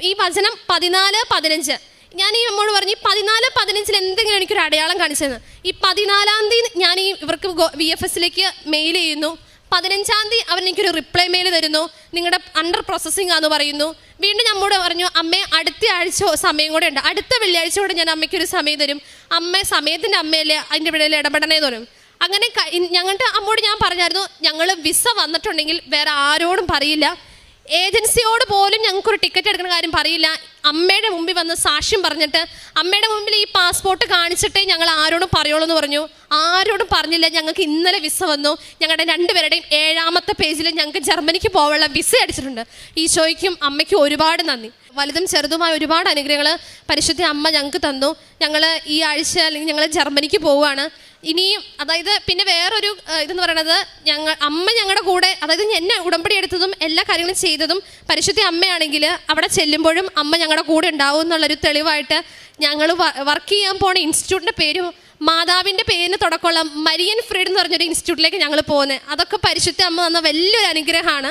ഈ വചനം 14-15 ഞാൻ ഈ അമ്മോട് പറഞ്ഞു, ഈ 14-15 എന്തെങ്കിലും എനിക്കൊരു അടയാളം കാണിച്ചതെന്ന്. ഈ 14-ാം തീയതി ഞാൻ ഇവർക്ക് VFSലേക്ക് മെയിൽ ചെയ്യുന്നു. 15-ാം തീയതി അവരെനിക്കൊരു റിപ്ലൈ മെയിൽ തരുന്നു, നിങ്ങളുടെ അണ്ടർ പ്രോസസ്സിംഗ് ആണെന്ന് പറയുന്നു. വീണ്ടും നമ്മോട് പറഞ്ഞു, അമ്മേ അടുത്ത ആഴ്ച സമയം കൂടെ ഉണ്ട്, അടുത്ത വെള്ളിയാഴ്ച കൂടെ ഞാൻ അമ്മയ്ക്കൊരു സമയം തരും, അമ്മ സമയത്തിൻ്റെ അമ്മയല്ലേ അതിൻ്റെ ഇടയിൽ ഇടപെടണേന്ന് പറയും. അങ്ങനെ ഞങ്ങളുടെ അമ്മോട് ഞാൻ പറഞ്ഞായിരുന്നു, ഞങ്ങൾ വിസ വന്നിട്ടുണ്ടെങ്കിൽ വേറെ ആരോടും പറയില്ല, ഏജൻസിയോട് പോലും ഞങ്ങൾക്കൊരു ടിക്കറ്റ് എടുക്കുന്ന കാര്യം പറയില്ല, അമ്മയുടെ മുമ്പിൽ വന്ന് സാക്ഷ്യം പറഞ്ഞിട്ട് അമ്മയുടെ മുമ്പിൽ ഈ പാസ്പോർട്ട് കാണിച്ചിട്ടേ ഞങ്ങൾ ആരോടും പറയുള്ളൂ എന്ന് പറഞ്ഞു. ആരോടും പറഞ്ഞില്ല. ഞങ്ങൾക്ക് ഇന്നലെ വിസ വന്നു. ഞങ്ങളുടെ 2 പേരുടെയും 7-ാമത്തെ പേജിൽ ഞങ്ങൾക്ക് ജർമ്മനിക്ക് പോകാനുള്ള വിസ അടിച്ചിട്ടുണ്ട്. ഈശോയ്ക്കും അമ്മയ്ക്കും ഒരുപാട് നന്ദി. വലുതും ചെറുതുമായ ഒരുപാട് അനുഗ്രഹങ്ങൾ പരിശുദ്ധ അമ്മ ഞങ്ങൾക്ക് തന്നു. ഞങ്ങൾ ഈ ആഴ്ച അല്ലെങ്കിൽ ഞങ്ങൾ ജർമ്മനിക്ക് പോവുകയാണ്. ഇനിയും അതായത് പിന്നെ വേറൊരു ഇതെന്ന് പറയണത്, അമ്മ ഞങ്ങളുടെ കൂടെ, അതായത് എന്നെ ഉടമ്പടി എടുത്തതും എല്ലാ കാര്യങ്ങളും ചെയ്തതും പരിശുദ്ധ അമ്മയാണെങ്കിൽ അവിടെ ചെല്ലുമ്പോഴും അമ്മ ഞങ്ങളുടെ കൂടെ ഉണ്ടാവും എന്നുള്ളൊരു തെളിവായിട്ട് ഞങ്ങൾ വർക്ക് ചെയ്യാൻ പോണ ഇൻസ്റ്റിറ്റ്യൂട്ടിൻ്റെ പേരും മാതാവിൻ്റെ പേരിന് തുടക്കമുള്ള മരിയൻ ഫ്രീഡ് എന്ന് പറഞ്ഞൊരു ഇൻസ്റ്റിറ്റ്യൂട്ടിലേക്ക് ഞങ്ങൾ പോകുന്നത്. അതൊക്കെ പരിശുദ്ധ അമ്മ തന്ന വലിയൊരു അനുഗ്രഹമാണ്.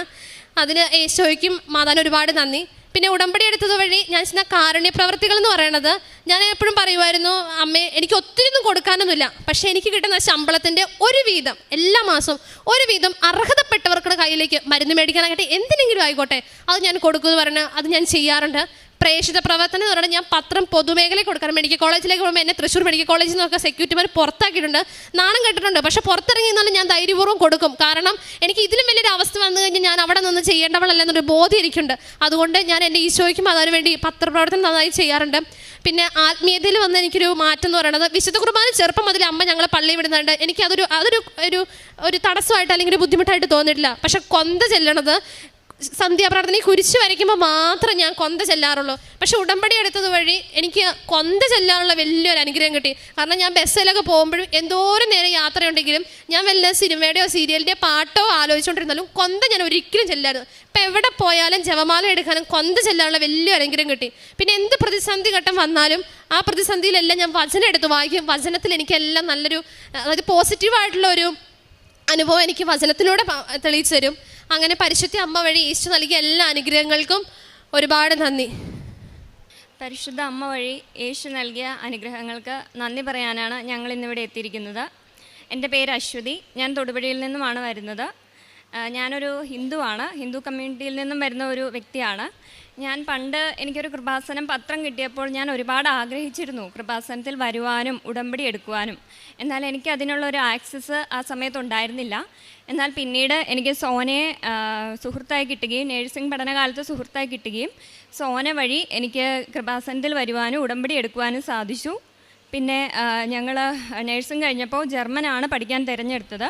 അതിന് ഈശോയ്ക്കും മാതാവിന് ഒരുപാട് നന്ദി. പിന്നെ ഉടമ്പടി എടുത്തത് വഴി ഞാൻ ചെയ്യുന്ന കാരുണ്യ പ്രവർത്തികൾ എന്ന് പറയുന്നത്, ഞാൻ എപ്പോഴും പറയുമായിരുന്നു, അമ്മേ എനിക്ക് ഒത്തിരി ഒന്നും കൊടുക്കാനൊന്നുമില്ല, പക്ഷേ എനിക്ക് കിട്ടുന്ന ശമ്പളത്തിൻ്റെ ഒരു വീതം എല്ലാ മാസവും ഒരു വീതം അർഹതപ്പെട്ടവർക്കുടെ കയ്യിലേക്ക് മരുന്ന് മേടിക്കാനായിട്ട് എന്തിനെങ്കിലും ആയിക്കോട്ടെ അത് ഞാൻ കൊടുക്കുമെന്ന് പറഞ്ഞ് അത് ഞാൻ ചെയ്യാറുണ്ട്. പ്രേക്ഷിത പ്രവർത്തനം എന്ന് പറഞ്ഞാൽ ഞാൻ പത്രം പൊതുമേഖലയിൽ കൊടുക്കാൻ മെഡിക്കൽ കോളേജിലേക്ക് പോകുമ്പോൾ എന്നെ തൃശ്ശൂർ മെഡിക്കൽ കോളേജിൽ നിന്നൊക്കെ സെക്യൂരിറ്റിമാർ പുറത്താക്കിയിട്ടുണ്ട്, നാണം കെട്ടിട്ടുണ്ട്. പക്ഷെ പുറത്തിറങ്ങി നിന്നാലും ഞാൻ ധൈര്യപൂർവ്വം കൊടുക്കും. കാരണം എനിക്ക് ഇതിലും വലിയൊരു അവസ്ഥ വന്നു കഴിഞ്ഞാൽ ഞാൻ അവിടെ നിന്ന് ചെയ്യേണ്ടവളല്ല എന്നൊരു ബോധ്യം എനിക്കുണ്ട്. അതുകൊണ്ട് ഞാൻ എൻ്റെ ഈശോയ്ക്കും അതിനു വേണ്ടി പത്രപ്രവർത്തനം നന്നായി ചെയ്യാറുണ്ട്. പിന്നെ ആത്മീയതയിൽ വന്ന് എനിക്കൊരു മാറ്റം എന്ന് പറയുന്നത്, വിശുദ്ധ കുർബാന ചെറുപ്പം മുതൽ അമ്മ ഞങ്ങളെ പള്ളിയിൽ വിടുന്നുണ്ട്. എനിക്ക് അതൊരു തടസ്സമായിട്ട് അല്ലെങ്കിൽ ഒരു ബുദ്ധിമുട്ടായിട്ട് തോന്നിയിട്ടില്ല. പക്ഷെ കൊന്ത ചെല്ലണത് സന്ധ്യാപ്രാർത്ഥനയിൽ കുരിശ് വരയ്ക്കുമ്പോൾ മാത്രം ഞാൻ കൊന്ത ചെല്ലാറുള്ളൂ. പക്ഷെ ഉടമ്പടി എടുത്തത് വഴി എനിക്ക് കൊന്ത ചെല്ലാനുള്ള വലിയൊരു അനുഗ്രഹം കിട്ടി. കാരണം ഞാൻ ബസ്സിലൊക്കെ പോകുമ്പോഴും എന്തോരം നേരം യാത്രയുണ്ടെങ്കിലും ഞാൻ വല്ല സിനിമയുടെയോ സീരിയലിൻ്റെയോ പാട്ടോ ആലോചിച്ചുകൊണ്ടിരുന്നാലും കൊന്ത ഞാൻ ഒരിക്കലും ചെല്ലായിരുന്നു. ഇപ്പം എവിടെ പോയാലും ജപമാല എടുക്കാനും കൊന്ത ചെല്ലാനുള്ള വലിയൊരു അനുഗ്രഹം കിട്ടി. പിന്നെ എന്ത് പ്രതിസന്ധി ഘട്ടം വന്നാലും ആ പ്രതിസന്ധിയിലെല്ലാം ഞാൻ വചനം എടുത്ത് വായിക്കും. വചനത്തിൽ എനിക്കെല്ലാം നല്ലൊരു, അതായത് പോസിറ്റീവായിട്ടുള്ള ഒരു അനുഭവം എനിക്ക് വചനത്തിലൂടെ തെളിയിച്ചു തരും. അങ്ങനെ പരിശുദ്ധ അമ്മ വഴി ഈശോ നൽകിയ എല്ലാ അനുഗ്രഹങ്ങൾക്കും ഒരുപാട് നന്ദി. പരിശുദ്ധ അമ്മ വഴി യേശു നൽകിയ അനുഗ്രഹങ്ങൾക്ക് നന്ദി പറയാനാണ് ഞങ്ങൾ ഇന്നിവിടെ എത്തിയിരിക്കുന്നത്. എൻ്റെ പേര് അശ്വതി. ഞാൻ തൊടുപുഴയിൽ നിന്നുമാണ് വരുന്നത്. ഞാനൊരു ഹിന്ദുവാണ്. ഹിന്ദു കമ്മ്യൂണിറ്റിയിൽ നിന്നും വരുന്ന ഒരു വ്യക്തിയാണ് ഞാൻ. പണ്ട് എനിക്കൊരു കൃപാസനം പത്രം കിട്ടിയപ്പോൾ ഞാൻ ഒരുപാട് ആഗ്രഹിച്ചിരുന്നു കൃപാസനത്തിൽ വരുവാനും ഉടമ്പടി എടുക്കുവാനും. എന്നാൽ എനിക്ക് അതിനുള്ളൊരു ആക്സസ് ആ സമയത്തുണ്ടായിരുന്നില്ല. എന്നാൽ പിന്നീട് എനിക്ക് സോനയെ സുഹൃത്തായി കിട്ടുകയും നേഴ്സിംഗ് പഠനകാലത്ത് സുഹൃത്തായി കിട്ടുകയും സോന വഴി എനിക്ക് കൃപാസനത്തിൽ വരുവാനും ഉടമ്പടി എടുക്കുവാനും സാധിച്ചു. പിന്നെ ഞങ്ങൾ നേഴ്സിംഗ് കഴിഞ്ഞപ്പോൾ ജർമ്മനാണ് പഠിക്കാൻ തിരഞ്ഞെടുത്തത്.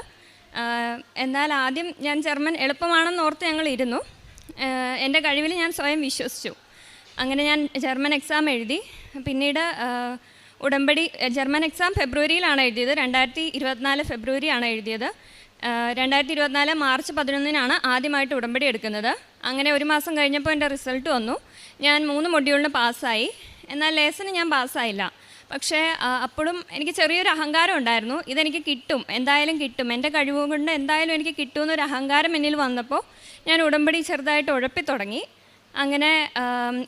എന്നാൽ ആദ്യം ഞാൻ ജർമ്മൻ എളുപ്പമാണെന്ന് ഓർത്ത് ഞങ്ങൾ ഇരുന്നു. എൻ്റെ കഴിവിൽ ഞാൻ സ്വയം വിശ്വസിച്ചു. അങ്ങനെ ഞാൻ ജർമ്മൻ എക്സാം എഴുതി. പിന്നീട് ഉടമ്പടി ജർമ്മൻ എക്സാം ഫെബ്രുവരിയിലാണ് എഴുതിയത്. 2024 ഫെബ്രുവരിയാണ് എഴുതിയത്. 2024 മാർച്ച് 11 ആദ്യമായിട്ട് ഉടമ്പടി എടുക്കുന്നത്. അങ്ങനെ ഒരു മാസം കഴിഞ്ഞപ്പോൾ എൻ്റെ റിസൾട്ട് വന്നു. ഞാൻ 3 മൊഡ്യൂളിന് പാസ്സായി. എന്നാൽ ലേസന് ഞാൻ പാസ്സായില്ല. പക്ഷേ അപ്പോഴും എനിക്ക് ചെറിയൊരു അഹങ്കാരം ഉണ്ടായിരുന്നു. ഇതെനിക്ക് കിട്ടും, എന്തായാലും കിട്ടും, എൻ്റെ കഴിവ് കൊണ്ട് എന്തായാലും എനിക്ക് കിട്ടുമെന്നൊരു അഹങ്കാരം എന്നിൽ വന്നപ്പോൾ ഞാൻ ഉടമ്പടി ചെറുതായിട്ട് ഉഴപ്പി തുടങ്ങി. അങ്ങനെ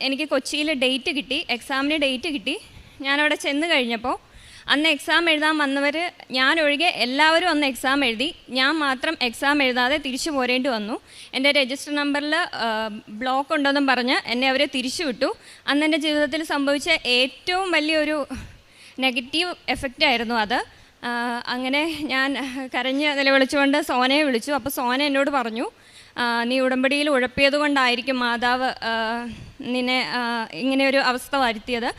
എനിക്ക് കൊച്ചിയിൽ ഡേറ്റ് കിട്ടി, എക്സാമിന് ഡേറ്റ് കിട്ടി. ഞാനവിടെ ചെന്ന് കഴിഞ്ഞപ്പോൾ അന്ന് എക്സാം എഴുതാൻ വന്നവർ ഞാനൊഴികെ എല്ലാവരും അന്ന് എക്സാം എഴുതി. ഞാൻ മാത്രം എക്സാം എഴുതാതെ തിരിച്ചു പോരേണ്ടി വന്നു. എൻ്റെ രജിസ്റ്റർ നമ്പറിൽ ബ്ലോക്ക് ഉണ്ടെന്നും പറഞ്ഞ് എന്നെ അവർ തിരിച്ചു വിട്ടു. അന്ന് എൻ്റെ ജീവിതത്തിൽ സംഭവിച്ച ഏറ്റവും വലിയൊരു നെഗറ്റീവ് എഫക്റ്റായിരുന്നു അത്. അങ്ങനെ ഞാൻ കരഞ്ഞ് നിലവിളിച്ചുകൊണ്ട് സോനയെ വിളിച്ചു. അപ്പോൾ സോന എന്നോട് പറഞ്ഞു, നീ ഉടമ്പടിയിൽ ഉഴപ്പിയത് കൊണ്ടായിരിക്കും മാതാവ് നിന്നെ ഇങ്ങനെ ഒരു അവസ്ഥ വരുത്തിയത്.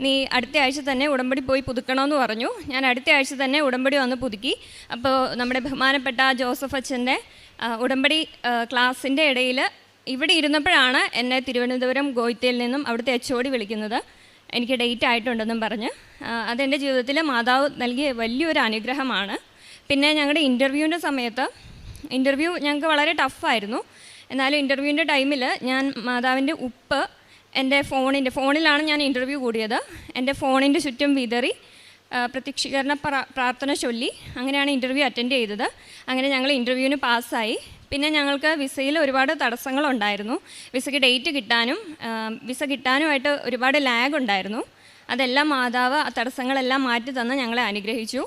നീ അടുത്ത ആഴ്ച തന്നെ ഉടമ്പടി പോയി പുതുക്കണമെന്ന് പറഞ്ഞു. ഞാൻ അടുത്ത ആഴ്ച തന്നെ ഉടമ്പടി വന്ന് പുതുക്കി. അപ്പോൾ നമ്മുടെ ബഹുമാനപ്പെട്ട ജോസഫ് അച്ഛൻ്റെ ഉടമ്പടി ക്ലാസ്സിൻ്റെ ഇടയിൽ ഇവിടെ ഇരുന്നപ്പോഴാണ് എന്നെ തിരുവനന്തപുരം ഗോയിത്തയിൽ നിന്നും അവിടുത്തെ HOD വിളിക്കുന്നത്. എനിക്ക് ഡേറ്റ് ആയിട്ടുണ്ടെന്നും പറഞ്ഞ്. അതെൻ്റെ ജീവിതത്തിൽ മാതാവ് നൽകിയ വലിയൊരു അനുഗ്രഹമാണ്. പിന്നെ ഞങ്ങളുടെ ഇൻ്റർവ്യൂവിൻ്റെ സമയത്ത് ഇൻ്റർവ്യൂ ഞങ്ങൾക്ക് വളരെ ടഫായിരുന്നു. എന്നാലും ഇൻ്റർവ്യൂവിൻ്റെ ടൈമിൽ ഞാൻ മാതാവിൻ്റെ ഉപ്പ് എൻ്റെ ഫോണിലാണ് ഞാൻ ഇൻ്റർവ്യൂ കൂടിയത്. എൻ്റെ ഫോണിൻ്റെ ചുറ്റും വിതറി പ്രത്യക്ഷീകരണ പ്രാർത്ഥന ചൊല്ലി അങ്ങനെയാണ് ഇൻ്റർവ്യൂ അറ്റൻഡ് ചെയ്തത്. അങ്ങനെ ഞങ്ങൾ ഇൻ്റർവ്യൂവിന് പാസ്സായി. പിന്നെ ഞങ്ങൾക്ക് വിസയിൽ ഒരുപാട് തടസ്സങ്ങളുണ്ടായിരുന്നു. വിസയ്ക്ക് ഡേറ്റ് കിട്ടാനും വിസ കിട്ടാനുമായിട്ട് ഒരുപാട് ലാഗ് ഉണ്ടായിരുന്നു. അതെല്ലാം മാതാവ് ആ തടസ്സങ്ങളെല്ലാം മാറ്റി തന്ന് ഞങ്ങളെ അനുഗ്രഹിച്ചു.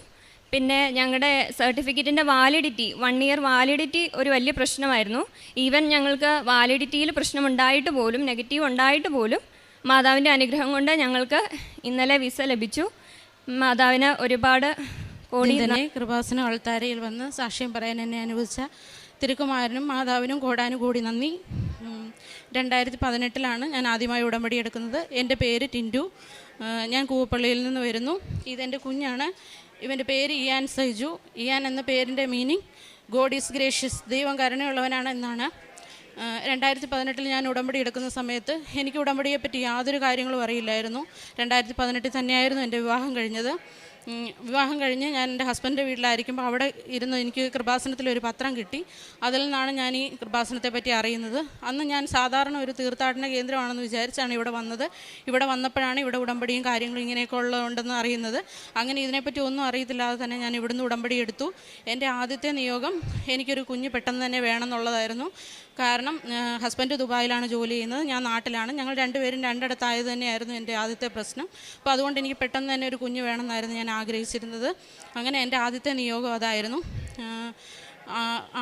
പിന്നെ ഞങ്ങളുടെ സർട്ടിഫിക്കറ്റിൻ്റെ വാലിഡിറ്റി 1 ഇയർ വാലിഡിറ്റി ഒരു വലിയ പ്രശ്നമായിരുന്നു. ഈവൻ ഞങ്ങൾക്ക് വാലിഡിറ്റിയിൽ പ്രശ്നമുണ്ടായിട്ട് പോലും, നെഗറ്റീവ് ഉണ്ടായിട്ട് പോലും മാതാവിൻ്റെ അനുഗ്രഹം കൊണ്ട് ഞങ്ങൾക്ക് ഇന്നലെ വിസ ലഭിച്ചു. മാതാവിന് ഒരുപാട് കോടി തന്നെ കൃപാസന അൾത്താരയിൽ വന്ന് സാക്ഷ്യം പറയാൻ എന്നെ അനുവദിച്ച തിരുക്കുമാരനും മാതാവിനും കോടാനുകൂടി നന്ദി. 2018 ഞാൻ ആദ്യമായി ഉടമ്പടി എടുക്കുന്നത്. എൻ്റെ പേര് ടിൻറ്റു. ഞാൻ കൂവപ്പള്ളിയിൽ നിന്ന് വരുന്നു. ഇതെൻ്റെ കുഞ്ഞാണ്. ഇവൻ്റെ പേര് ഇയാൻ സൈജു. ഇയാൻ എന്ന പേരിൻ്റെ മീനിങ് ഗോഡ് ഈസ് ഗ്രേഷ്യസ്, ദൈവം കരുണയുള്ളവനാണ് എന്നാണ്. 2018 ഞാൻ ഉടമ്പടി എടുക്കുന്ന സമയത്ത് എനിക്ക് ഉടമ്പടിയെപ്പറ്റി യാതൊരു കാര്യങ്ങളും അറിയില്ലായിരുന്നു. 2018 തന്നെയായിരുന്നു എൻ്റെ വിവാഹം കഴിഞ്ഞത്. വിവാഹം കഴിഞ്ഞ് ഞാൻ എൻ്റെ ഹസ്ബൻഡിൻ്റെ വീട്ടിലായിരിക്കുമ്പോൾ അവിടെ ഇരുന്ന് എനിക്ക് കൃപാസനത്തിലൊരു പത്രം കിട്ടി. അതിൽ നിന്നാണ് ഞാൻ ഈ കൃപാസനത്തെ പറ്റി അറിയുന്നത്. അന്ന് ഞാൻ സാധാരണ ഒരു തീർത്ഥാടന കേന്ദ്രമാണെന്ന് വിചാരിച്ചാണ് ഇവിടെ വന്നത്. ഇവിടെ വന്നപ്പോഴാണ് ഇവിടെ ഉടമ്പടിയും കാര്യങ്ങളും ഇങ്ങനെയൊക്കെ ഉള്ളതുണ്ടെന്ന് അറിയുന്നത്. അങ്ങനെ ഇതിനെപ്പറ്റി ഒന്നും അറിയത്തില്ലാതെ തന്നെ ഞാൻ ഇവിടുന്ന് ഉടമ്പടി എടുത്തു. എൻ്റെ ആദ്യത്തെ നിയോഗം എനിക്കൊരു കുഞ്ഞ് പെട്ടെന്ന് തന്നെ വേണമെന്നുള്ളതായിരുന്നു. കാരണം ഹസ്ബൻഡ് ദുബായിലാണ് ജോലി ചെയ്യുന്നത്, ഞാൻ നാട്ടിലാണ്. ഞങ്ങൾ രണ്ടുപേരും രണ്ടിടത്തായത് തന്നെയായിരുന്നു എൻ്റെ ആദ്യത്തെ പ്രശ്നം. അപ്പോൾ അതുകൊണ്ട് എനിക്ക് പെട്ടെന്ന് തന്നെ ഒരു കുഞ്ഞ് വേണമെന്നായിരുന്നു ഞാൻ ആഗ്രഹിച്ചിരുന്നത്. അങ്ങനെ എൻ്റെ ആദ്യത്തെ നിയോഗം അതായിരുന്നു.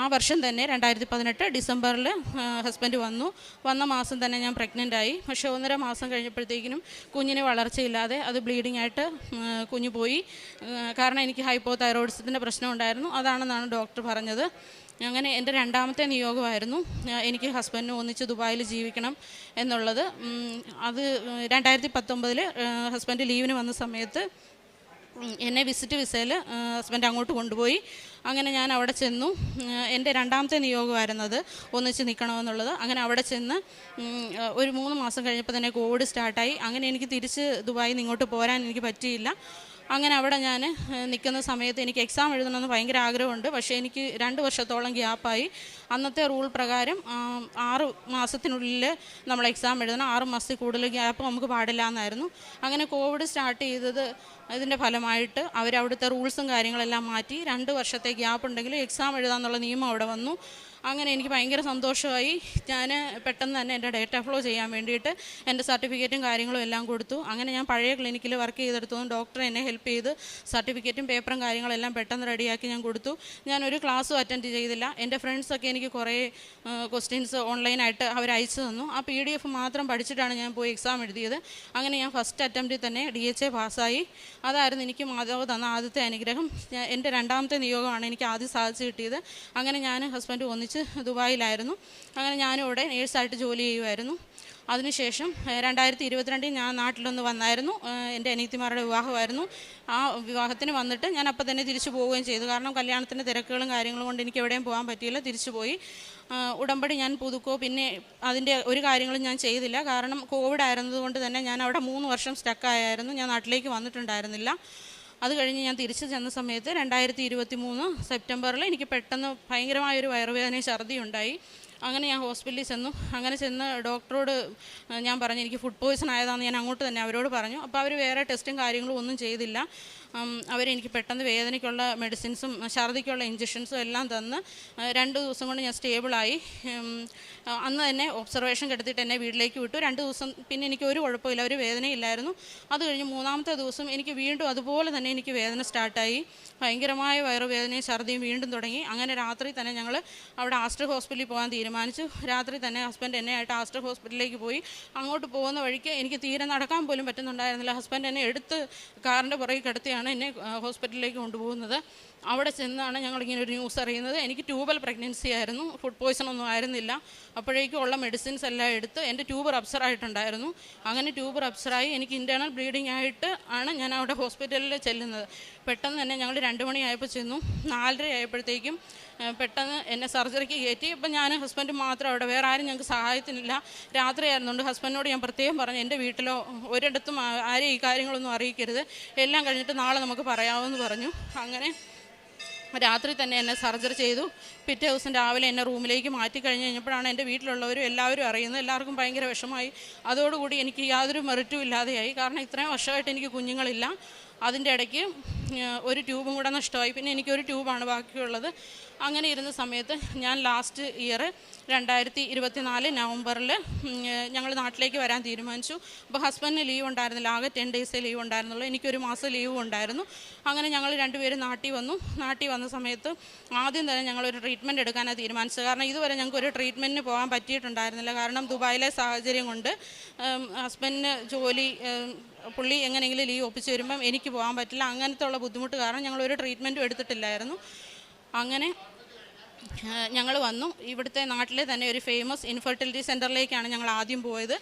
ആ വർഷം തന്നെ 2018 ഡിസംബറിൽ ഹസ്ബൻഡ് വന്ന മാസം തന്നെ ഞാൻ പ്രഗ്നൻ്റായി. പക്ഷേ 1.5 മാസം കഴിഞ്ഞപ്പോഴത്തേക്കിനും കുഞ്ഞിന് വളർച്ചയില്ലാതെ അത് ബ്ലീഡിംഗ് ആയിട്ട് കുഞ്ഞ് പോയി. കാരണം എനിക്ക് ഹൈപ്പോതൈറോയിഡിസത്തിൻ്റെ പ്രശ്നം ഉണ്ടായിരുന്നു. അതാണെന്നാണ് ഡോക്ടർ പറഞ്ഞത്. അങ്ങനെ എൻ്റെ രണ്ടാമത്തെ നിയോഗമായിരുന്നു എനിക്ക് ഹസ്ബൻഡിന് ഒന്നിച്ച് ദുബായിൽ ജീവിക്കണം എന്നുള്ളത്. അത് 2019 ഹസ്ബൻഡ് ലീവിന് വന്ന സമയത്ത് എന്നെ വിസിറ്റ് വിസയിൽ ഹസ്ബൻഡ് അങ്ങോട്ട് കൊണ്ടുപോയി. അങ്ങനെ ഞാൻ അവിടെ ചെന്നു. എൻ്റെ രണ്ടാമത്തെ നിയോഗമായിരുന്നത് ഒന്നിച്ച് നിൽക്കണമെന്നുള്ളത്. അങ്ങനെ അവിടെ ചെന്ന് ഒരു 3 മാസം കഴിഞ്ഞപ്പോൾ തന്നെ കോവിഡ് സ്റ്റാർട്ടായി. അങ്ങനെ എനിക്ക് തിരിച്ച് ദുബായിൽ നിന്ന് ഇങ്ങോട്ട് പോരാൻ എനിക്ക് പറ്റിയില്ല. അങ്ങനെ അവിടെ ഞാൻ നിൽക്കുന്ന സമയത്ത് എനിക്ക് എക്സാം എഴുതണമെന്ന് ഭയങ്കര ആഗ്രഹമുണ്ട്. പക്ഷേ എനിക്ക് 2 വർഷത്തോളം ഗ്യാപ്പായി. അന്നത്തെ റൂൾ പ്രകാരം 6 മാസത്തിനുള്ളിൽ നമ്മൾ എക്സാം എഴുതണം. 6 മാസത്തിൽ കൂടുതൽ ഗ്യാപ്പ് നമുക്ക് പാടില്ല എന്നായിരുന്നു. അങ്ങനെ കോവിഡ് സ്റ്റാർട്ട് ചെയ്തത് ഇതിൻ്റെ ഫലമായിട്ട് അവരവിടുത്തെ റൂൾസും കാര്യങ്ങളെല്ലാം മാറ്റി 2 വർഷത്തെ ഗ്യാപ്പ് ഉണ്ടെങ്കിൽ എക്സാം എഴുതാമെന്നുള്ള നിയമം അവിടെ വന്നു. അങ്ങനെ എനിക്ക് ഭയങ്കര സന്തോഷമായി. ഞാൻ പെട്ടെന്ന് തന്നെ എൻ്റെ ഡേറ്റ ഫ്ലോ ചെയ്യാൻ വേണ്ടിയിട്ട് എൻ്റെ സർട്ടിഫിക്കറ്റും കാര്യങ്ങളും എല്ലാം കൊടുത്തു. അങ്ങനെ ഞാൻ പഴയ ക്ലിനിക്കിൽ വർക്ക് ചെയ്തെടുത്തതും ഡോക്ടർ എന്നെ ഹെൽപ്പ് ചെയ്ത് സർട്ടിഫിക്കറ്റും പേപ്പറും കാര്യങ്ങളെല്ലാം പെട്ടെന്ന് റെഡിയാക്കി ഞാൻ കൊടുത്തു. ഞാനൊരു ക്ലാസ്സും അറ്റൻഡ് ചെയ്തില്ല. എൻ്റെ ഫ്രണ്ട്സൊക്കെ എനിക്ക് കുറേ ക്വസ്റ്റ്യൻസ് ഓൺലൈനായിട്ട് അവർ അയച്ചു തന്നു. ആ PDF മാത്രം പഠിച്ചിട്ടാണ് ഞാൻ പോയി എക്സാം എഴുതിയത്. അങ്ങനെ ഞാൻ ഫസ്റ്റ് അറ്റംപ്റ്റിൽ തന്നെ DHA പാസ്സായി. അതായിരുന്നു എനിക്ക് മാതാവ് തന്ന ആദ്യത്തെ അനുഗ്രഹം. എൻ്റെ രണ്ടാമത്തെ നിയോഗമാണ് എനിക്ക് ആദ്യം സാധിച്ചു കിട്ടിയത്. അങ്ങനെ ഞാൻ ഹസ്ബൻഡ് ഒന്നിച്ച് ദുബായിലായിരുന്നു. അങ്ങനെ ഞാനും ഇവിടെ നേഴ്സായിട്ട് ജോലി ചെയ്യുമായിരുന്നു. അതിനുശേഷം 2022 ഞാൻ നാട്ടിലൊന്ന് വന്നായിരുന്നു. എൻ്റെ അനിയത്തിമാരുടെ വിവാഹമായിരുന്നു. ആ വിവാഹത്തിന് വന്നിട്ട് ഞാൻ അപ്പം തന്നെ തിരിച്ചു പോവുകയും ചെയ്തു. കാരണം കല്യാണത്തിൻ്റെ തിരക്കുകളും കാര്യങ്ങളും കൊണ്ട് എനിക്ക് എവിടെയും പോകാൻ പറ്റിയില്ല. തിരിച്ചു പോയി. ഉടമ്പടി ഞാൻ പുതുക്കോ പിന്നെ അതിൻ്റെ ഒരു കാര്യങ്ങളും ഞാൻ ചെയ്തില്ല. കാരണം കോവിഡ് ആയിരുന്നതുകൊണ്ട് തന്നെ ഞാൻ അവിടെ 3 വർഷം സ്റ്റക്കായായിരുന്നു. ഞാൻ നാട്ടിലേക്ക് വന്നിട്ടുണ്ടായിരുന്നില്ല. അത് കഴിഞ്ഞ് ഞാൻ തിരിച്ചു ചെന്ന സമയത്ത് 2023 സെപ്റ്റംബറിൽ എനിക്ക് പെട്ടെന്ന് ഭയങ്കരമായൊരു വയറുവേദനയും ഛർദി ഉണ്ടായി. അങ്ങനെ ഞാൻ ഹോസ്പിറ്റലിൽ ചെന്നു. അങ്ങനെ ചെന്ന് ഡോക്ടറോട് ഞാൻ പറഞ്ഞു എനിക്ക് ഫുഡ് പോയ്സൺ ആയതാണെന്ന് ഞാൻ അങ്ങോട്ട് തന്നെ അവരോട് പറഞ്ഞു. അപ്പോൾ അവർ വേറെ ടെസ്റ്റും കാര്യങ്ങളും ഒന്നും ചെയ്തില്ല. അവരെനിക്ക് പെട്ടെന്ന് വേദനയ്ക്കുള്ള മെഡിസിൻസും ഛർദിക്കുള്ള ഇഞ്ചക്ഷൻസും എല്ലാം തന്ന് 2 ദിവസം കൊണ്ട് ഞാൻ സ്റ്റേബിളായി. അന്ന് തന്നെ ഒബ്സർവേഷൻ കിടത്തിയിട്ട് എന്നെ വീട്ടിലേക്ക് വിട്ടു. 2 ദിവസം പിന്നെ എനിക്ക് ഒരു കുഴപ്പമില്ല, ഒരു വേദനയില്ലായിരുന്നു. അത് കഴിഞ്ഞ് 3-ാമത്തെ ദിവസം എനിക്ക് വീണ്ടും അതുപോലെ തന്നെ എനിക്ക് വേദന സ്റ്റാർട്ടായി. ഭയങ്കരമായ വയറുവേദനയും ഛർദിയും വീണ്ടും തുടങ്ങി. അങ്ങനെ രാത്രി തന്നെ ഞങ്ങൾ അവിടെ ആസ്റ്റർ ഹോസ്പിറ്റലിൽ പോകാൻ തീരുമാനിച്ചു. തീരുമാനിച്ചു. രാത്രി തന്നെ ഹസ്ബൻഡ് എന്നെ ആയിട്ട് ആസ്റ്റർ ഹോസ്പിറ്റലിലേക്ക് പോയി. അങ്ങോട്ട് പോകുന്ന വഴിക്ക് എനിക്ക് തീരെ നടക്കാൻ പോലും പറ്റുന്നുണ്ടായിരുന്നില്ല. ഹസ്ബൻഡ് എന്നെ എടുത്ത് കാറിൻ്റെ പുറകിൽ കിടത്തിയാണ് എന്നെ ഹോസ്പിറ്റലിലേക്ക് കൊണ്ടുപോകുന്നത്. അവിടെ ചെന്നാണ് ഞങ്ങളിങ്ങനെ ഒരു ന്യൂസ് അറിയുന്നത്. എനിക്ക് ട്യൂബൽ പ്രഗ്നൻസി ആയിരുന്നു, ഫുഡ് പോയ്സൺ ഒന്നും ആയിരുന്നില്ല. അപ്പോഴേക്കും ഉള്ള മെഡിസിൻസ് എല്ലാം എടുത്ത് എൻ്റെ ട്യൂബ് റപ്ചറായിട്ടുണ്ടായിരുന്നു. അങ്ങനെ ട്യൂബ് റപ്ചറായി എനിക്ക് ഇൻറ്റേർണൽ ബ്ലീഡിങ് ആയിട്ട് ആണ് ഞാൻ അവിടെ ഹോസ്പിറ്റലിൽ ചെല്ലുന്നത്. പെട്ടെന്ന് തന്നെ ഞങ്ങൾ 2 മണിയായപ്പോൾ ചെന്നു. 4:30 ആയപ്പോഴത്തേക്കും പെട്ടെന്ന് എന്നെ സർജറിക്ക് കയറ്റി. ഇപ്പം ഞാൻ ഹസ്ബൻഡ് മാത്രം അവിടെ, വേറെ ആരും ഞങ്ങൾക്ക് സഹായത്തിനില്ല. രാത്രി ആയിരുന്നുകൊണ്ട് ഹസ്ബൻഡിനോട് ഞാൻ പ്രത്യേകം പറഞ്ഞു, എൻ്റെ വീട്ടിലോ ഒരിടത്തും ആരെയും ഈ കാര്യങ്ങളൊന്നും അറിയിക്കരുത്, എല്ലാം കഴിഞ്ഞിട്ട് നാളെ നമുക്ക് പറയാമെന്ന് പറഞ്ഞു. അങ്ങനെ രാത്രി തന്നെ എന്നെ സർജറി ചെയ്തു. പിറ്റേ ദിവസം രാവിലെ എന്നെ റൂമിലേക്ക് മാറ്റി കഴിഞ്ഞപ്പോഴാണ് എൻ്റെ വീട്ടിലുള്ളവരും എല്ലാവരും അറിയുന്നത്. എല്ലാവർക്കും ഭയങ്കര വിഷമമായി. അതോടുകൂടി എനിക്ക് യാതൊരു മെറിറ്റും ഇല്ലാതെയായി. കാരണം ഇത്രയും വർഷമായിട്ട് എനിക്ക് കുഞ്ഞുങ്ങളില്ല. അതിൻ്റെ ഇടയ്ക്ക് ഒരു ട്യൂബും കൂടെ നഷ്ടമായി. പിന്നെ എനിക്കൊരു ട്യൂബാണ് ബാക്കിയുള്ളത്. അങ്ങനെ ഇരുന്ന സമയത്ത് ഞാൻ ലാസ്റ്റ് ഇയർ 2024 നവംബറിൽ ഞങ്ങൾ നാട്ടിലേക്ക് വരാൻ തീരുമാനിച്ചു. അപ്പോൾ ഹസ്ബൻഡിന് ലീവ് ഉണ്ടായിരുന്നില്ല, ആകെ 10 ഡേയ്സേ ലീവ് ഉണ്ടായിരുന്നുള്ളൂ. എനിക്കൊരു മാസം ലീവും ഉണ്ടായിരുന്നു. അങ്ങനെ ഞങ്ങൾ 2 പേരും നാട്ടിൽ വന്നു. നാട്ടിൽ വന്ന സമയത്ത് ആദ്യം തന്നെ ഞങ്ങളൊരു ട്രീറ്റ്മെൻറ്റ് എടുക്കാനാണ് തീരുമാനിച്ചത്. കാരണം ഇതുവരെ ഞങ്ങൾക്ക് ഒരു ട്രീറ്റ്മെൻറ്റിന് പോകാൻ പറ്റിയിട്ടുണ്ടായിരുന്നില്ല. കാരണം ദുബായിലെ സാഹചര്യം കൊണ്ട് ഹസ്ബൻഡിന് ജോലി, പുള്ളി എങ്ങനെയെങ്കിലും ലീവ് ഒപ്പിച്ച് വരുമ്പം എനിക്ക് പോകാൻ പറ്റില്ല. അങ്ങനത്തെ ഉള്ള ബുദ്ധിമുട്ട് കാരണം ഞങ്ങളൊരു ട്രീറ്റ്മെൻറ്റും എടുത്തിട്ടില്ലായിരുന്നു. അങ്ങനെ ഞങ്ങൾ വന്നു. ഇവിടുത്തെ നാട്ടിലെ തന്നെ ഒരു ഫേമസ് ഇൻഫെർട്ടിലിറ്റി സെൻറ്ററിലേക്കാണ് ഞങ്ങൾ ആദ്യം പോയത്.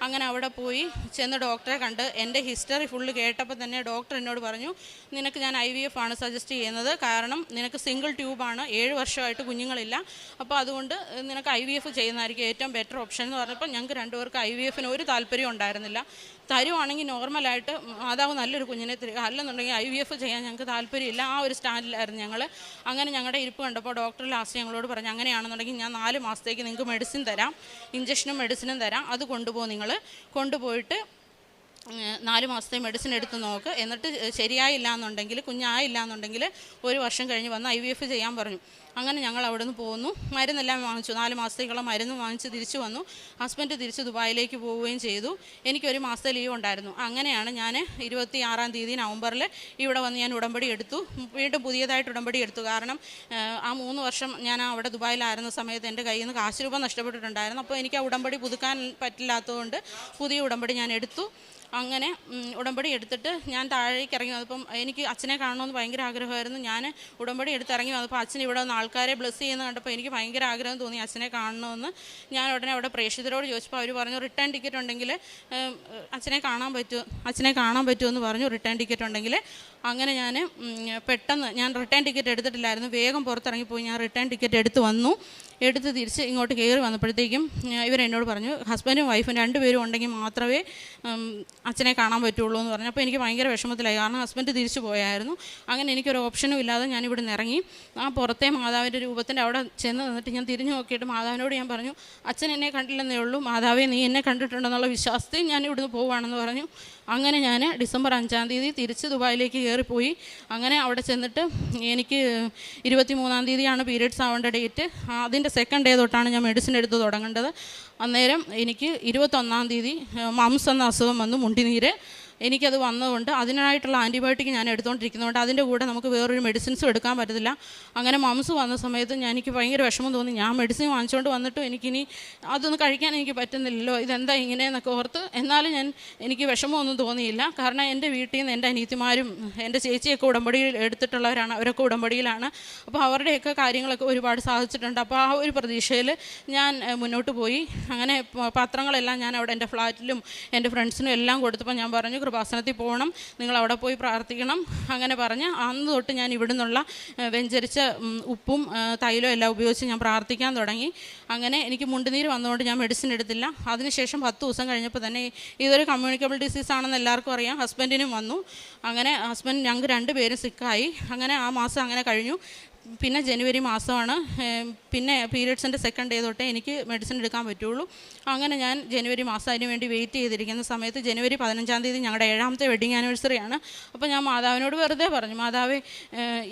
അങ്ങനെ അവിടെ പോയി ചെന്ന് ഡോക്ടറെ കണ്ട് എൻ്റെ ഹിസ്റ്ററി ഫുള്ള് കേട്ടപ്പോൾ തന്നെ ഡോക്ടർ എന്നോട് പറഞ്ഞു, നിനക്ക് ഞാൻ IVF ആണ് സജസ്റ്റ് ചെയ്യുന്നത്. കാരണം നിനക്ക് സിംഗിൾ ട്യൂബാണ്, 7 വർഷമായിട്ട് കുഞ്ഞുങ്ങളില്ല. അപ്പോൾ അതുകൊണ്ട് നിനക്ക് IVF ചെയ്യുന്നതായിരിക്കും ഏറ്റവും ബെറ്റർ ഓപ്ഷൻ എന്ന് പറഞ്ഞപ്പോൾ ഞങ്ങൾക്ക് 2 പേർക്ക് IVFന് ഒരു താല്പര്യം ഉണ്ടായിരുന്നില്ല. തരുവാണെങ്കിൽ നോർമലായിട്ട് മാതാവ് നല്ലൊരു കുഞ്ഞിനെ തരിക, അല്ലെന്നുണ്ടെങ്കിൽ IVF ചെയ്യാൻ ഞങ്ങൾക്ക് താല്പര്യമില്ല. ആ ഒരു സ്റ്റാൻഡിലായിരുന്നു ഞങ്ങൾ. അങ്ങനെ ഞങ്ങളുടെ ഇരിപ്പ് കണ്ടപ്പോൾ ഡോക്ടർ ലാസ്റ്റ് ഞങ്ങളോട് പറഞ്ഞു, അങ്ങനെയാണെന്നുണ്ടെങ്കിൽ ഞാൻ 4 മാസത്തേക്ക് നിങ്ങൾക്ക് മെഡിസിൻ തരാം, ഇഞ്ചക്ഷനും മെഡിസിനും തരാം. അത് കൊണ്ടുപോകും, നിങ്ങൾ കൊണ്ടുപോയിട്ട് 4 മാസത്തെ മെഡിസിൻ എടുത്ത് നോക്ക്. എന്നിട്ട് ശരിയായില്ല എന്നുണ്ടെങ്കിൽ, കുഞ്ഞായില്ല എന്നുണ്ടെങ്കിൽ 1 വർഷം കഴിഞ്ഞ് വന്ന് IVF ചെയ്യാൻ പറഞ്ഞു. അങ്ങനെ ഞങ്ങൾ അവിടെ നിന്ന് പോന്നു. മരുന്നെല്ലാം വാങ്ങിച്ചു, 4 മാസത്തേക്കുള്ള മരുന്ന് വാങ്ങിച്ച് തിരിച്ചു വന്നു. ഹസ്ബൻഡ് തിരിച്ച് ദുബായിലേക്ക് പോവുകയും ചെയ്തു. എനിക്കൊരു മാസത്തെ ലീവ് ഉണ്ടായിരുന്നു. അങ്ങനെയാണ് ഞാൻ 26-ാം തീയതി നവംബറിൽ ഇവിടെ വന്ന് ഞാൻ ഉടമ്പടി എടുത്തു. വീണ്ടും പുതിയതായിട്ട് ഉടമ്പടി എടുത്തു. കാരണം ആ 3 വർഷം ഞാൻ അവിടെ ദുബായിലായിരുന്ന സമയത്ത് എൻ്റെ കയ്യിൽ നിന്ന് കാശ് രൂപ നഷ്ടപ്പെട്ടിട്ടുണ്ടായിരുന്നു. അപ്പോൾ എനിക്ക് ആ ഉടമ്പടി പുതുക്കാൻ പറ്റില്ലാത്തതുകൊണ്ട് പുതിയ ഉടമ്പടി ഞാൻ എടുത്തു. അങ്ങനെ ഉടമ്പടി എടുത്തിട്ട് ഞാൻ താഴേക്ക് ഇറങ്ങി വന്നപ്പം എനിക്ക് അച്ഛനെ കാണണമെന്ന് ഭയങ്കര ആഗ്രഹമായിരുന്നു. ഞാൻ ഉടമ്പടി എടുത്തിറങ്ങി വന്നപ്പോൾ അച്ഛൻ ഇവിടെ വന്ന് ആൾക്കാരെ ബ്ലെസ് ചെയ്യുന്നത് കണ്ടപ്പോൾ എനിക്ക് ഭയങ്കര ആഗ്രഹം തോന്നി അച്ഛനെ കാണണമെന്ന്. ഞാൻ ഉടനെ അവിടെ പ്രേക്ഷിതരോട് ചോദിച്ചപ്പോൾ അവർ പറഞ്ഞു, റിട്ടേൺ ടിക്കറ്റ് ഉണ്ടെങ്കിൽ അച്ഛനെ കാണാൻ പറ്റുമെന്ന് പറഞ്ഞു, റിട്ടേൺ ടിക്കറ്റ് ഉണ്ടെങ്കിൽ. അങ്ങനെ ഞാൻ പെട്ടെന്ന് ഞാൻ റിട്ടേൺ ടിക്കറ്റ് എടുത്തിട്ടില്ലായിരുന്നു, വേഗം പുറത്തിറങ്ങിപ്പോയി. ഞാൻ റിട്ടേൺ ടിക്കറ്റ് എടുത്ത് തിരിച്ച് ഇങ്ങോട്ട് കയറി വന്നപ്പോഴത്തേക്കും ഇവരെന്നോട് പറഞ്ഞു, ഹസ്ബൻഡും വൈഫും 2 പേരും ഉണ്ടെങ്കിൽ മാത്രമേ അച്ഛനെ കാണാൻ പറ്റുള്ളൂ എന്ന് പറഞ്ഞു. അപ്പോൾ എനിക്ക് ഭയങ്കര വിഷമത്തിലായി, കാരണം ഹസ്ബൻഡ് തിരിച്ചു പോയായിരുന്നു. അങ്ങനെ എനിക്കൊരു ഓപ്ഷനും ഇല്ലാതെ ഞാൻ ഇവിടെ നിന്ന് ഇറങ്ങി. ആ പുറത്തെ മാതാവിൻ്റെ രൂപത്തിൻ്റെ അവിടെ ചെന്ന് നിന്നിട്ട് ഞാൻ തിരിഞ്ഞു നോക്കിയിട്ട് മാതാവിനോട് ഞാൻ പറഞ്ഞു, അച്ഛൻ എന്നെ കണ്ടില്ലെന്നേ ഉള്ളൂ, മാതാവേ നീ എന്നെ കണ്ടിട്ടുണ്ടെന്നുള്ള വിശ്വാസത്തിൽ ഞാൻ ഇവിടുന്ന് പോവുകയാണെന്ന് പറഞ്ഞു. അങ്ങനെ ഞാൻ ഡിസംബർ 5-ാം തീയതി തിരിച്ച് ദുബായിലേക്ക് കയറിപ്പോയി. അങ്ങനെ അവിടെ ചെന്നിട്ട് എനിക്ക് 23-ാം തീയതിയാണ് പീരിയഡ്സ് ആവേണ്ട ഡേറ്റ്. അതിൻ്റെ സെക്കൻഡ് ഡേ തൊട്ടാണ് ഞാൻ മെഡിസിൻ എടുത്ത് തുടങ്ങേണ്ടത്. അന്നേരം എനിക്ക് 21-ാം തീയതി മംസ് എന്ന അസുഖം വന്നു, മുണ്ടിനീര്. എനിക്കത് വന്നതുകൊണ്ട് അതിനായിട്ടുള്ള ആൻറ്റിബയോട്ടിക് ഞാൻ എടുത്തുകൊണ്ടിരിക്കുന്നതുകൊണ്ട് അതിൻ്റെ കൂടെ നമുക്ക് വേറൊരു മെഡിസിൻസും എടുക്കാൻ പറ്റത്തില്ല. അങ്ങനെ മംസ് വന്ന സമയത്ത് എനിക്ക് ഭയങ്കര വിഷമം തോന്നി. ഞാൻ മെഡിസിൻ വാങ്ങിച്ചുകൊണ്ട് വന്നിട്ടും എനിക്കിനി അതൊന്നും കഴിക്കാൻ എനിക്ക് പറ്റുന്നില്ലല്ലോ, ഇതെന്താ ഇങ്ങനെയെന്നൊക്കെ ഓർത്ത്. എന്നാലും എനിക്ക് വിഷമമൊന്നും തോന്നിയില്ല. കാരണം എൻ്റെ വീട്ടിൽ നിന്ന് എൻ്റെ അനിയത്തിമാരും എൻ്റെ ചേച്ചിയൊക്കെ ഉടമ്പടിയിൽ എടുത്തിട്ടുള്ളവരാണ്, അവരൊക്കെ ഉടമ്പടിയിലാണ്. അപ്പോൾ അവരുടെയൊക്കെ കാര്യങ്ങളൊക്കെ ഒരുപാട് സാധിച്ചിട്ടുണ്ട്. അപ്പോൾ ആ ഒരു പ്രതീക്ഷയിൽ ഞാൻ മുന്നോട്ട് പോയി. അങ്ങനെ പത്രങ്ങളെല്ലാം ഞാൻ അവിടെ എൻ്റെ ഫ്ലാറ്റിലും എൻ്റെ ഫ്രണ്ട്സിനും എല്ലാം കൊടുത്തപ്പോൾ ഞാൻ പറഞ്ഞു, കൃപാസനത്തിൽ പോകണം, നിങ്ങൾ അവിടെ പോയി പ്രാർത്ഥിക്കണം. അങ്ങനെ പറഞ്ഞ് അന്ന് തൊട്ട് ഞാൻ ഇവിടെ നിന്നുള്ള വെഞ്ചരിച്ച ഉപ്പും തൈലവും എല്ലാം ഉപയോഗിച്ച് ഞാൻ പ്രാർത്ഥിക്കാൻ തുടങ്ങി. അങ്ങനെ എനിക്ക് മുണ്ടുനീര് വന്നതുകൊണ്ട് ഞാൻ മെഡിസിൻ എടുത്തില്ല. അതിനുശേഷം 10 ദിവസം കഴിഞ്ഞപ്പോൾ തന്നെ ഇതൊരു കമ്മ്യൂണിക്കബിൾ ഡിസീസ് ആണെന്ന് എല്ലാവർക്കും അറിയാം, ഹസ്ബൻഡിനും വന്നു. അങ്ങനെ ഞങ്ങൾക്ക് 2 പേരും സിക്കായി. അങ്ങനെ ആ മാസം അങ്ങനെ കഴിഞ്ഞു. പിന്നെ ജനുവരി മാസമാണ് പിന്നെ പീരിയഡ്സിൻ്റെ സെക്കൻഡ് ഡേ തൊട്ടേ എനിക്ക് മെഡിസിൻ എടുക്കാൻ പറ്റുള്ളൂ. അങ്ങനെ ഞാൻ ജനുവരി മാസം അതിന് വേണ്ടി വെയിറ്റ് ചെയ്തിരിക്കുന്ന സമയത്ത് ജനുവരി 15-ാം തീയതി ഞങ്ങളുടെ 7ാമത്തെ വെഡിങ് ആനിവേഴ്സറിയാണ്. അപ്പോൾ ഞാൻ മാതാവിനോട് വെറുതെ പറഞ്ഞു, മാതാവേ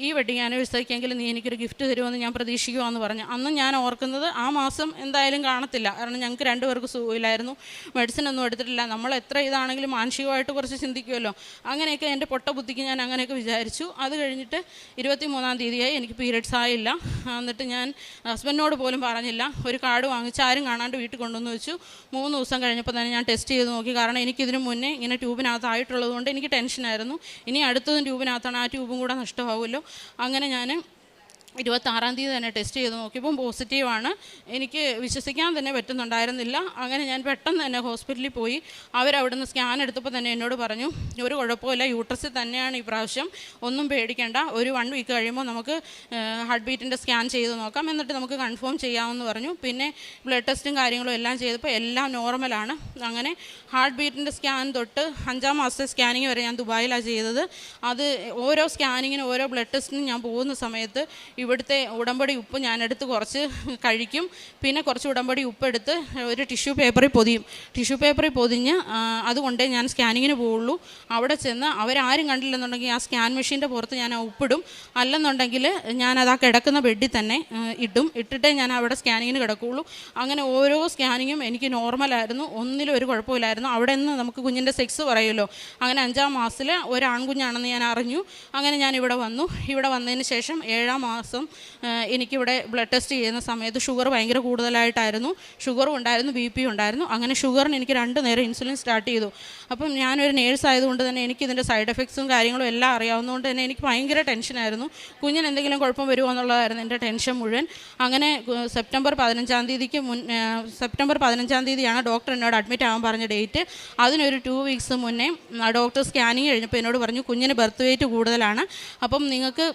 ഈ വെഡിങ് ആനിവേഴ്സറിക്കെങ്കിലും നീ എനിക്കൊരു ഗിഫ്റ്റ് തരുമെന്ന് ഞാൻ പ്രതീക്ഷിക്കുമെന്ന് പറഞ്ഞു. അന്ന് ഞാൻ ഓർക്കുന്നത് ആ മാസം എന്തായാലും കാണത്തില്ല, കാരണം ഞങ്ങൾക്ക് 2 പേർക്ക് സുഖമില്ലായിരുന്നു, മെഡിസിൻ ഒന്നും എടുത്തിട്ടില്ല. നമ്മൾ എത്ര ഇതാണെങ്കിലും മാനസികമായിട്ട് കുറച്ച് ചിന്തിക്കുമല്ലോ. അങ്ങനെയൊക്കെ എൻ്റെ പൊട്ട ബുദ്ധിക്ക് ഞാൻ അങ്ങനെയൊക്കെ വിചാരിച്ചു. അത് കഴിഞ്ഞിട്ട് 23-ാം തീയതിയായി എനിക്ക് പീരിയഡ്സ് ആയില്ല. എന്നിട്ട് ഞാൻ ഹസ്ബൻഡിനോട് പോലും പറഞ്ഞില്ല. ഒരു കാർഡ് വാങ്ങിച്ച് ആരും കാണാണ്ട് വീട്ടിൽ കൊണ്ടുവന്ന് വെച്ചു. 3 ദിവസം കഴിഞ്ഞപ്പോൾ തന്നെ ഞാൻ ടെസ്റ്റ് ചെയ്ത് നോക്കി. കാരണം എനിക്കിതിന് മുന്നേ ഇങ്ങനെ ട്യൂബിനകത്തായിട്ടുള്ളത് കൊണ്ട് എനിക്ക് ടെൻഷനായിരുന്നു. ഇനി അടുത്തതും ട്യൂബിനകത്താണ്, ആ ട്യൂബും കൂടെ നഷ്ടമാവുമല്ലോ. അങ്ങനെ ഞാൻ 26-ാം തീയതി തന്നെ ടെസ്റ്റ് ചെയ്ത് നോക്കിയപ്പം പോസിറ്റീവാണ്. എനിക്ക് വിശ്വസിക്കാൻ തന്നെ പറ്റുന്നുണ്ടായിരുന്നില്ല. അങ്ങനെ ഞാൻ പെട്ടെന്ന് തന്നെ ഹോസ്പിറ്റലിൽ പോയി. അവരവിടുന്ന് സ്കാൻ എടുത്തപ്പോൾ തന്നെ എന്നോട് പറഞ്ഞു, ഒരു കുഴപ്പമില്ല, യൂട്രസിൽ തന്നെയാണ് ഈ പ്രാവശ്യം, ഒന്നും പേടിക്കേണ്ട, ഒരു 1 വീക്ക് കഴിയുമ്പോൾ നമുക്ക് ഹാർട്ട് ബീറ്റിൻ്റെ സ്കാൻ ചെയ്ത് നോക്കാം, എന്നിട്ട് നമുക്ക് കൺഫേം ചെയ്യാമെന്ന് പറഞ്ഞു. പിന്നെ ബ്ലഡ് ടെസ്റ്റും കാര്യങ്ങളും എല്ലാം ചെയ്തപ്പോൾ എല്ലാം നോർമലാണ്. അങ്ങനെ ഹാർട്ട് ബീറ്റിൻ്റെ സ്കാൻ തൊട്ട് 5-ാം മാസത്തെ സ്കാനിങ് വരെ ഞാൻ ദുബായിലാണ് ചെയ്തത്. അത് ഓരോ സ്കാനിങ്ങിനും ഓരോ ബ്ലഡ് ടെസ്റ്റിനും ഞാൻ പോകുന്ന സമയത്ത് ഇവിടുത്തെ ഉടമ്പടി ഉപ്പ് ഞാനെടുത്ത് കുറച്ച് കഴിക്കും. പിന്നെ കുറച്ച് ഉടമ്പടി ഉപ്പെടുത്ത് ഒരു ടിഷ്യൂ പേപ്പറിൽ പൊതിയും. ടിഷ്യൂ പേപ്പറിൽ പൊതിഞ്ഞ് അതുകൊണ്ടേ ഞാൻ സ്കാനിങ്ങിന് പോവുള്ളൂ. അവിടെ ചെന്ന് അവരാരും കണ്ടില്ലെന്നുണ്ടെങ്കിൽ ആ സ്കാൻ മെഷീൻ്റെ പുറത്ത് ഞാൻ ആ ഉപ്പിടും. അല്ലെന്നുണ്ടെങ്കിൽ ഞാനത് ആ കിടക്കുന്ന ബെഡിൽ തന്നെ ഇട്ടിട്ടേ ഞാൻ അവിടെ സ്കാനിങ്ങിന് കിടക്കുകയുള്ളൂ. അങ്ങനെ ഓരോ സ്കാനിങ്ങും എനിക്ക് നോർമലായിരുന്നു, ഒന്നിലും ഒരു കുഴപ്പമില്ലായിരുന്നു. അവിടെ നിന്ന് നമുക്ക് കുഞ്ഞിൻ്റെ സെക്സ് പറയുമല്ലോ, അങ്ങനെ 5-ാം മാസത്തിൽ ഒരു ആൺകുഞ്ഞാണെന്ന് ഞാൻ അറിഞ്ഞു. അങ്ങനെ ഞാൻ ഇവിടെ വന്നു. ഇവിടെ വന്നതിന് ശേഷം 7-ാം മാസം എനിക്കിവിടെ ബ്ലഡ് ടെസ്റ്റ് ചെയ്യുന്ന സമയത്ത് ഷുഗർ ഭയങ്കര കൂടുതലായിട്ടായിരുന്നു. ഷുഗറും ഉണ്ടായിരുന്നു, BP ഉണ്ടായിരുന്നു. അങ്ങനെ ഷുഗറിന് എനിക്ക് 2 നേരം ഇൻസുലിൻ സ്റ്റാർട്ട് ചെയ്തു. അപ്പം ഞാനൊരു നേഴ്സ് ആയതുകൊണ്ട് തന്നെ എനിക്കിതിൻ്റെ സൈഡ് എഫക്ട്സും കാര്യങ്ങളും എല്ലാം അറിയാവുന്നതുകൊണ്ട് തന്നെ എനിക്ക് ഭയങ്കര ടെൻഷനായിരുന്നു. കുഞ്ഞിന് എന്തെങ്കിലും കുഴപ്പം വരുമോ എന്നുള്ളതായിരുന്നു എൻ്റെ ടെൻഷൻ മുഴുവൻ. അങ്ങനെ സെപ്റ്റംബർ 15-ാം തീയതിയാണ് ഡോക്ടർ എന്നോട് അഡ്മിറ്റ് ആകാൻ പറഞ്ഞ ഡേറ്റ്. അതിനൊരു 2 വീക്സ് മുന്നേ ഡോക്ടർ സ്കാനിങ് കഴിഞ്ഞപ്പോൾ എന്നോട് പറഞ്ഞു, കുഞ്ഞിന് ബർത്ത് വെയിറ്റ് കൂടുതലാണ്, അപ്പം നിങ്ങൾക്ക്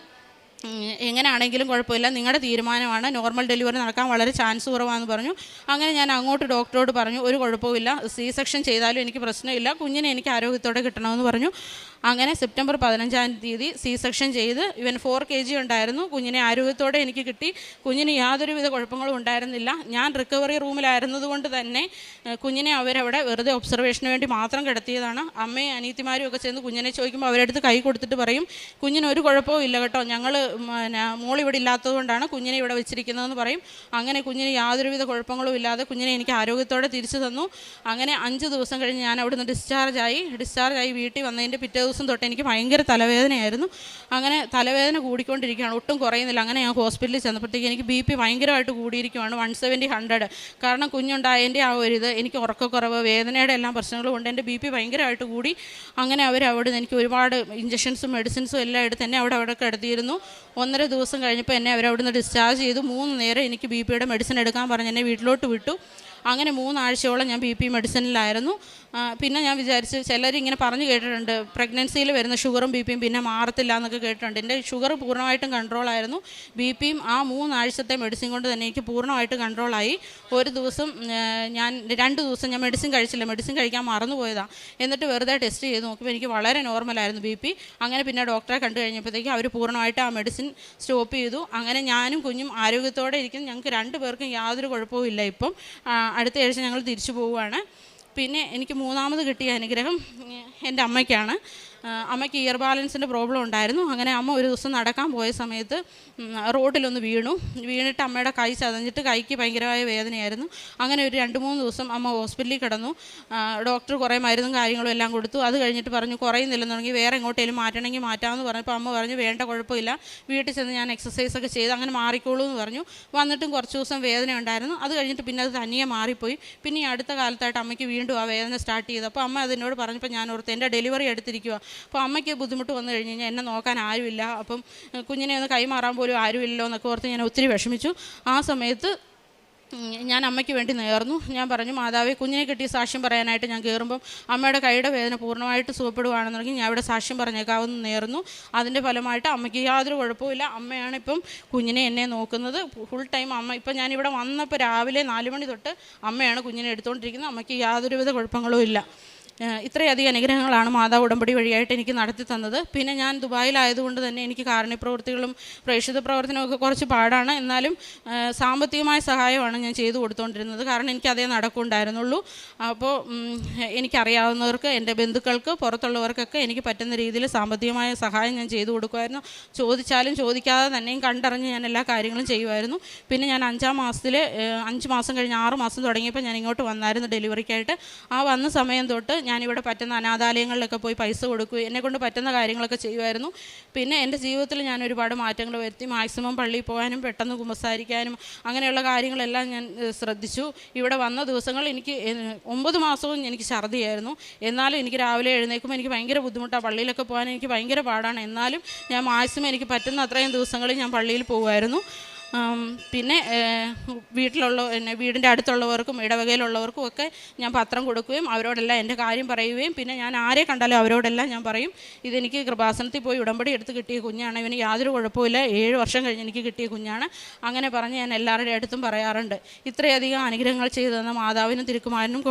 എങ്ങനെയാണെങ്കിലും കുഴപ്പമില്ല, നിങ്ങളുടെ തീരുമാനമാണ്, നോർമൽ ഡെലിവറി നടക്കാൻ വളരെ ചാൻസ് കുറവാണെന്ന് പറഞ്ഞു. അങ്ങനെ ഞാൻ അങ്ങോട്ട് ഡോക്ടറോട് പറഞ്ഞു, ഒരു കുഴപ്പമില്ല, C-സെക്ഷൻ ചെയ്താലും എനിക്ക് പ്രശ്നമില്ല, കുഞ്ഞിനെ എനിക്ക് ആരോഗ്യത്തോടെ കിട്ടണമെന്ന് പറഞ്ഞു. അങ്ങനെ സെപ്റ്റംബർ 15-ാം തീയതി C-സെക്ഷൻ ചെയ്ത് ഇവൻ 4 kg ഉണ്ടായിരുന്നു. കുഞ്ഞിനെ ആരോഗ്യത്തോടെ എനിക്ക് കിട്ടി. കുഞ്ഞിന് യാതൊരുവിധ കുഴപ്പങ്ങളും ഉണ്ടായിരുന്നില്ല. ഞാൻ റിക്കവറി റൂമിലായിരുന്നത് കൊണ്ട് തന്നെ കുഞ്ഞിനെ അവരവിടെ വെറുതെ ഒബ്സർവേഷന് വേണ്ടി മാത്രം കിടത്തിയതാണ്. അമ്മയും അനിയത്തിമാരും ഒക്കെ ചെന്ന് കുഞ്ഞിനെ ചോദിക്കുമ്പോൾ അവരെടുത്ത് കൈ കൊടുത്തിട്ട് പറയും, കുഞ്ഞിന് ഒരു കുഴപ്പവും ഇല്ല കേട്ടോ, ഞങ്ങൾ മോളിവിടെ ഇല്ലാത്തതുകൊണ്ടാണ് കുഞ്ഞിനെ ഇവിടെ വെച്ചിരിക്കുന്നതെന്ന് പറയും. അങ്ങനെ കുഞ്ഞിന് യാതൊരുവിധ കുഴപ്പങ്ങളും ഇല്ലാതെ കുഞ്ഞിനെ എനിക്ക് ആരോഗ്യത്തോടെ തിരിച്ചു തന്നു. അങ്ങനെ 5 ദിവസം കഴിഞ്ഞ് ഞാൻ അവിടുന്ന് ഡിസ്ചാർജായി വീട്ടിൽ വന്നതിൻ്റെ പിറ്റേ ദിവസം തൊട്ട് എനിക്ക് ഭയങ്കര തലവേദനയായിരുന്നു. അങ്ങനെ തലവേദന കൂടിക്കൊണ്ടിരിക്കുകയാണ്, ഒട്ടും കുറയുന്നില്ല. അങ്ങനെ ഞാൻ ഹോസ്പിറ്റലിൽ ചെന്നപ്പോഴത്തേക്ക് എനിക്ക് BP ഭയങ്കരമായിട്ട് കൂടിയിരിക്കുകയാണ്, 170/100. കാരണം കുഞ്ഞുണ്ടായതിൻ്റെ ആ ഒരു ഇത്, എനിക്ക് ഉറക്കക്കുറവ്, വേദനയുടെ എല്ലാം പ്രശ്നങ്ങളും കൊണ്ട് എൻ്റെ BP ഭയങ്കരമായിട്ട് കൂടി. അങ്ങനെ അവരവിടുന്ന് എനിക്ക് ഒരുപാട് ഇഞ്ചക്ഷൻസും മെഡിസിൻസും എല്ലാം എടുത്ത് എന്നെ അവിടെ കിടത്തിയിരുന്നു. 1.5 ദിവസം കഴിഞ്ഞപ്പോൾ എന്നെ അവരവിടുന്ന് ഡിസ്ചാർജ് ചെയ്തു. 3 നേരം എനിക്ക് BPയുടെ മെഡിസിൻ എടുക്കാൻ പറഞ്ഞ് എന്നെ വീട്ടിലോട്ട് വിട്ടു. അങ്ങനെ 3 ആഴ്ചയോളം ഞാൻ BP മെഡിസിനിലായിരുന്നു. പിന്നെ ഞാൻ വിചാരിച്ച്, ചിലരിങ്ങനെ പറഞ്ഞു കേട്ടിട്ടുണ്ട് പ്രഗ്നൻസിയിൽ വരുന്ന ഷുഗറും BPയും പിന്നെ മാറത്തില്ല എന്നൊക്കെ കേട്ടിട്ടുണ്ട്. എൻ്റെ ഷുഗർ പൂർണ്ണമായിട്ടും കൺട്രോളായിരുന്നു. BPയും ആ 3 ആഴ്ചത്തെ മെഡിസിൻ കൊണ്ട് തന്നെ എനിക്ക് പൂർണ്ണമായിട്ട് കൺട്രോളായി. ഒരു ദിവസം ഞാൻ 2 ദിവസം ഞാൻ മെഡിസിൻ കഴിച്ചില്ല, മെഡിസിൻ കഴിക്കാൻ മറന്നുപോയതാണ്. എന്നിട്ട് വെറുതെ ടെസ്റ്റ് ചെയ്ത് നോക്കിയപ്പോൾ എനിക്ക് വളരെ നോർമലായിരുന്നു BP. അങ്ങനെ പിന്നെ ഡോക്ടറെ കണ്ടു കഴിഞ്ഞപ്പോഴത്തേക്ക് അവർ പൂർണ്ണമായിട്ട് ആ മെഡിസിൻ സ്റ്റോപ്പ് ചെയ്തു. അങ്ങനെ ഞാനും കുഞ്ഞും ആരോഗ്യത്തോടെ ഇരിക്കുന്നു. ഞങ്ങൾക്ക് 2 പേർക്കും യാതൊരു കുഴപ്പവും ഇല്ല. ഇപ്പം അടുത്ത ആഴ്ച ഞങ്ങൾ തിരിച്ചു പോവുകയാണ്. പിന്നെ എനിക്ക് 3ാമത് കിട്ടിയ അനുഗ്രഹം എൻ്റെ അമ്മയ്ക്കാണ്. അമ്മയ്ക്ക് ഇയർ ബാലൻസിൻ്റെ പ്രോബ്ലം ഉണ്ടായിരുന്നു. അങ്ങനെ അമ്മ ഒരു ദിവസം നടക്കാൻ പോയ സമയത്ത് റോഡിലൊന്ന് വീണിട്ട് അമ്മയുടെ കൈ ചതഞ്ഞിട്ട് കൈക്ക് ഭയങ്കരമായ വേദനയായിരുന്നു. അങ്ങനെ ഒരു 2-3 ദിവസം അമ്മ ഹോസ്പിറ്റലിൽ കിടന്നു. ഡോക്ടർ കുറേ മരുന്നും കാര്യങ്ങളും എല്ലാം കൊടുത്തു. അത് കഴിഞ്ഞിട്ട് പറഞ്ഞു, കുറയുന്നില്ലെന്നുണ്ടെങ്കിൽ വേറെ എങ്ങോട്ടേലും മാറ്റണമെങ്കിൽ മാറ്റാമെന്ന് പറഞ്ഞപ്പോൾ അമ്മ പറഞ്ഞു, വേണ്ട, കുഴപ്പമില്ല, വീട്ടിൽ ചെന്ന് ഞാൻ എക്സസൈസൊക്കെ ചെയ്ത് അങ്ങനെ മാറിക്കോളൂ എന്ന് പറഞ്ഞു. വന്നിട്ടും കുറച്ച് ദിവസം വേദന ഉണ്ടായിരുന്നു. അത് കഴിഞ്ഞിട്ട് പിന്നെ അത് തനിയെ മാറിപ്പോയി. പിന്നെ ഈ അടുത്ത കാലത്തായിട്ട് അമ്മയ്ക്ക് വീണ്ടും ആ വേദന സ്റ്റാർട്ട് ചെയ്തു. അപ്പോൾ അമ്മ അതിനോട് പറഞ്ഞപ്പോൾ ഞാൻ ഓർത്ത്, എൻ്റെ ഡെലിവറി എടുത്തിരിക്കുക, അപ്പോൾ അമ്മയ്ക്ക് ബുദ്ധിമുട്ട് വന്നു കഴിഞ്ഞ് കഴിഞ്ഞാൽ എന്നെ നോക്കാൻ ആരുമില്ല, അപ്പം കുഞ്ഞിനെ ഒന്ന് കൈമാറാൻ പോലും ആരുമില്ലല്ലോ എന്നൊക്കെ ഓർത്ത് ഞാൻ ഒത്തിരി വിഷമിച്ചു. ആ സമയത്ത് ഞാൻ അമ്മയ്ക്ക് വേണ്ടി നേർന്നു. ഞാൻ പറഞ്ഞു, മാതാവേ, കുഞ്ഞിനെ കിട്ടിയ സാക്ഷ്യം പറയാനായിട്ട് ഞാൻ കയറുമ്പം അമ്മയുടെ കൈയുടെ വേദന പൂർണ്ണമായിട്ട് സുഖപ്പെടുകയാണെന്നുണ്ടെങ്കിൽ ഞാൻ ഇവിടെ സാക്ഷ്യം പറഞ്ഞേക്കാവുന്ന നേർന്നു. അതിൻ്റെ ഫലമായിട്ട് അമ്മയ്ക്ക് യാതൊരു കുഴപ്പമില്ല. അമ്മയാണ് ഇപ്പം കുഞ്ഞിനെ എന്നെ നോക്കുന്നത് ഫുൾ ടൈം. അമ്മ ഇപ്പം ഞാനിവിടെ വന്നപ്പോൾ രാവിലെ 4 മണി തൊട്ട് അമ്മയാണ് കുഞ്ഞിനെ എടുത്തുകൊണ്ടിരിക്കുന്നത്. അമ്മയ്ക്ക് യാതൊരുവിധ കുഴപ്പങ്ങളും ഇല്ല. ഇത്രയധികം അനുഗ്രഹങ്ങളാണ് മാതാവ് ഉടമ്പടി വഴിയായിട്ട് എനിക്ക് നടത്തി തന്നത്. പിന്നെ ഞാൻ ദുബായിലായതുകൊണ്ട് തന്നെ എനിക്ക് കാരുണ്യപ്രവൃത്തികളും പ്രേക്ഷിത പ്രവർത്തനമൊക്കെ കുറച്ച് പാടാണ്. എന്നാലും സാമ്പത്തികമായ സഹായമാണ് ഞാൻ ചെയ്തു കൊടുത്തുകൊണ്ടിരുന്നത്. കാരണം എനിക്കതേ നടക്കുന്നുണ്ടായിരുന്നുള്ളൂ. അപ്പോൾ എനിക്കറിയാവുന്നവർക്ക്, എൻ്റെ ബന്ധുക്കൾക്ക്, പുറത്തുള്ളവർക്കൊക്കെ എനിക്ക് പറ്റുന്ന രീതിയിൽ സാമ്പത്തികമായ സഹായം ഞാൻ ചെയ്തു കൊടുക്കുമായിരുന്നു. ചോദിച്ചാലും ചോദിക്കാതെ തന്നെയും കണ്ടറിഞ്ഞ് ഞാൻ എല്ലാ കാര്യങ്ങളും ചെയ്യുമായിരുന്നു. പിന്നെ ഞാൻ 5-ാം മാസത്തിൽ 5 മാസം കഴിഞ്ഞ് 6 മാസം തുടങ്ങിയപ്പോൾ ഞാൻ ഇങ്ങോട്ട് വന്നായിരുന്നു ഡെലിവറിക്കായിട്ട്. ആ വന്ന സമയം തൊട്ട് ഞാനിവിടെ പറ്റുന്ന അനാഥാലയങ്ങളിലൊക്കെ പോയി പൈസ കൊടുക്കുകയും എന്നെക്കൊണ്ട് പറ്റുന്ന കാര്യങ്ങളൊക്കെ ചെയ്യുമായിരുന്നു. പിന്നെ എൻ്റെ ജീവിതത്തിൽ ഞാൻ ഒരുപാട് മാറ്റങ്ങൾ വരുത്തി. മാക്സിമം പള്ളിയിൽ പോകാനും പെട്ടെന്ന് കുമ്പസാരിക്കാനും അങ്ങനെയുള്ള കാര്യങ്ങളെല്ലാം ഞാൻ ശ്രദ്ധിച്ചു. ഇവിടെ വന്ന ദിവസങ്ങൾ എനിക്ക് 9 മാസവും എനിക്ക് ഛർദിയായിരുന്നു. എന്നാലും എനിക്ക് രാവിലെ എഴുന്നേൽക്കുമ്പോൾ എനിക്ക് ഭയങ്കര ബുദ്ധിമുട്ടാണ്. പള്ളിയിലൊക്കെ പോകാൻ എനിക്ക് ഭയങ്കര പാടാണ്. എന്നാലും ഞാൻ മാക്സിമം എനിക്ക് പറ്റുന്ന അത്രയും ദിവസങ്ങളിൽ ഞാൻ പള്ളിയിൽ പോകുമായിരുന്നു. പിന്നെ വീടിൻ്റെ അടുത്തുള്ളവർക്കും ഇടവകയിലുള്ളവർക്കും ഒക്കെ ഞാൻ പത്രം കൊടുക്കുകയും അവരോടെല്ലാം എൻ്റെ കാര്യം പറയുകയും പിന്നെ ഞാൻ ആരെ കണ്ടാലും അവരോടെല്ലാം ഞാൻ പറയും, ഇതെനിക്ക് കൃപാസനത്തിൽ പോയി ഉടമ്പടി എടുത്ത് കിട്ടിയ കുഞ്ഞാണ്, ഇവന് യാതൊരു കുഴപ്പമില്ല, 7 വർഷം കഴിഞ്ഞ് എനിക്ക് കിട്ടിയ കുഞ്ഞാണ്. അങ്ങനെ പറഞ്ഞ് ഞാൻ എല്ലാവരുടെ അടുത്തും പറയാറുണ്ട്. ഇത്രയധികം അനുഗ്രഹങ്ങൾ ചെയ്തു തന്ന മാതാവിനും തിരുക്കുമാരനും